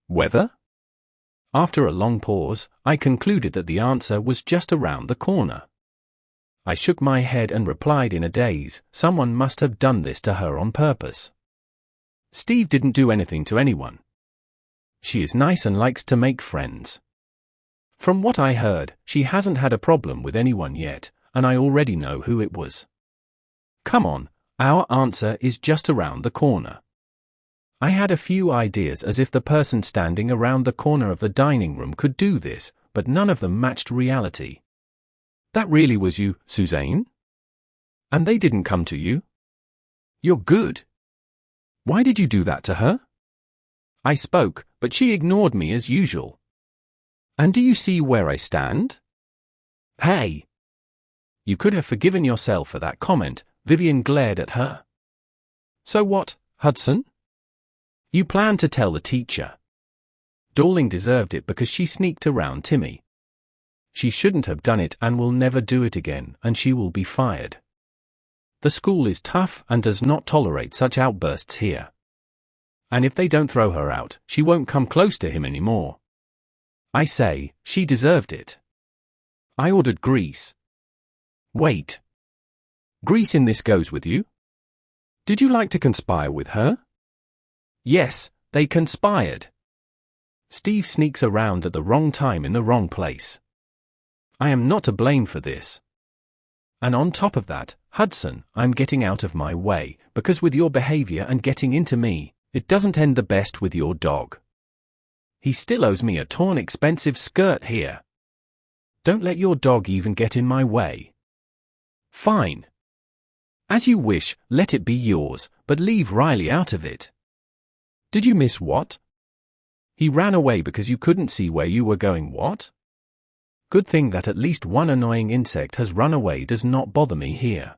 Weather? After a long pause, I concluded that the answer was just around the corner. I shook my head and replied in a daze, someone must have done this to her on purpose. Steve didn't do anything to anyone. She is nice and likes to make friends. From what I heard, she hasn't had a problem with anyone yet, and I already know who it was. Come on, our answer is just around the corner. I had a few ideas as if the person standing around the corner of the dining room could do this, but none of them matched reality. That really was you, Suzanne? And they didn't come to you? You're good. Why did you do that to her? I spoke, but she ignored me as usual. And do you see where I stand? Hey! You could have forgiven yourself for that comment, Vivian glared at her. So what, Hudson? You planned to tell the teacher. Dorling deserved it because she sneaked around Timmy. She shouldn't have done it and will never do it again, and she will be fired. The school is tough and does not tolerate such outbursts here. And if they don't throw her out, she won't come close to him anymore. I say, she deserved it. I ordered grease. Wait. Grease in this goes with you? Did you like to conspire with her? Yes, they conspired. Steve sneaks around at the wrong time in the wrong place. I am not to blame for this. And on top of that, Hudson, I'm getting out of my way, because with your behavior and getting into me, it doesn't end the best with your dog. He still owes me a torn expensive skirt here. Don't let your dog even get in my way. Fine. As you wish, let it be yours, but leave Riley out of it. Did you miss what? He ran away because you couldn't see where you were going, what? Good thing that at least one annoying insect has run away does not bother me here.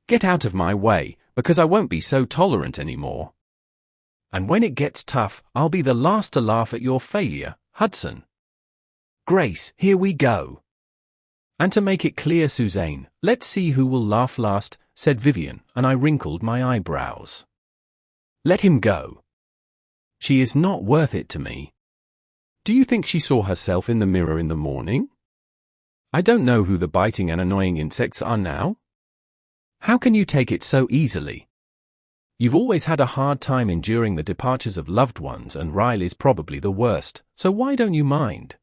Get out of my way, because I won't be so tolerant anymore. And when it gets tough, I'll be the last to laugh at your failure, Hudson. Grace, here we go. And to make it clear, Suzanne, let's see who will laugh last, said Vivian, and I wrinkled my eyebrows. Let him go. She is not worth it to me. Do you think she saw herself in the mirror in the morning? I don't know who the biting and annoying insects are now. How can you take it so easily? You've always had a hard time enduring the departures of loved ones, and Riley's probably the worst, so why don't you mind?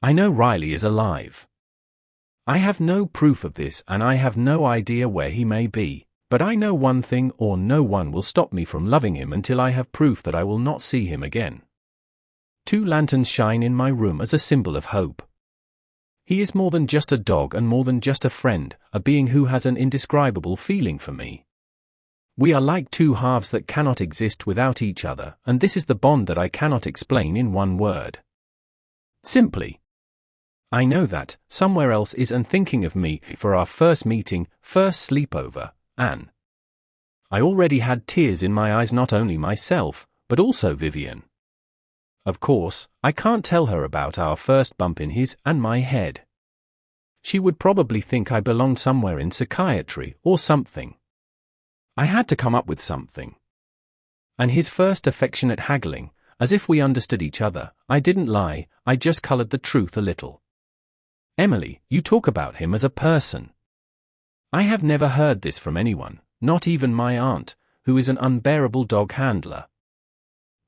I know Riley is alive. I have no proof of this and I have no idea where he may be, but I know one thing, or no one will stop me from loving him until I have proof that I will not see him again. 2 lanterns shine in my room as a symbol of hope. He is more than just a dog and more than just a friend, a being who has an indescribable feeling for me. We are like 2 halves that cannot exist without each other, and this is the bond that I cannot explain in one word. Simply. I know that, somewhere else is and thinking of me for our first meeting, first sleepover, Anne. I already had tears in my eyes, not only myself, but also Vivian. Of course, I can't tell her about our first bump in his and my head. She would probably think I belonged somewhere in psychiatry or something. I had to come up with something. And his first affectionate haggling, as if we understood each other, I didn't lie, I just colored the truth a little. Emily, you talk about him as a person. I have never heard this from anyone, not even my aunt, who is an unbearable dog handler.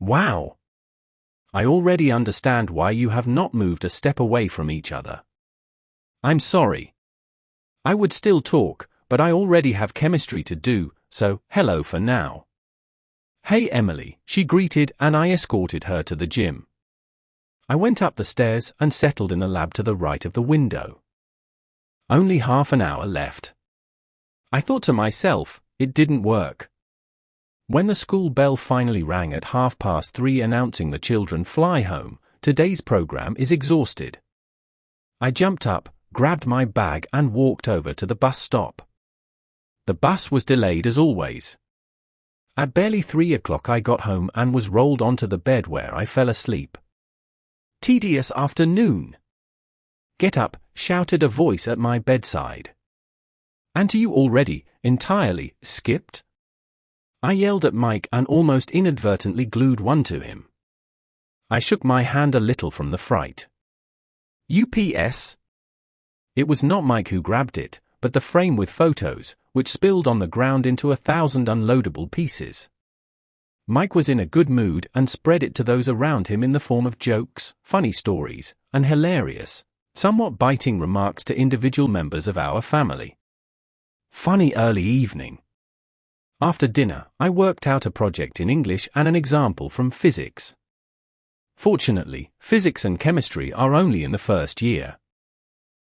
Wow! I already understand why you have not moved a step away from each other. I'm sorry. I would still talk, but I already have chemistry to do, so hello for now. Hey Emily, she greeted, and I escorted her to the gym. I went up the stairs and settled in the lab to the right of the window. Only half an hour left. I thought to myself, it didn't work. When the school bell finally rang at 3:30 announcing the children fly home, today's program is exhausted. I jumped up, grabbed my bag and walked over to the bus stop. The bus was delayed as always. At barely 3 o'clock I got home and was rolled onto the bed where I fell asleep. Tedious afternoon. Get up, shouted a voice at my bedside. And you already, entirely, skipped? I yelled at Mike and almost inadvertently glued one to him. I shook my hand a little from the fright. UPS? It was not Mike who grabbed it, but the frame with photos, which spilled on the ground into 1,000 unloadable pieces. Mike was in a good mood and spread it to those around him in the form of jokes, funny stories, and hilarious, somewhat biting remarks to individual members of our family. Funny early evening. After dinner, I worked out a project in English and an example from physics. Fortunately, physics and chemistry are only in the first year.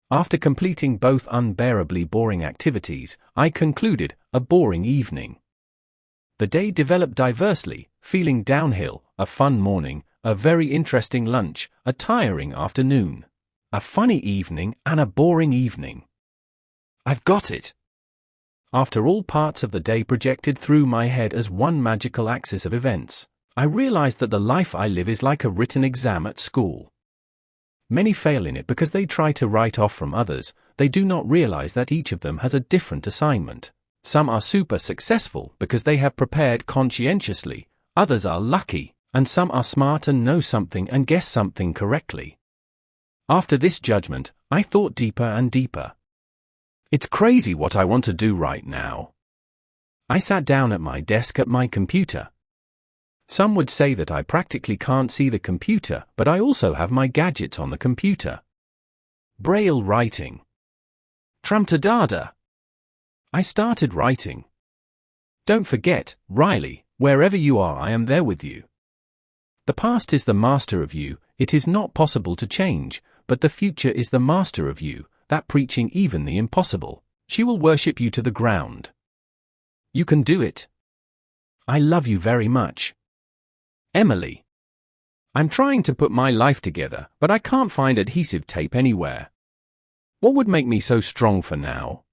After completing both unbearably boring activities, I concluded a boring evening. The day developed diversely, feeling downhill, a fun morning, a very interesting lunch, a tiring afternoon, a funny evening and a boring evening. I've got it. After all parts of the day projected through my head as one magical axis of events, I realized that the life I live is like a written exam at school. Many fail in it because they try to write off from others. They do not realize that each of them has a different assignment. Some are super successful because they have prepared conscientiously, others are lucky, and some are smart and know something and guess something correctly. After this judgment, I thought deeper and deeper. It's crazy what I want to do right now. I sat down at my desk at my computer. Some would say that I practically can't see the computer, but I also have my gadgets on the computer. Braille writing. Tramtadada. I started writing. Don't forget, Riley, wherever you are I am there with you. The past is the master of you, it is not possible to change, but the future is the master of you, that preaching even the impossible, she will worship you to the ground. You can do it. I love you very much. Emily. I'm trying to put my life together, but I can't find adhesive tape anywhere. What would make me so strong for now?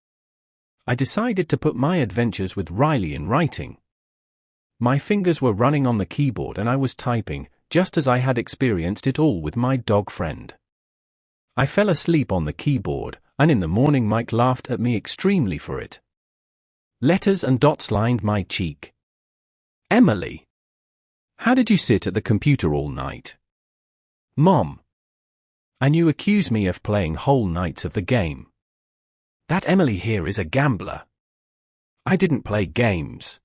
I decided to put my adventures with Riley in writing. My fingers were running on the keyboard and I was typing, just as I had experienced it all with my dog friend. I fell asleep on the keyboard, and in the morning Mike laughed at me extremely for it. Letters and dots lined my cheek. Emily. How did you sit at the computer all night? Mom. And you accuse me of playing whole nights of the game. That Emily here is a gambler. I didn't play games.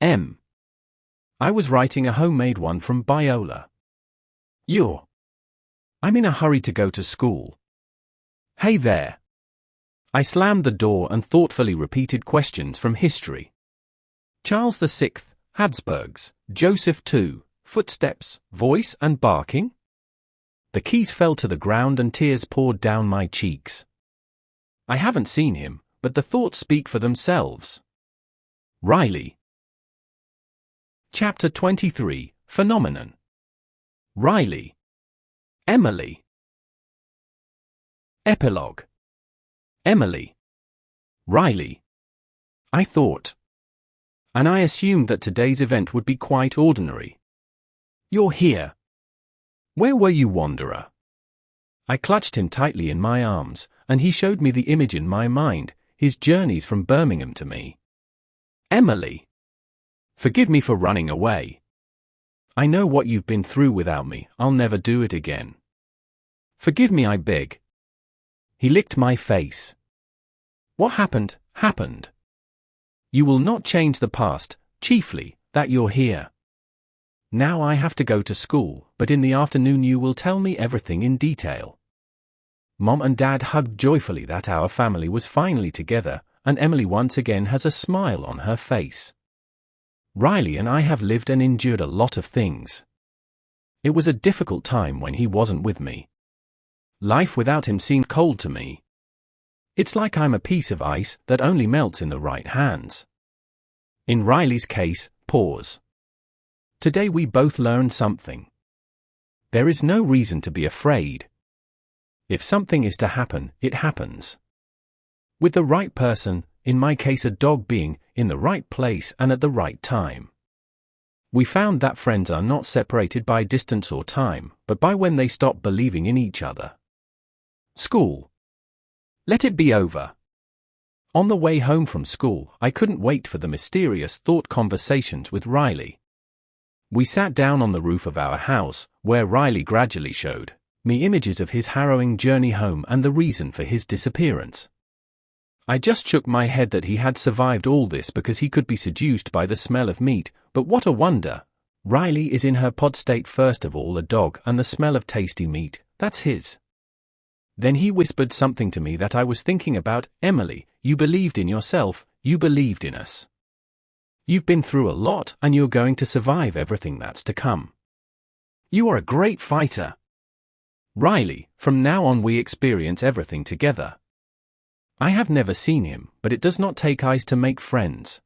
M. I was writing a homemade one from Biola. I'm in a hurry to go to school. Hey there. I slammed the door and thoughtfully repeated questions from history. Charles VI, Habsburgs, Joseph II, footsteps, voice and barking? The keys fell to the ground and tears poured down my cheeks. I haven't seen him, but the thoughts speak for themselves. Riley. Chapter 23, Phenomenon. Riley. Emily. Epilogue. Emily. Riley. I thought. And I assumed that today's event would be quite ordinary. You're here. Where were you, wanderer? I clutched him tightly in my arms, and he showed me the image in my mind, his journeys from Birmingham to me. Emily. Forgive me for running away. I know what you've been through without me, I'll never do it again. Forgive me, I beg. He licked my face. What happened, happened. You will not change the past, chiefly, that you're here. Now I have to go to school, but in the afternoon you will tell me everything in detail. Mom and Dad hugged joyfully that our family was finally together, and Emily once again has a smile on her face. Riley and I have lived and endured a lot of things. It was a difficult time when he wasn't with me. Life without him seemed cold to me. It's like I'm a piece of ice that only melts in the right hands. In Riley's case, pause. Today we both learned something. There is no reason to be afraid. If something is to happen, it happens. With the right person, in my case a dog being, in the right place and at the right time. We found that friends are not separated by distance or time, but by when they stop believing in each other. School. Let it be over. On the way home from school, I couldn't wait for the mysterious thought conversations with Riley. We sat down on the roof of our house, where Riley gradually showed me images of his harrowing journey home and the reason for his disappearance. I just shook my head that he had survived all this because he could be seduced by the smell of meat, but what a wonder! Riley is in her pod state first of all, a dog, and the smell of tasty meat, that's his. Then he whispered something to me that I was thinking about. Emily, you believed in yourself, you believed in us. You've been through a lot, and you're going to survive everything that's to come. You are a great fighter. Riley, from now on we experience everything together. I have never seen him, but it does not take eyes to make friends.